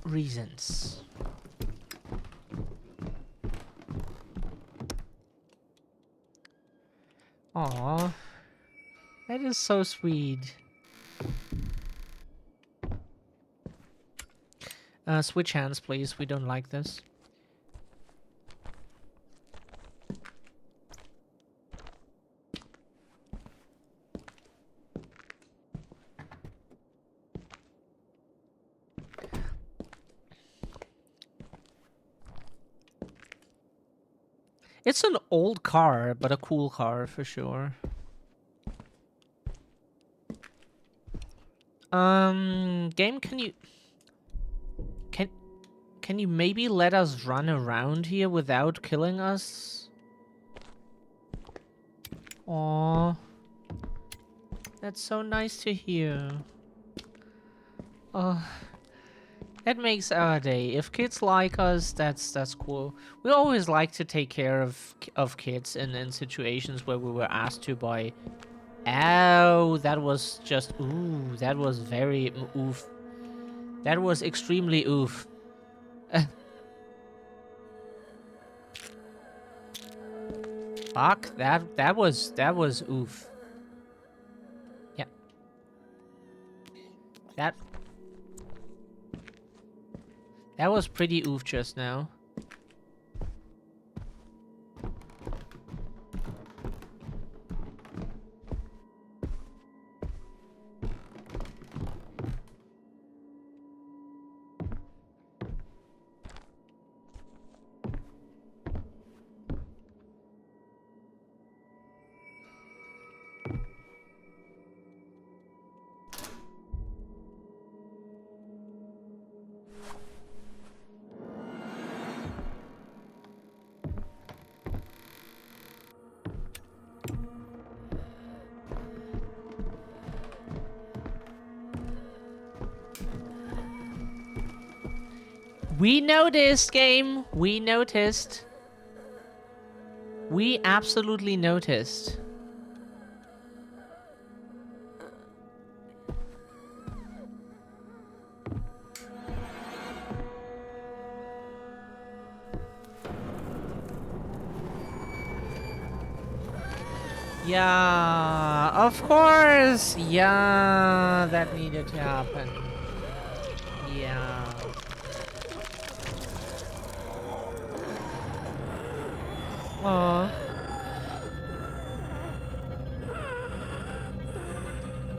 reasons. Aw. That is so sweet. Switch hands, please. We don't like this. It's an old car, but a cool car for sure. Game, can you maybe let us run around here without killing us? Aww. That's so nice to hear. Oh, that makes our day. If kids like us, that's cool. We always like to take care of kids in situations where we were asked to by. Ow, that was just ooh. That was very oof. That was extremely oof. Fuck, that was oof. Yeah. That was pretty oof just now. We noticed, game. We noticed. We absolutely noticed. Yeah, of course. Yeah, that needed to happen. Yeah. Aww.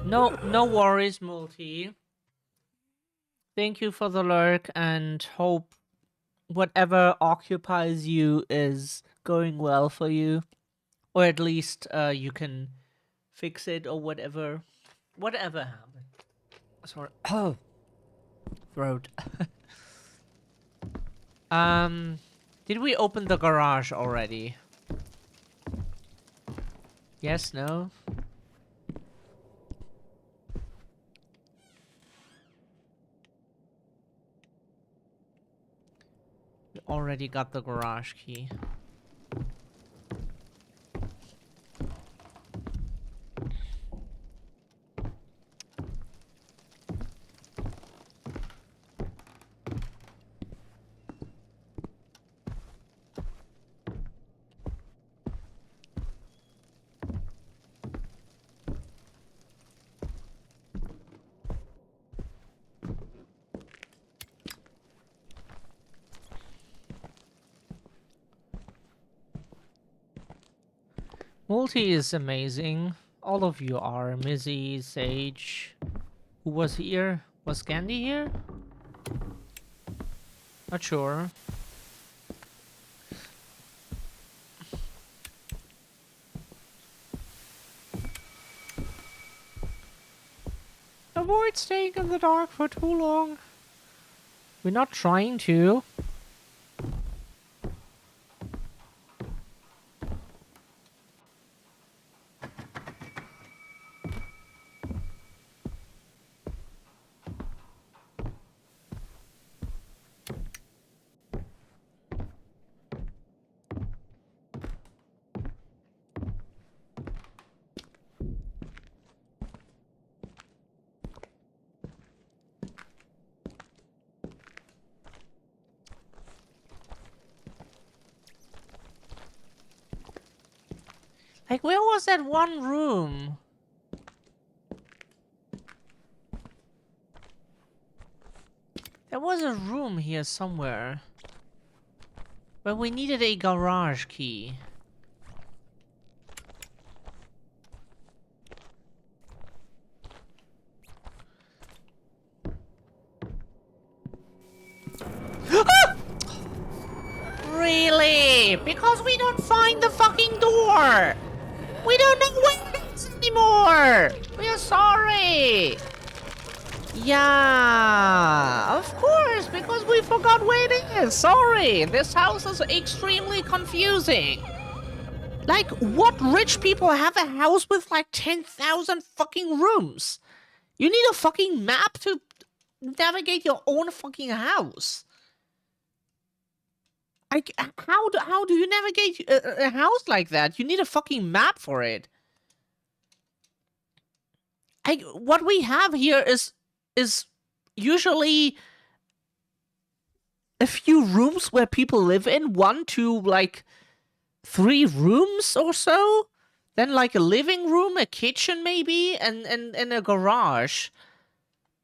No worries, Multi. Thank you for the lurk and hope whatever occupies you is going well for you. Or at least you can fix it or whatever. Whatever happened. Sorry. Oh. Throat. Did we open the garage already? Yes, no? We already got the garage key. Multi is amazing. All of you are. Mizzy, Sage. Who was here? Was Candy here? Not sure. Avoid staying in the dark for too long. We're not trying to. Like, where was that one room? There was a room here somewhere. Where we needed a garage key. Really? Because we don't find the fucking door! We don't know where it is anymore! We are sorry! Yeah, of course, because we forgot where it is. Sorry, this house is extremely confusing. Like, what rich people have a house with like 10,000 fucking rooms? You need a fucking map to navigate your own fucking house. Like, how do you navigate a house like that? You need a fucking map for it. Like, what we have here is usually a few rooms where people live in, 1 to like 3 rooms or so. Then like a living room, a kitchen maybe, and a garage.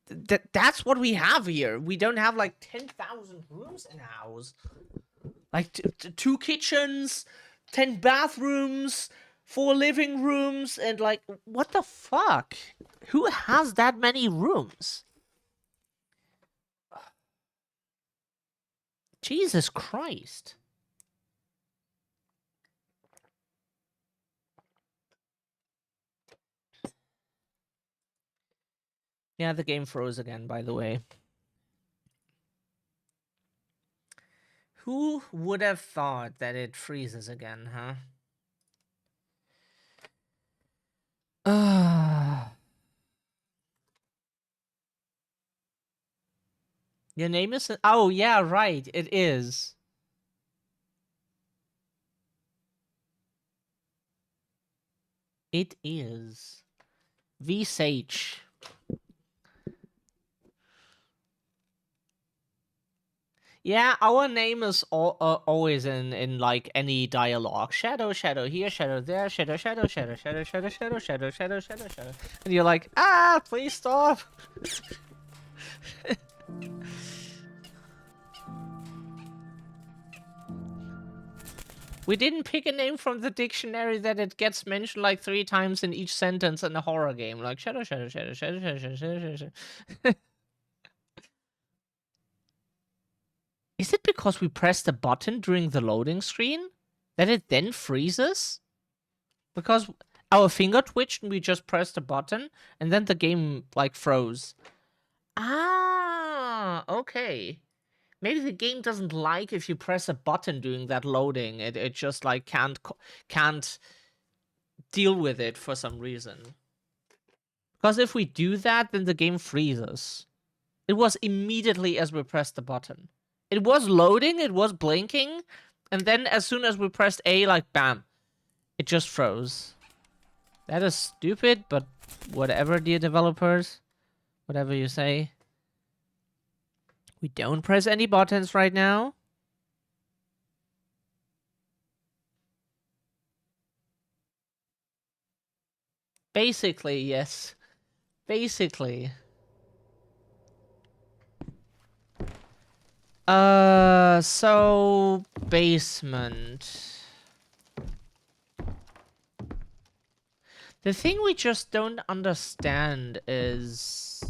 That's what we have here. We don't have like 10,000 rooms in a house. Like 2 kitchens, 10 bathrooms, 4 living rooms, and like, what the fuck? Who has that many rooms? Jesus Christ. Yeah, the game froze again, by the way. Who would have thought that it freezes again, huh? Your name is... Oh, yeah, right. It is. It is. Visage. Yeah, our name is always in like any dialogue. Shadow, shadow here, shadow there, shadow, shadow, shadow, shadow, shadow, shadow, shadow, shadow, shadow, shadow. And you're like, ah, please stop. We didn't pick a name from the dictionary that it gets mentioned like 3 times in each sentence in a horror game. Like shadow, shadow, shadow, shadow, shadow, shadow, shadow, shadow. Is it because we pressed a button during the loading screen that it then freezes? Because our finger twitched and we just pressed a button and then the game like froze. Ah, okay. Maybe the game doesn't like if you press a button during that loading. It just like can't deal with it for some reason. Because if we do that, then the game freezes. It was immediately as we pressed the button. It was loading, it was blinking, and then as soon as we pressed A, like, bam, it just froze. That is stupid, but whatever, dear developers. Whatever you say. We don't press any buttons right now. Basically, yes. Basically. So basement. The thing we just don't understand is...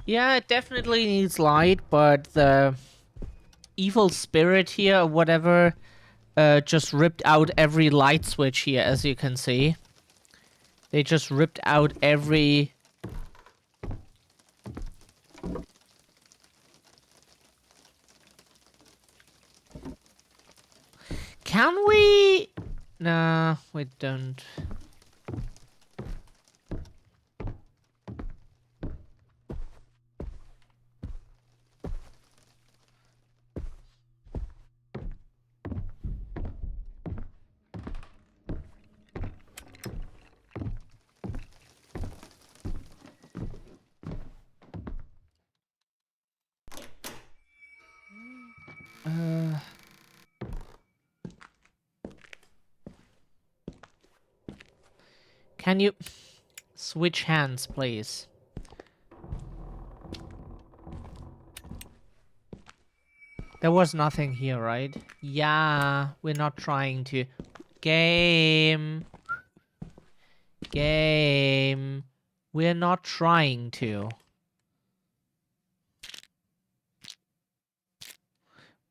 Yeah, it definitely needs light, but the evil spirit here, or whatever, just ripped out every light switch here, as you can see. They just ripped out every... Can we... Nah, we don't. Can you switch hands, please? There was nothing here, right? Yeah, we're not trying to. Game. Game. We're not trying to.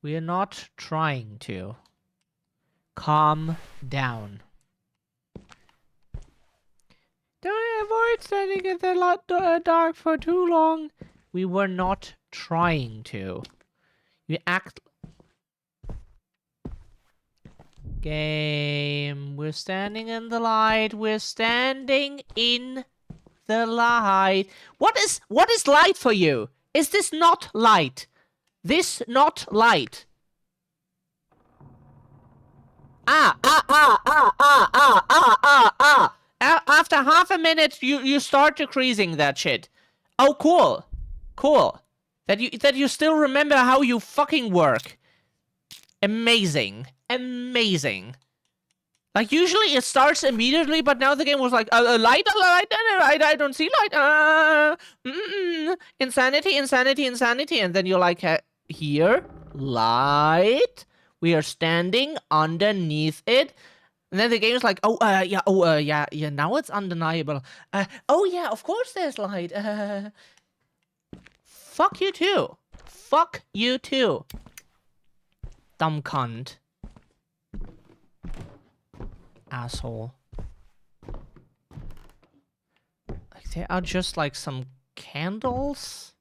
We're not trying to. Calm down. Don't avoid standing in the dark for too long. We were not trying to. You act... Game. We're standing in the light. We're standing in the light. What is light for you? Is this not light? This not light? After half a minute, you start decreasing that shit. Oh, cool. Cool. That you still remember how you fucking work. Amazing. Amazing. Like, usually it starts immediately, but now the game was like, light, I don't see light, insanity, insanity, insanity, and then you're like, here, light, we are standing underneath it, and then the game is like, yeah, now it's undeniable, oh yeah, of course there's light, fuck you too, dumb cunt. Asshole. Like, they are just like some candles?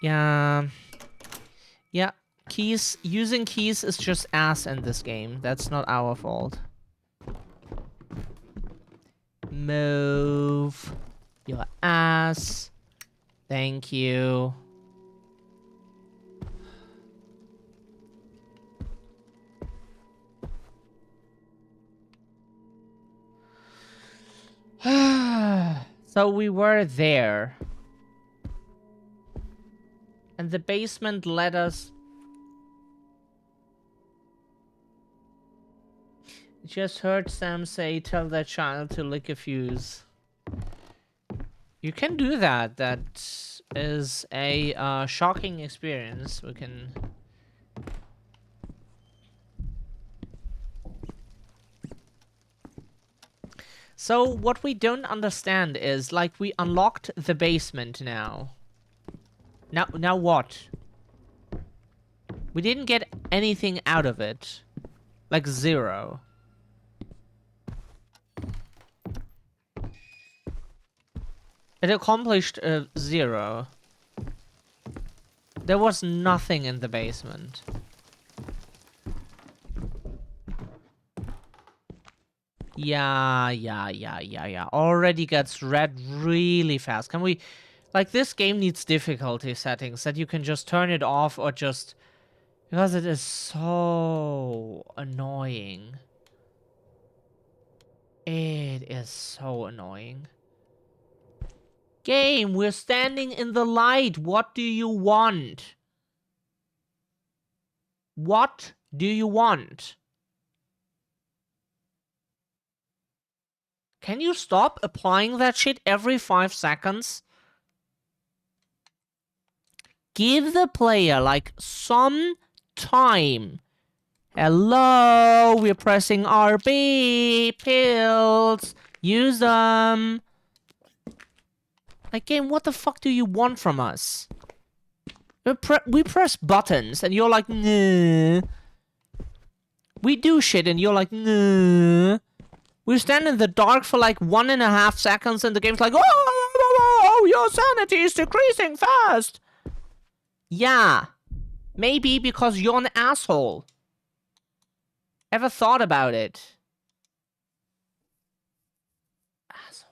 Yeah. Yeah. Keys. Using keys is just ass in this game. That's not our fault. Move your ass. Thank you. So we were there. And the basement let us... Just heard Sam say, tell that child to lick a fuse. You can do that. That is a shocking experience. We can... So what we don't understand is, like, we unlocked the basement now. Now what? We didn't get anything out of it. Like, zero. It accomplished zero. There was nothing in the basement. Yeah. Already gets red really fast. Can we... Like, this game needs difficulty settings that you can just turn it off or just... Because it is so annoying. It is so annoying. Game, we're standing in the light. What do you want? What do you want? Can you stop applying that shit every 5 seconds? Give the player, like, some time. Hello, we're pressing RB. Pills. Use them. Like, game, what the fuck do you want from us? We press buttons, and you're like, nah. We do shit, and you're like, nah. We stand in the dark for like 1.5 seconds, and the game's like, oh, your sanity is decreasing fast. Yeah. Maybe because you're an asshole. Ever thought about it? Asshole.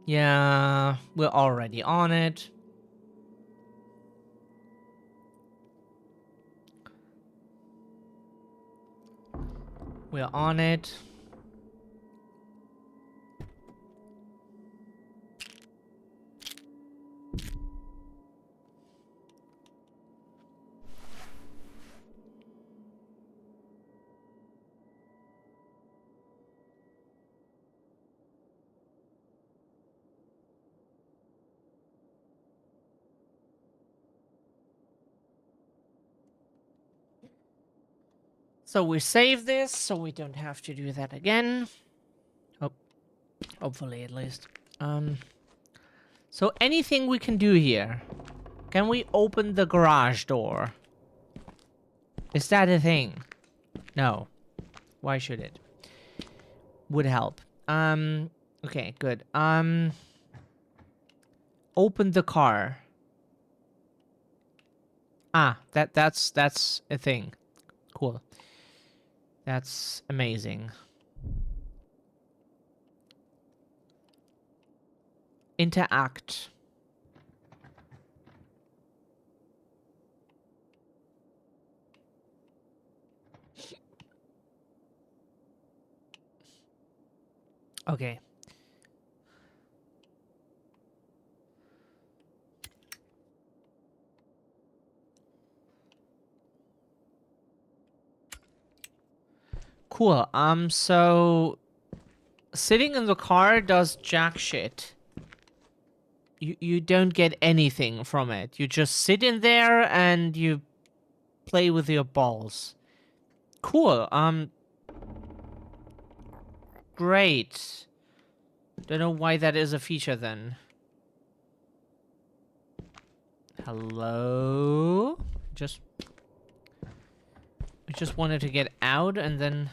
Yeah, we're already on it. We're on it. So we save this, so we don't have to do that again. Oh, hopefully at least. So anything we can do here? Can we open the garage door? Is that a thing? No. Why should it? Would help. Okay, good. Open the car. Ah, that's a thing. Cool. That's amazing. Interact. Okay. Cool. So sitting in the car does jack shit. You don't get anything from it. You just sit in there and you play with your balls. Cool. Great. Don't know why that is a feature then. Hello? I just wanted to get out and then...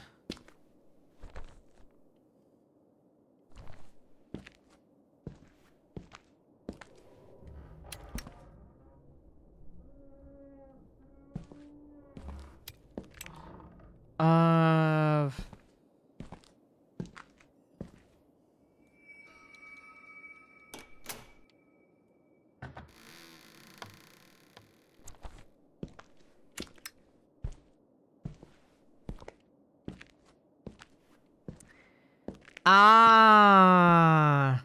Uh... Ah.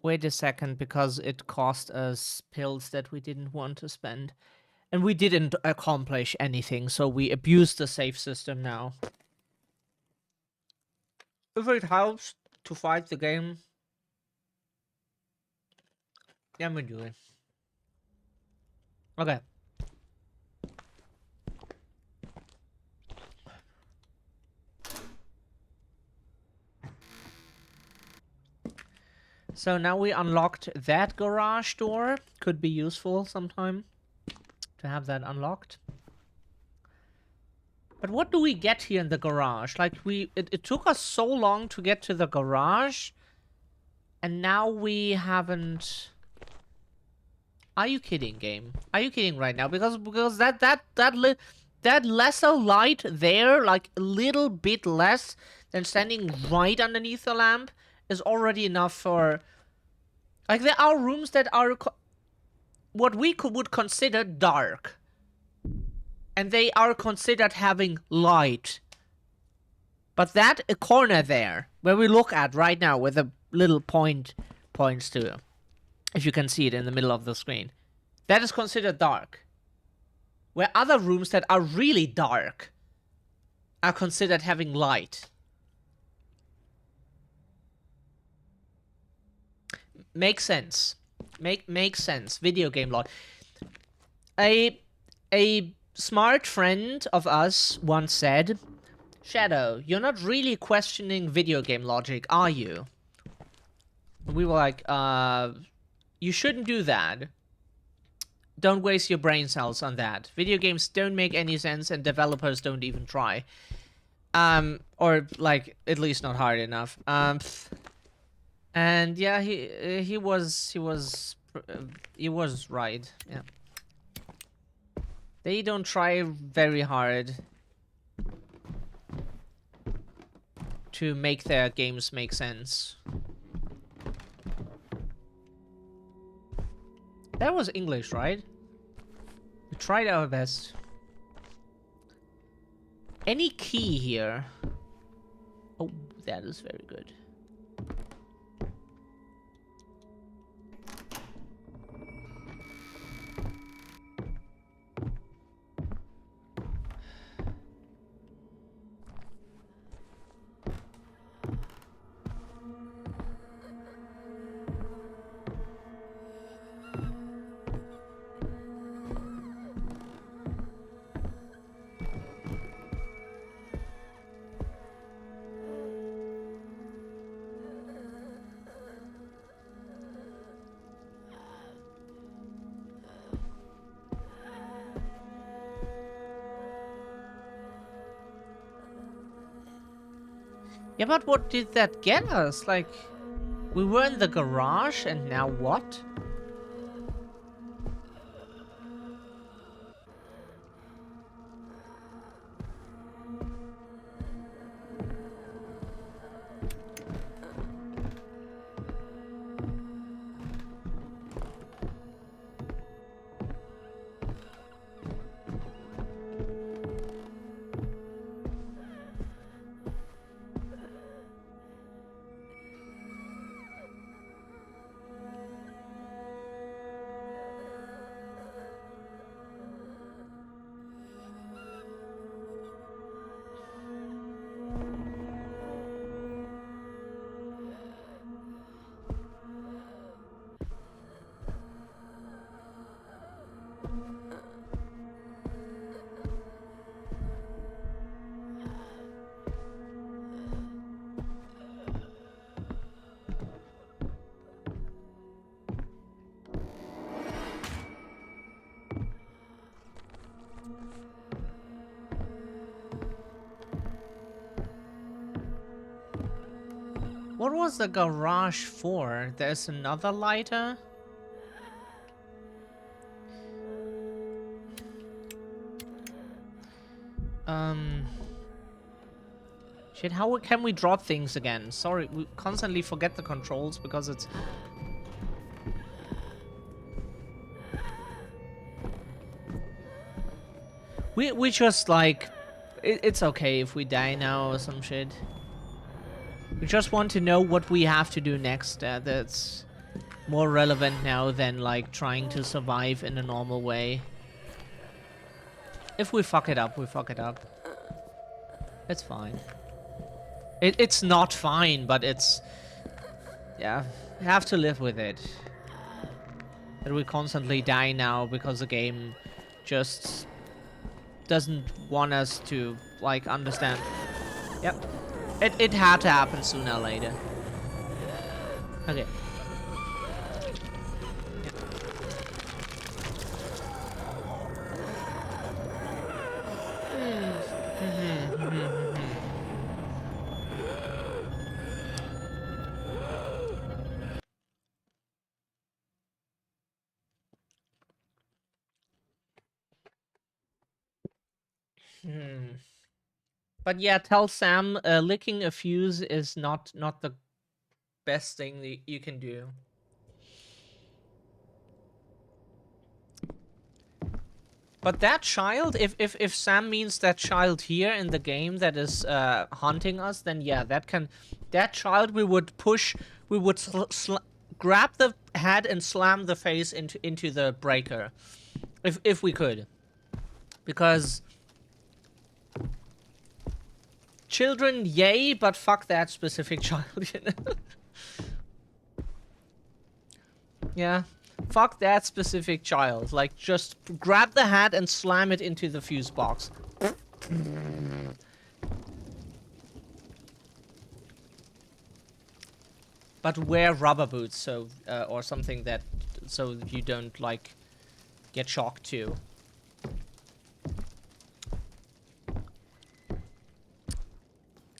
Wait a second, because it cost us pills that we didn't want to spend. And we didn't accomplish anything, so we abused the save system now. If it helps to fight the game, then we do it. Okay. So now we unlocked that garage door. Could be useful sometime to have that unlocked. But what do we get here in the garage? Like, it took us so long to get to the garage, and now we haven't... Are you kidding, game? Are you kidding right now? Because that that lesser light there, like a little bit less than standing right underneath the lamp, is already enough for... Like, there are rooms that are what we would consider dark. And they are considered having light. But that a corner there, where we look at right now, with a little point points to, if you can see it in the middle of the screen, that is considered dark. Where other rooms that are really dark are considered having light. Makes sense. Makes sense. Video game logic. A smart friend of us once said, Shadow, you're not really questioning video game logic, are you? And we were like, you shouldn't do that. Don't waste your brain cells on that. Video games don't make any sense and developers don't even try. Or, like, at least not hard enough. And yeah, he was right. Yeah. They don't try very hard to make their games make sense. That was English, right? We tried our best. Any key here? Oh, that is very good. Yeah, but what did that get us? Like, we were in the garage, and now what? What was the garage for? There's another lighter? Shit, how can we drop things again? Sorry, we constantly forget the controls because it's... We just, like... It's okay if we die now or some shit. We just want to know what we have to do next. That's more relevant now than, like, trying to survive in a normal way. If we fuck it up, we fuck it up. It's fine. It's not fine, but it's... Yeah, we have to live with it. That we constantly die now because the game just doesn't want us to, like, understand. Yep. It had to happen sooner or later. Okay. But yeah, tell Sam licking a fuse is not the best thing that you can do. But that child, if Sam means that child here in the game that is haunting us, then yeah, that child we would push, we would grab the head and slam the face into the breaker, if we could, because children, yay, but fuck that specific child, you know? Yeah. Fuck that specific child. Like, just grab the hat and slam it into the fuse box. But wear rubber boots, so or something that so you don't like get shocked too.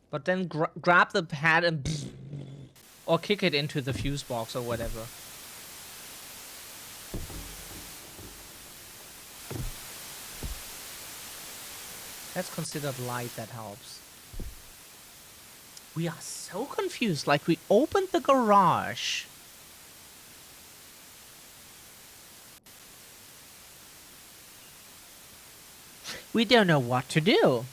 But then grab the hat and or kick it into the fuse box or whatever. That's considered light, that helps. We are so confused, like we opened the garage. We don't know what to do.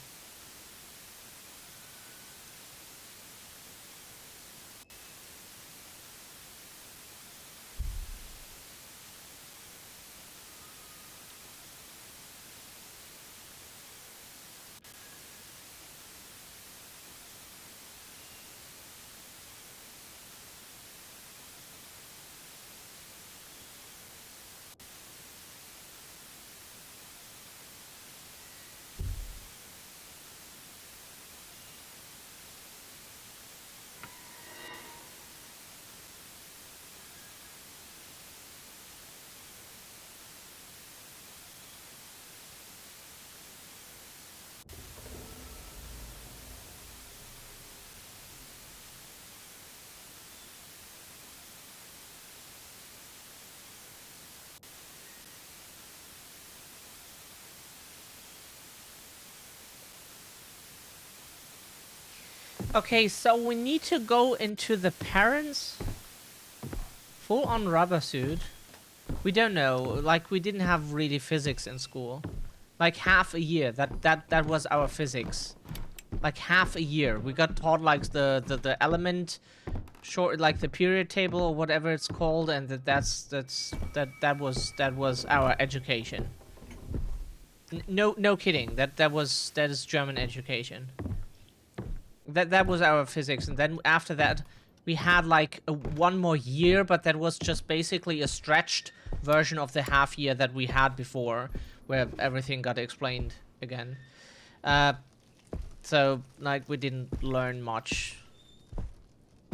Okay, so we need to go into the parents' full-on rubber suit. We don't know. Like, we didn't have really physics in school. Like, half a year. That was our physics. Like, half a year. We got taught, like, the element... short, like, the period table or whatever it's called, and that was our education. No kidding. That is German education. That was our physics, and then after that we had like one more year, but that was just basically a stretched version of the half year that we had before, where everything got explained again. So like we didn't learn much.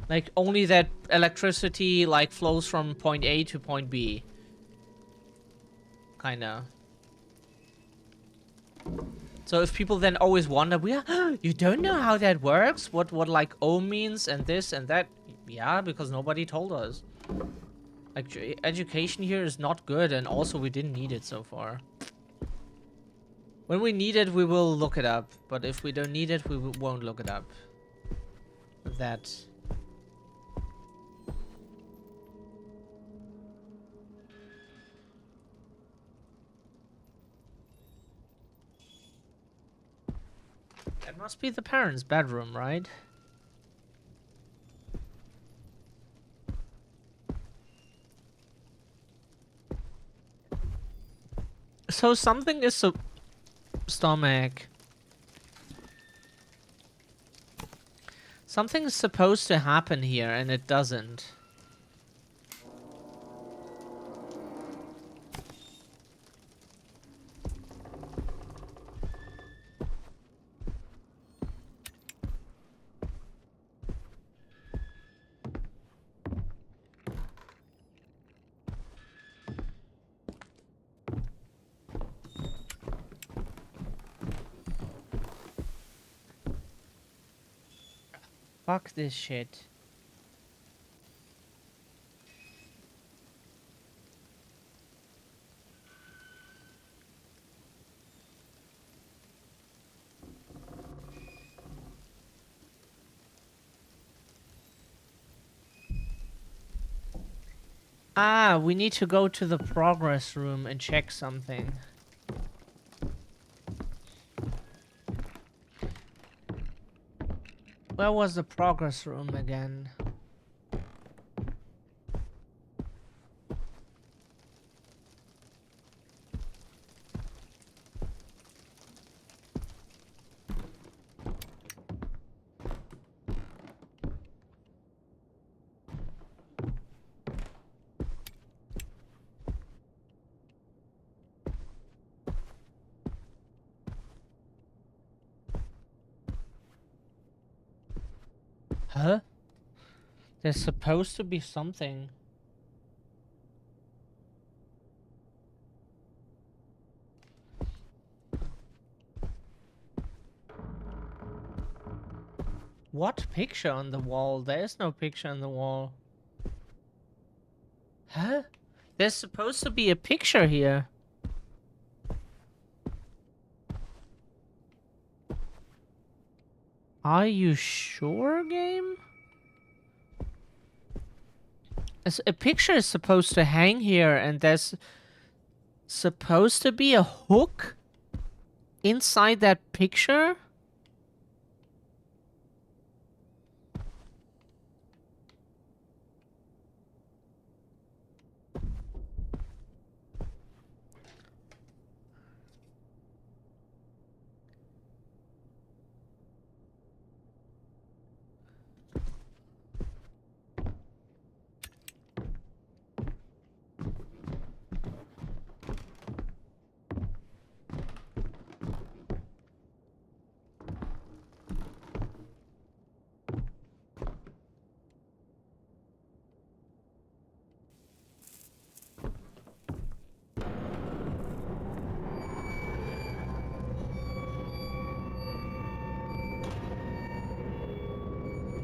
Like only that electricity like flows from point A to point B. Kinda. So if people then always wonder, you don't know how that works? What like ohm means and this and that? Yeah, because nobody told us. Like education here is not good, and also we didn't need it so far. When we need it, we will look it up. But if we don't need it, we won't look it up. That. That must be the parents' bedroom, right? So something is stomach. Something is supposed to happen here and it doesn't. Fuck this shit. Ah, we need to go to the progress room and check something. Where was the progress room again? Huh? There's supposed to be something. What picture on the wall? There's no picture on the wall. Huh? There's supposed to be a picture here. Are you sure, game? A picture is supposed to hang here, and there's supposed to be a hook inside that picture?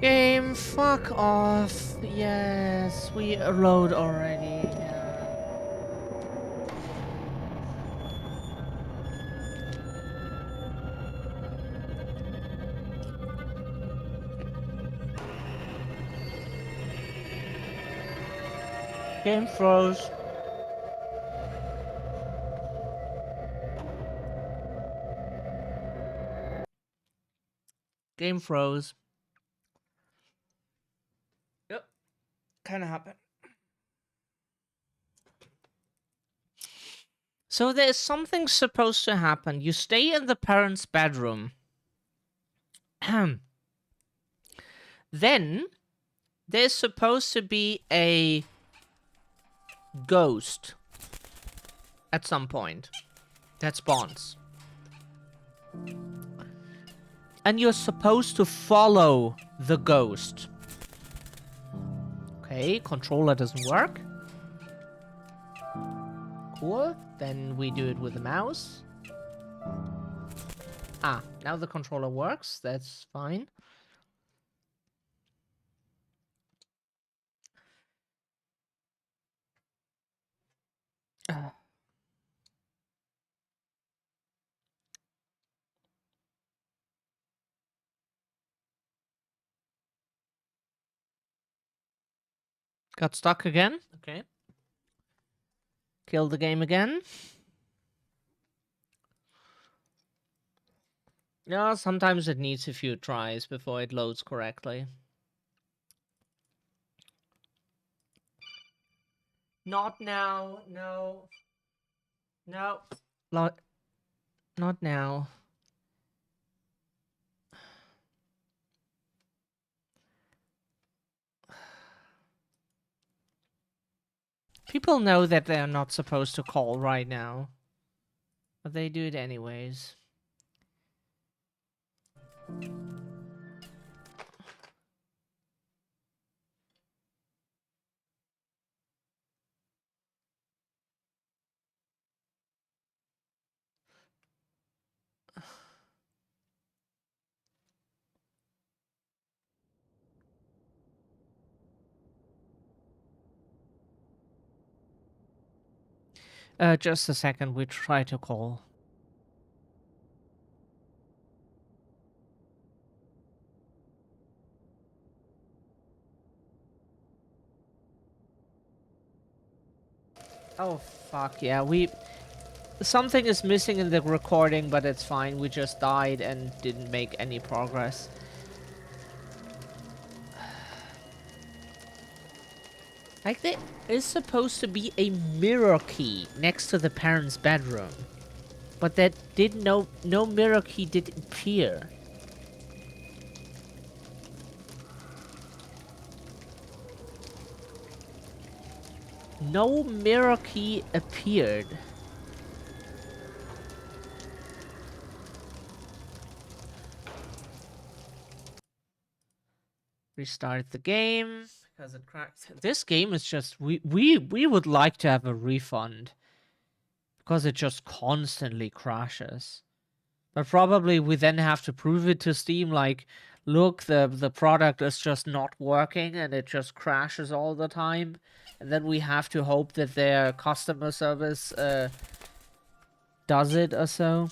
Game, fuck off. Yes, we load already. Yeah. Game froze. Game froze. Yep, kinda happened. So there's something supposed to happen. You stay in the parents' bedroom. Then there's supposed to be a ghost at some point that spawns. And you're supposed to follow the ghost. Okay, controller doesn't work. Cool. Then we do it with the mouse. Ah, now the controller works. That's fine. Got stuck again. Okay. Kill the game again. Yeah, sometimes it needs a few tries before it loads correctly. Not now. No. No. Not now. People know that they're not supposed to call right now. But they do it anyways. Just a second, we try to call. Oh, fuck, yeah, something is missing in the recording, but it's fine. We just died and didn't make any progress. Like, there is supposed to be a mirror key next to the parents' bedroom. But that did no mirror key did appear. No mirror key appeared. Restart the game because it cracked. This game is just we would like to have a refund because it just constantly crashes. But probably we then have to prove it to Steam like, look, the product is just not working and it just crashes all the time. And then we have to hope that their customer service does it or so.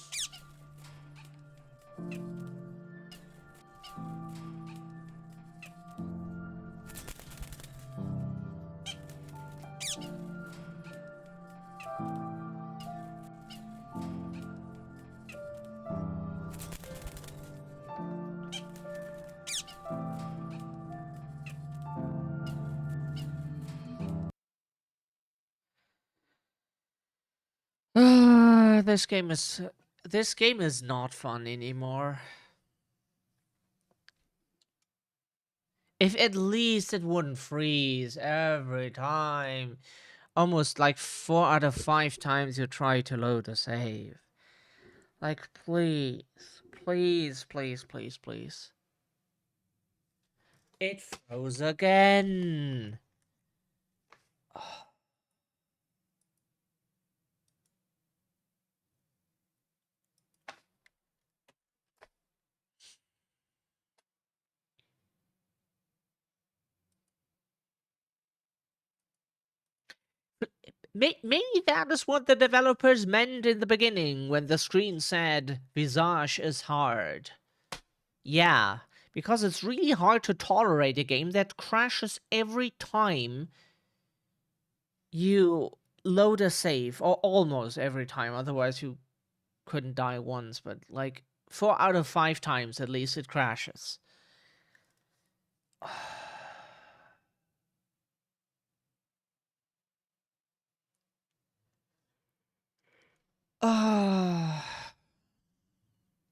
This game is not fun anymore. If at least it wouldn't freeze every time. Almost like 4 out of 5 times you try to load a save. Like, please. Please, please, please, please. It froze again. Maybe that is what the developers meant in the beginning when the screen said Visage is hard. Yeah, because it's really hard to tolerate a game that crashes every time you load a save, or almost every time, otherwise you couldn't die once, but like 4 out of 5 times at least it crashes.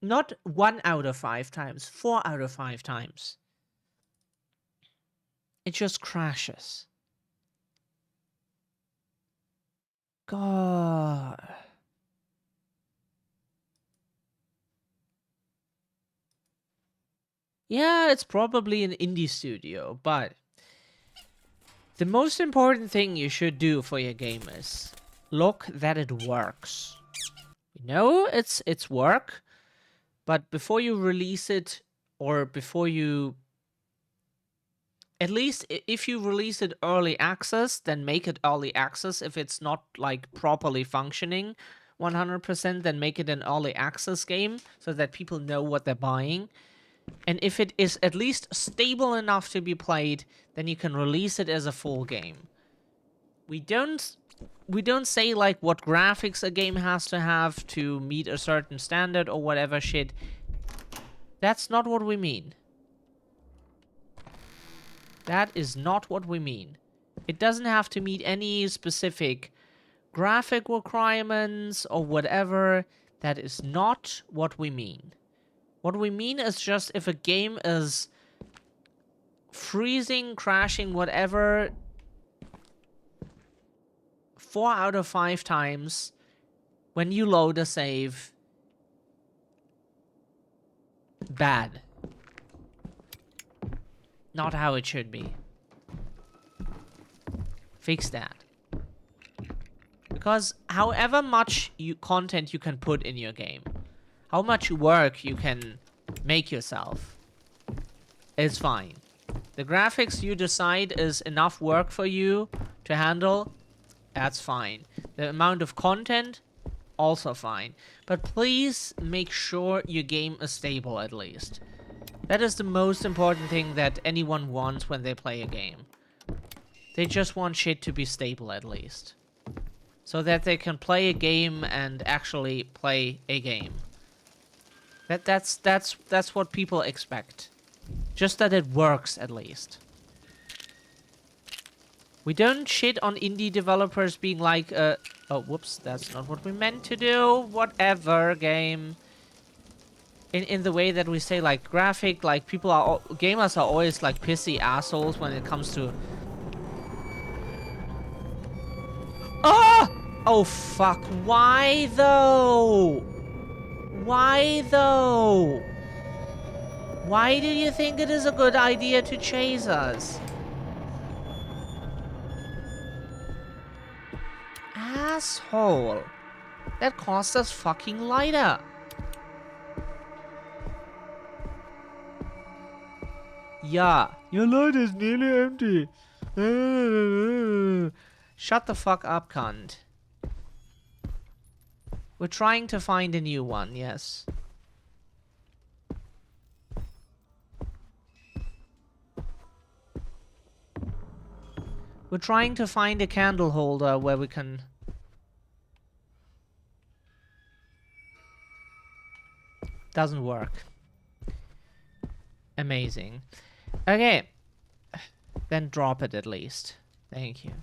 Not 1 out of 5 times, 4 out of 5 times. It just crashes. God. Yeah, it's probably an indie studio, but the most important thing you should do for your game is look that it works. We know it's work, but before you release it, or before you... At least if you release it early access, then make it early access. If it's not like properly functioning 100%, then make it an early access game so that people know what they're buying. And if it is at least stable enough to be played, then you can release it as a full game. We don't say like what graphics a game has to have to meet a certain standard or whatever shit. That's not what we mean. That is not what we mean. It doesn't have to meet any specific graphic requirements or whatever. That is not what we mean. What we mean is just if a game is freezing, crashing, whatever, 4 out of 5 times when you load a save, bad. Not how it should be. Fix that. Because however much content you can put in your game, how much work you can make yourself, is fine. The graphics you decide is enough work for you to handle, that's fine. The amount of content, also fine. But please make sure your game is stable at least. That is the most important thing that anyone wants when they play a game. They just want shit to be stable at least. so that they can play a game and actually play a game. That's what people expect. Just that it works, at least. We don't shit on indie developers being like, oh, whoops, that's not what we meant to do. Whatever, game. In the way that we say, like, graphic, like, gamers are always, like, pissy assholes when it comes to... Oh! Oh, fuck. Why, though? Why, though? Why do you think it is a good idea to chase us? Asshole. That cost us fucking lighter. Yeah. Your light is nearly empty. Shut the fuck up, cunt. We're trying to find a new one, yes. We're trying to find a candle holder where we can... Doesn't work. Amazing. Okay. Then drop it at least. Thank you.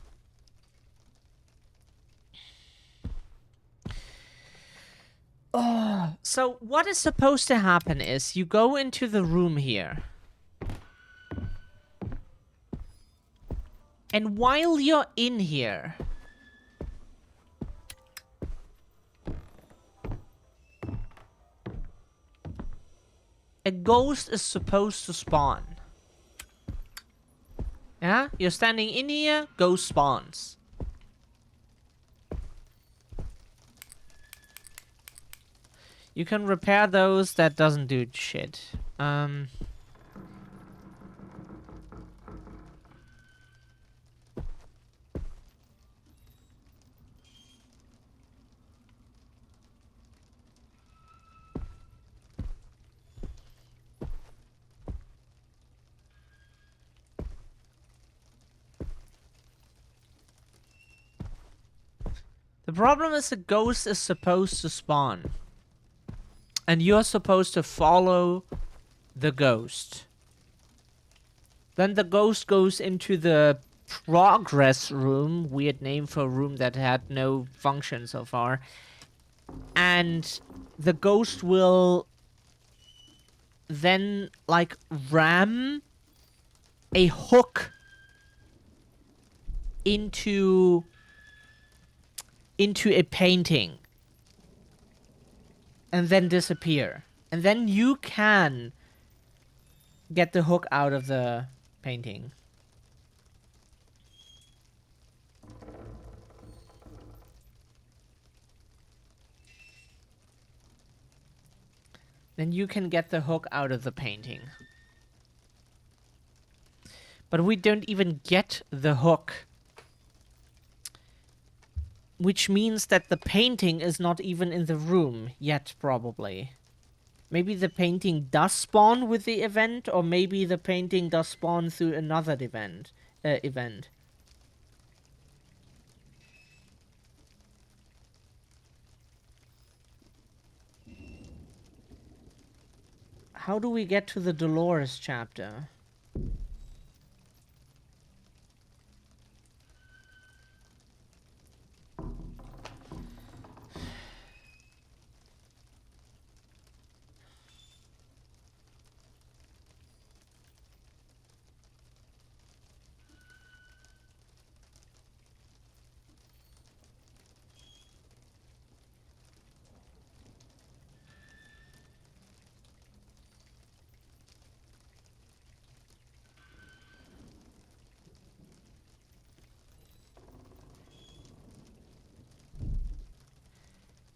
Oh, so what is supposed to happen is you go into the room here. And while you're in here, a ghost is supposed to spawn. Yeah? You're standing in here, ghost spawns. You can repair those, that doesn't do shit. The problem is the ghost is supposed to spawn. And you're supposed to follow the ghost. Then the ghost goes into the progress room. Weird name for a room that had no function so far. And the ghost will then, like, ram a hook into a painting. And then disappear. And then you can get the hook out of the painting. Then you can get the hook out of the painting. But we don't even get the hook. Which means that the painting is not even in the room yet, probably. Maybe the painting does spawn with the event, or maybe the painting does spawn through another event. How do we get to the Dolores chapter?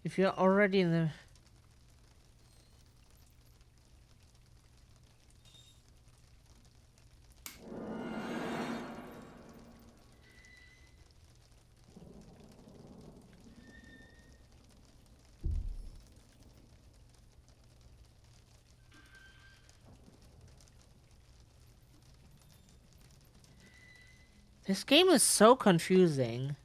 If you're already in the... This game is so confusing.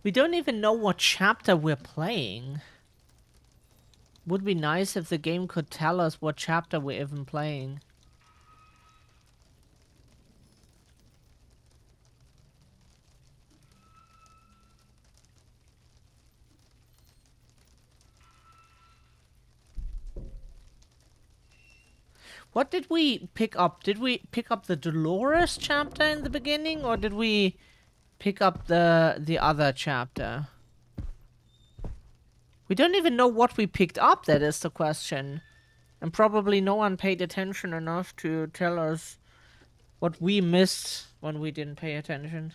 We don't even know what chapter we're playing. Would be nice if the game could tell us what chapter we're even playing. What did we pick up? Did we pick up the Dolores chapter in the beginning, or did we pick up the other chapter? We don't even know what we picked up, that is the question. And probably no one paid attention enough to tell us what we missed when we didn't pay attention.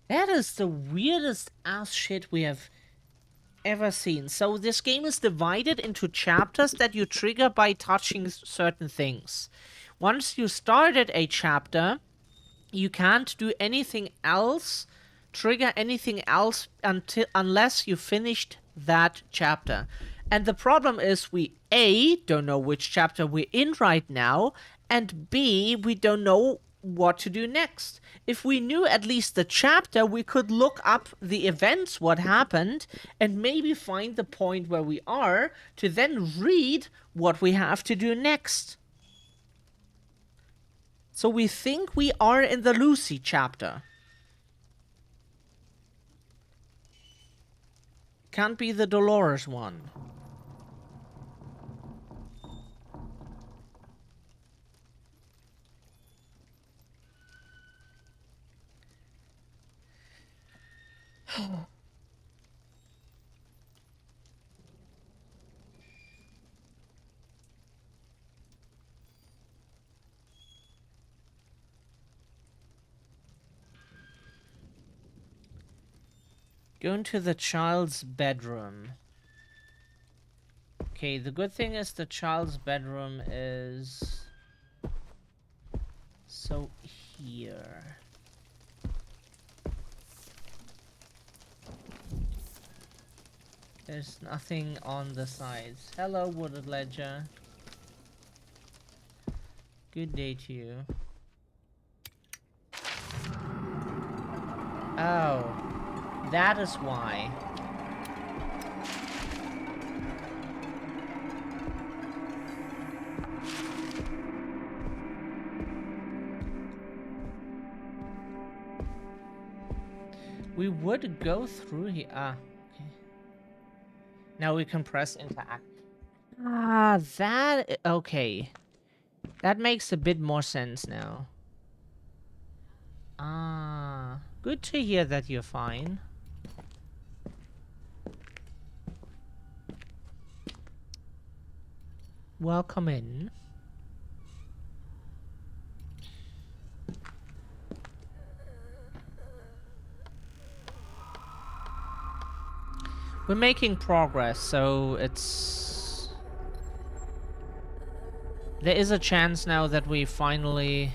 That is the weirdest ass shit we have ever seen. So this game is divided into chapters that you trigger by touching certain things. Once you started a chapter, you can't do anything else, trigger anything else unless you finished that chapter. And the problem is we A, don't know which chapter we're in right now, and B, we don't know what to do next. If we knew at least the chapter, we could look up the events, what happened, and maybe find the point where we are to then read what we have to do next. So we think we are in the Lucy chapter. Can't be the Dolores one. Go into the child's bedroom. Okay, the good thing is the child's bedroom is... so here. There's nothing on the sides. Hello, Wooded Ledger. Good day to you. Oh, that is why. We would go through here. Ah, okay. Now we can press interact. Ah, that... okay. That makes a bit more sense now. Ah, good to hear that you're fine. Welcome in. We're making progress, so it's... there is a chance now that we finally...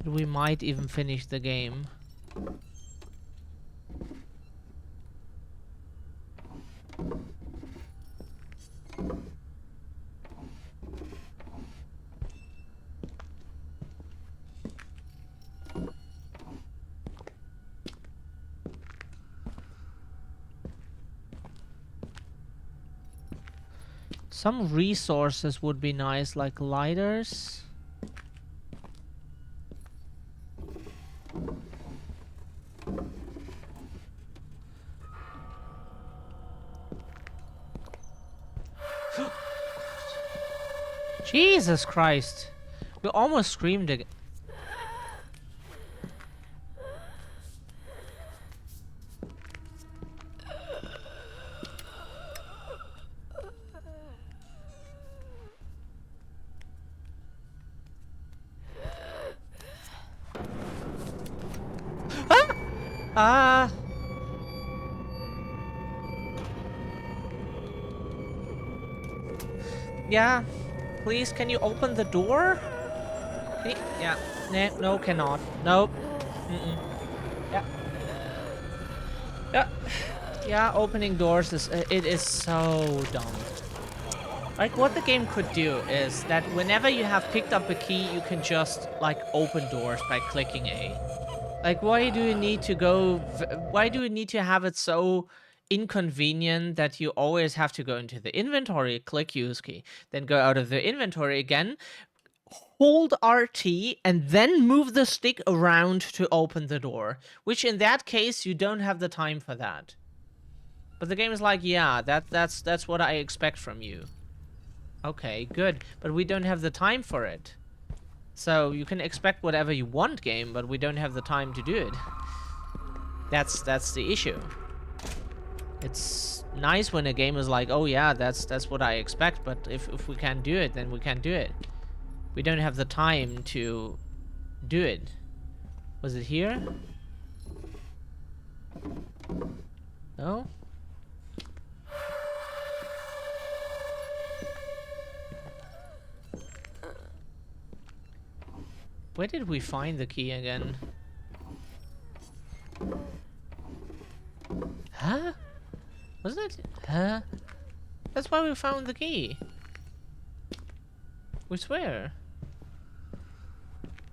we might even finish the game. Some resources would be nice, like lighters. Jesus Christ. We almost screamed again. Yeah. Please, can you open the door? Yeah. Nah, no, cannot. Nope. Mm-mm. Yeah. Yeah. Yeah, opening doors is... it is so dumb. Like, what the game could do is that whenever you have picked up a key, you can just, like, open doors by clicking A. Like, why do you need to go... why do you need to have it so inconvenient that you always have to go into the inventory, click use key, then go out of the inventory again, hold RT, and then move the stick around to open the door, which in that case, you don't have the time for that. But the game is like, yeah, that's what I expect from you. Okay, good, but we don't have the time for it. So you can expect whatever you want, game, but we don't have the time to do it. That's the issue. It's nice when a game is like, oh yeah, that's what I expect, but if we can't do it, then we can't do it. We don't have the time to do it. Was it here? No? Where did we find the key again? Huh? Wasn't it? Huh? That's why we found the key. We swear.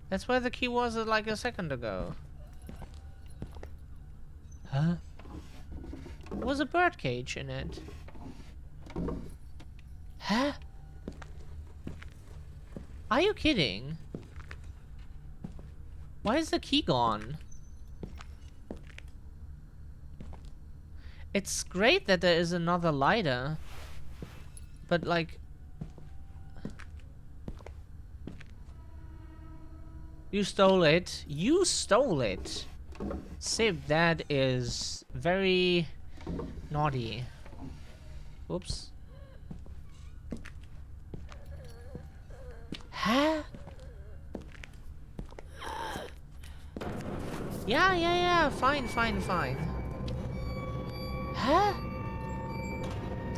That's where the key was like a second ago. Huh? There was a bird cage in it. Huh? Are you kidding? Why is the key gone? It's great that there is another lighter. But like... You stole it. You stole it. Sib, that is very naughty. Whoops. Huh? Yeah. Fine. Huh?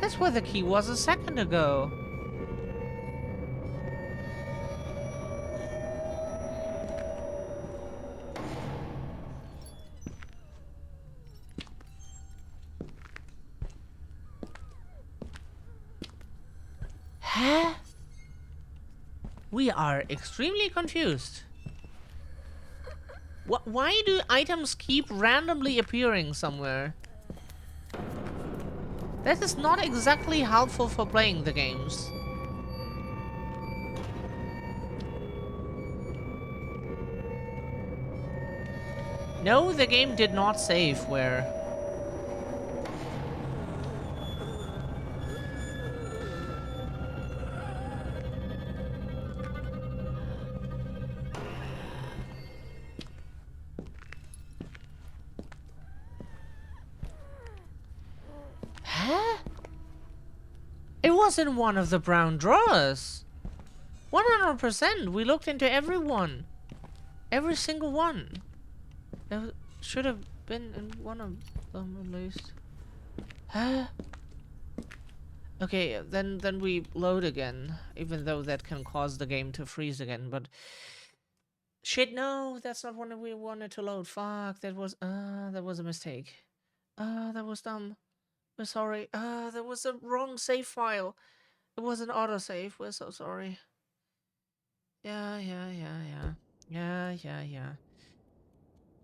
That's where the key was a second ago. Huh? We are extremely confused. Why do items keep randomly appearing somewhere? That is not exactly helpful for playing the games. No, the game did not save where... Huh? It was in one of the brown drawers. 100%. We looked into every one. Every single one. There should have been in one of them at least. Huh? Okay, then we load again. Even though that can cause the game to freeze again, but... Shit, no, that's not what we wanted to load. Fuck, that was a mistake. That was dumb. We're sorry. There was a wrong save file. It was an autosave. We're so sorry. Yeah.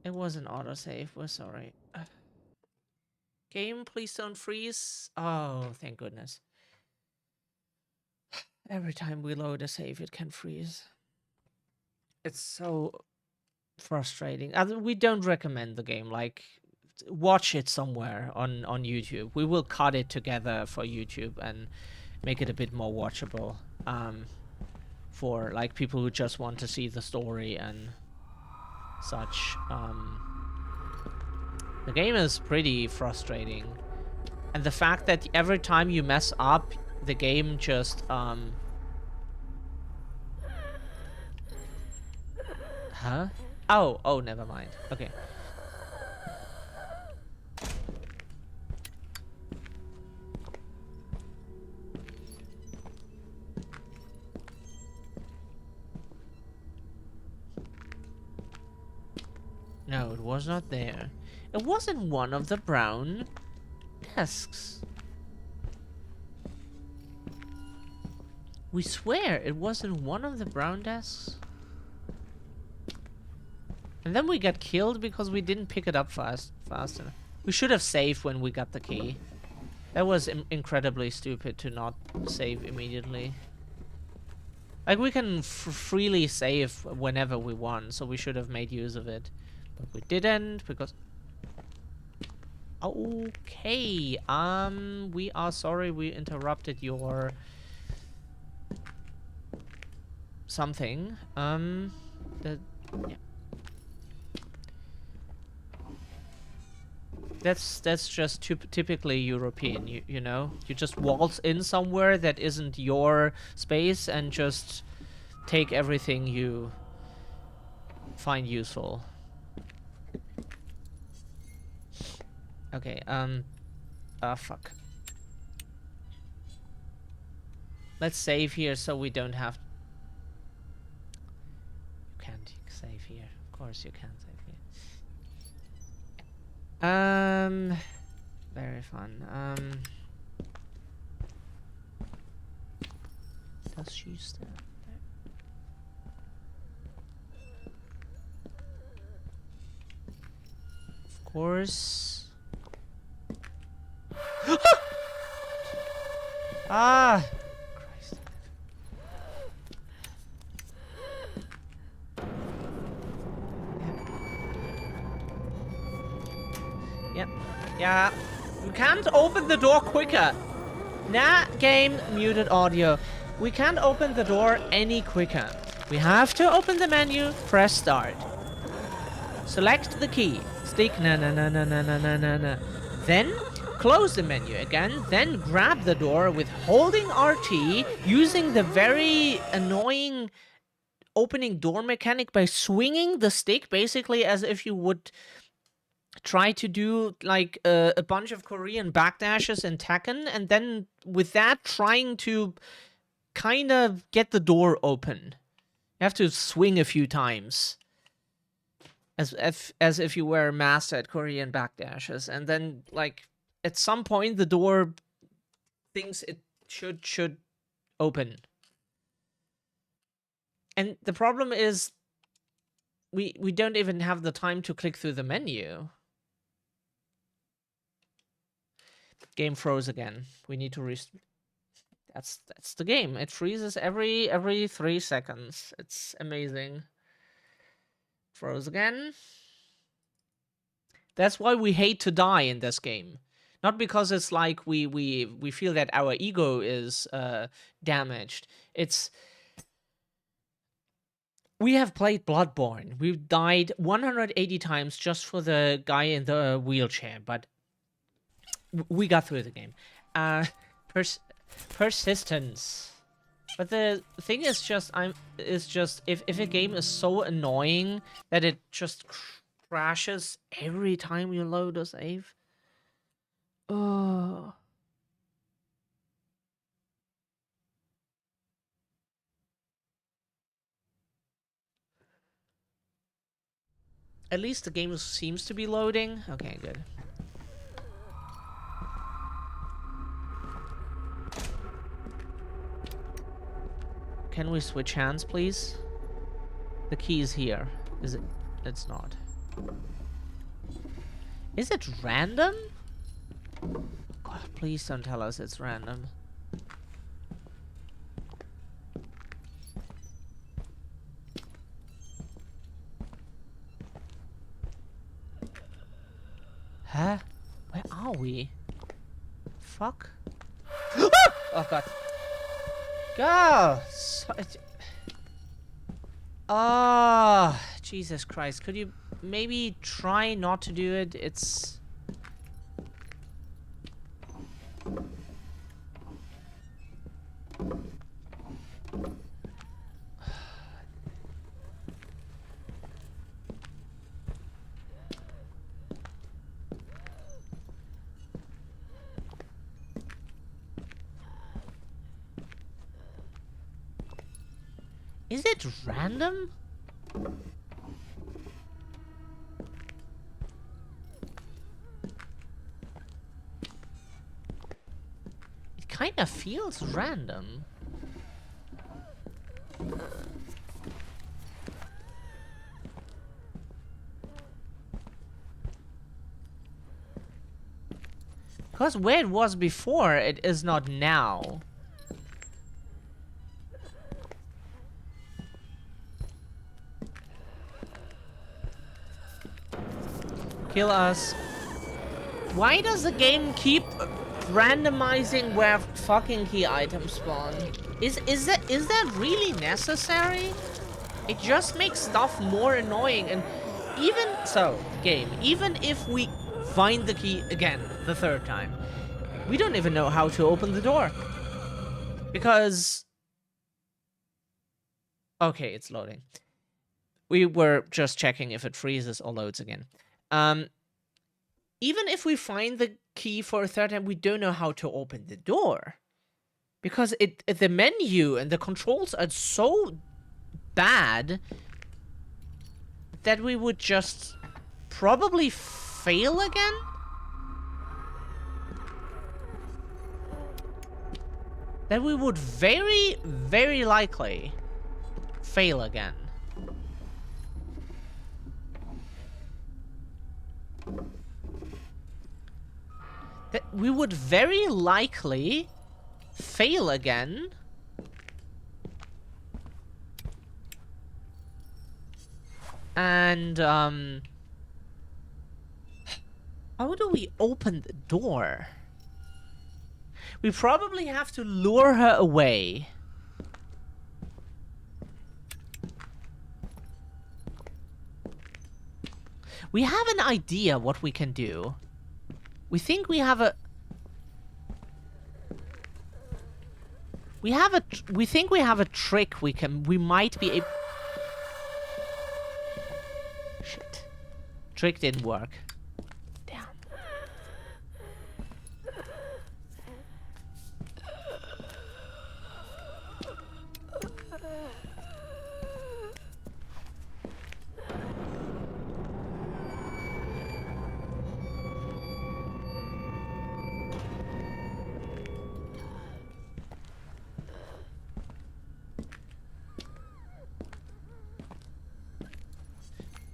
It was an autosave. We're sorry. Game, please don't freeze. Oh, thank goodness. Every time we load a save, it can freeze. It's so frustrating. We don't recommend the game. Like, watch it somewhere on YouTube. We will cut it together for YouTube and make it a bit more watchable. For like people who just want to see the story and such. The game is pretty frustrating. And the fact that every time you mess up, the game just Huh? Oh, never mind. Okay. No, it was not there. It wasn't one of the brown desks. We swear it wasn't one of the brown desks. And then we got killed because we didn't pick it up fast enough. We should have saved when we got the key. That was incredibly stupid to not save immediately. Like, we can freely save whenever we want, so we should have made use of it. But we didn't, because... Okay, we are sorry we interrupted your... something. Yeah. That's just typically European, you know? You just waltz in somewhere that isn't your space and just take everything you find useful. Okay, fuck. Let's save here so we don't have... You can't save here. Of course you can't save here. Very fun. Does she stand there? Of course. Ah! Christ. Yep. Yeah. You can't open the door quicker. Nah, game muted audio. We can't open the door any quicker. We have to open the menu, press start. Select the key. Stick na. Then close the menu again, then grab the door with holding RT, using the very annoying opening door mechanic by swinging the stick, basically as if you would try to do like a bunch of Korean backdashes in Tekken, and then with that trying to kind of get the door open. You have to swing a few times. As if you were a master at Korean backdashes, and then like at some point the door thinks it should open. And the problem is we don't even have the time to click through the menu. Game froze again. We need to restart. That's the game. It freezes every 3 seconds. It's amazing. Froze again. That's why we hate to die in this game. Not because it's like we feel that our ego is damaged. It's... We have played Bloodborne. We've died 180 times just for the guy in the wheelchair, but we got through the game. Persistence. But the thing is just, if a game is so annoying that it just crashes every time you load a save. Oh. At least the game seems to be loading. Okay, good. Can we switch hands, please? The key is here. Is it? It's not. Is it random? God, please don't tell us it's random. Huh? Where are we? Fuck. Oh god. Go! Oh, Jesus Christ. Could you maybe try not to do it? It's... Is it random? kind of feels random. Because where it was before, it is not now. Kill us. Why does the game keep randomizing where fucking key items spawn? Is that really necessary? It just makes stuff more annoying. And even so, game, even if we find the key again the third time, we don't even know how to open the door. Because... Okay, it's loading. We were just checking if it freezes or loads again. Even if we find the key for a third time, we don't know how to open the door. Because the menu and the controls are so bad that we would just probably fail again? That we would very, very likely fail again. That we would very likely fail again. And, how do we open the door? We probably have to lure her away. We have an idea what we can do. We think we have a... We think we have a trick we might be able... Shit. Trick didn't work. Damn.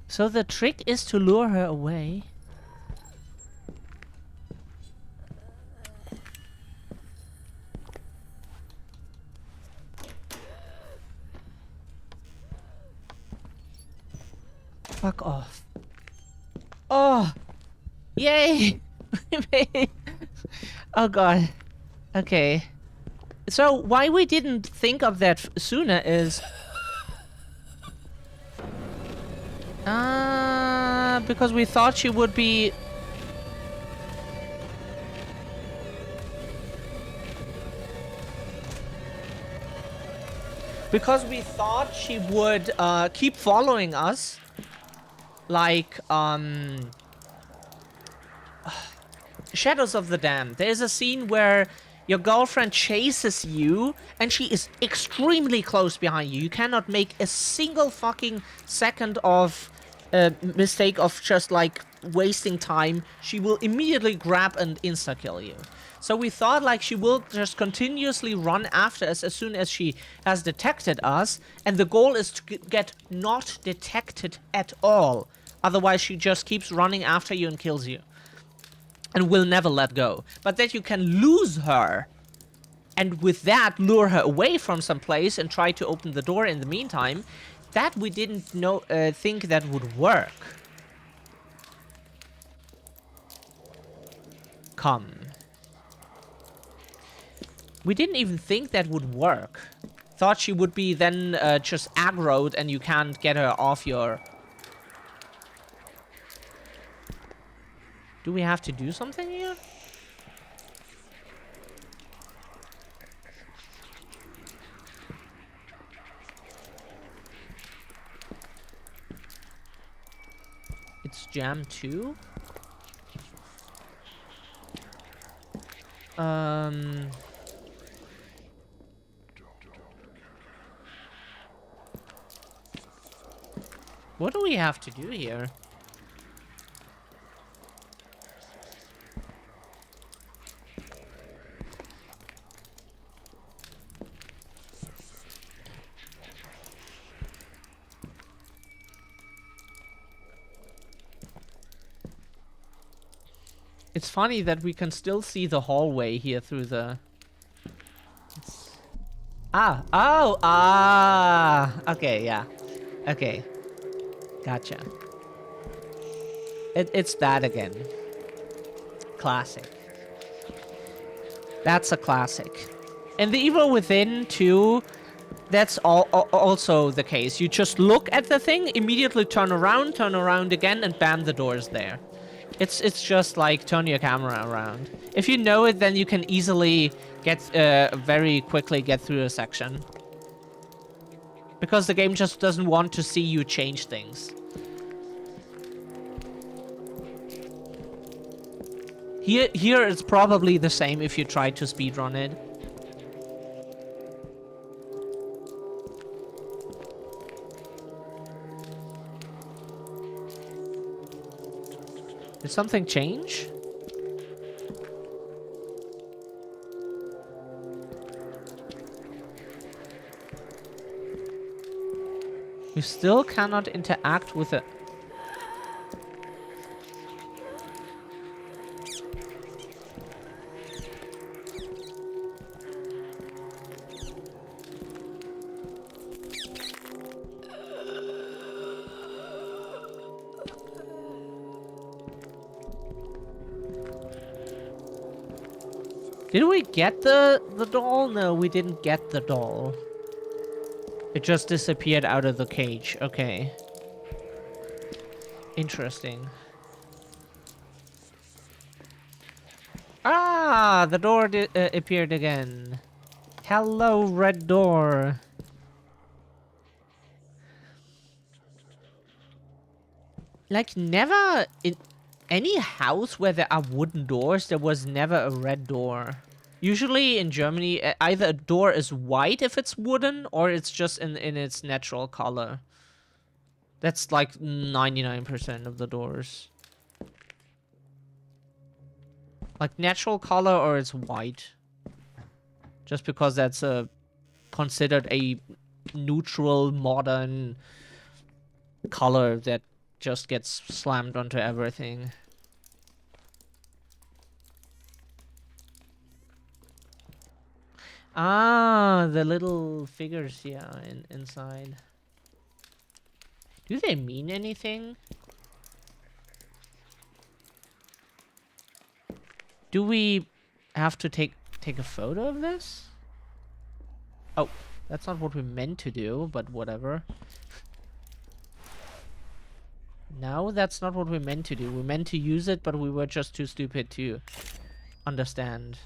So the trick is to lure her away. Fuck off. Oh! Yay! Oh god. Okay. So why we didn't think of that sooner is... because we thought she would be... Because we thought she would, keep following us. Like, Shadows of the Damned. There's a scene where your girlfriend chases you, and she is extremely close behind you. You cannot make a single fucking second of mistake of just, like, wasting time. She will immediately grab and insta-kill you. So we thought, like, she will just continuously run after us as soon as she has detected us, and the goal is to get not detected at all. Otherwise, she just keeps running after you and kills you. And will never let go. But that you can lose her, and with that lure her away from some place and try to open the door in the meantime, that we didn't know, think that would work. Come. We didn't even think that would work. Thought she would be then just aggroed and you can't get her off your... Do we have to do something here? It's jam 2? What do we have to do here? It's funny that we can still see the hallway here through the... Okay, yeah. Okay. Gotcha. It's that again. Classic. That's a classic. And the Evil Within 2, that's also the case. You just look at the thing, immediately turn around again, and bam, the door's there. It's just like turn your camera around. If you know it, then you can easily get very quickly get through a section. Because the game just doesn't want to see you change things. Here it's probably the same if you try to speedrun it. Did something change? You still cannot interact with it. Did we get the doll? No, we didn't get the doll. It just disappeared out of the cage. Okay. Interesting. Ah, the door appeared again. Hello, red door. Like, never in any house where there are wooden doors, there was never a red door. Usually in Germany, either a door is white if it's wooden, or it's just in its natural color. That's like 99% of the doors. Like natural color or it's white. Just because that's considered a neutral, modern color that just gets slammed onto everything. Ah, the little figures here inside. Do they mean anything? Do we have to take a photo of this? Oh, that's not what we meant to do, but whatever. No, that's not what we meant to do. We meant to use it, but we were just too stupid to understand.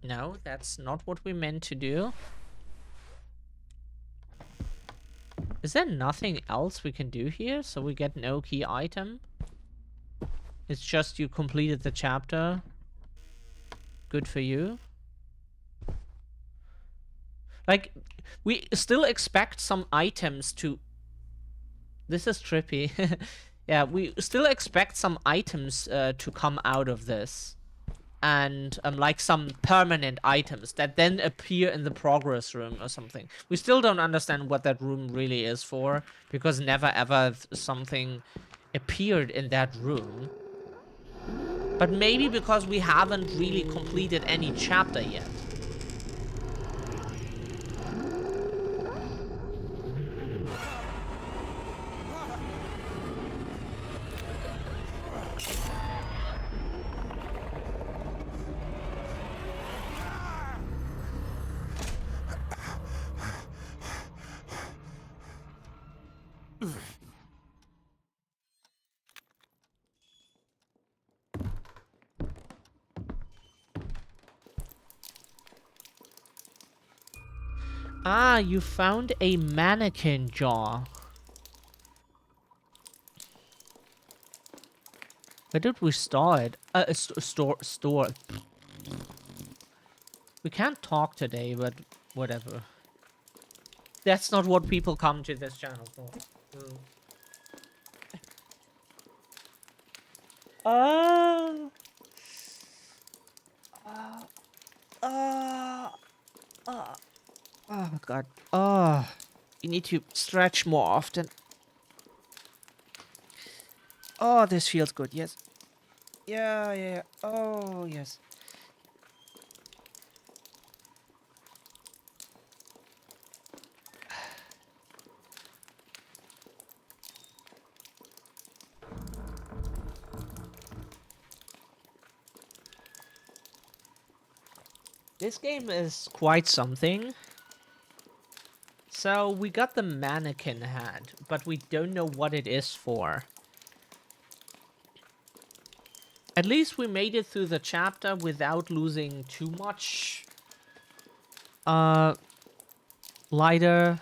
No, that's not what we meant to do. Is there nothing else we can do here? So we get no key item? It's just you completed the chapter. Good for you. Like, we still expect some items to... This is trippy. Yeah, we still expect some items to come out of this. And like some permanent items that then appear in the progress room or something. We still don't understand what that room really is for, because never ever something appeared in that room. But maybe because we haven't really completed any chapter yet. Ah, you found a mannequin jaw. Where did we store it? Store. We can't talk today, but whatever. That's not what people come to this channel for. Oh. Oh. Oh god. Oh. You need to stretch more often. Oh, this feels good. Yes. Yeah, yeah, yeah. Oh, yes. This game is quite something. So we got the mannequin head, but we don't know what it is for. At least we made it through the chapter without losing too much lighter.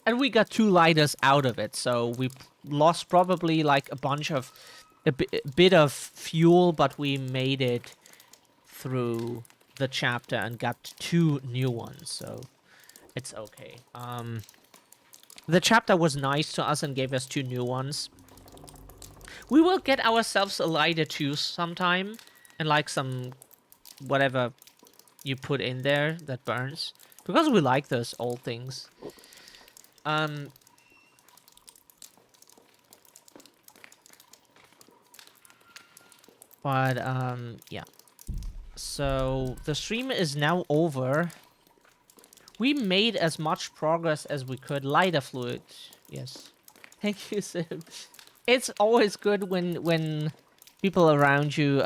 And we got 2 lighters out of it, so we lost probably like a bit of fuel, but we made it through the chapter and got 2 new ones, so it's okay. The chapter was nice to us and gave us 2 new ones. We will get ourselves a lighter too sometime, and like some whatever you put in there that burns, because we like those old things. But yeah. So the stream is now over. We made as much progress as we could. Lighter fluid, yes. Thank you, Sim. It's always good when people around you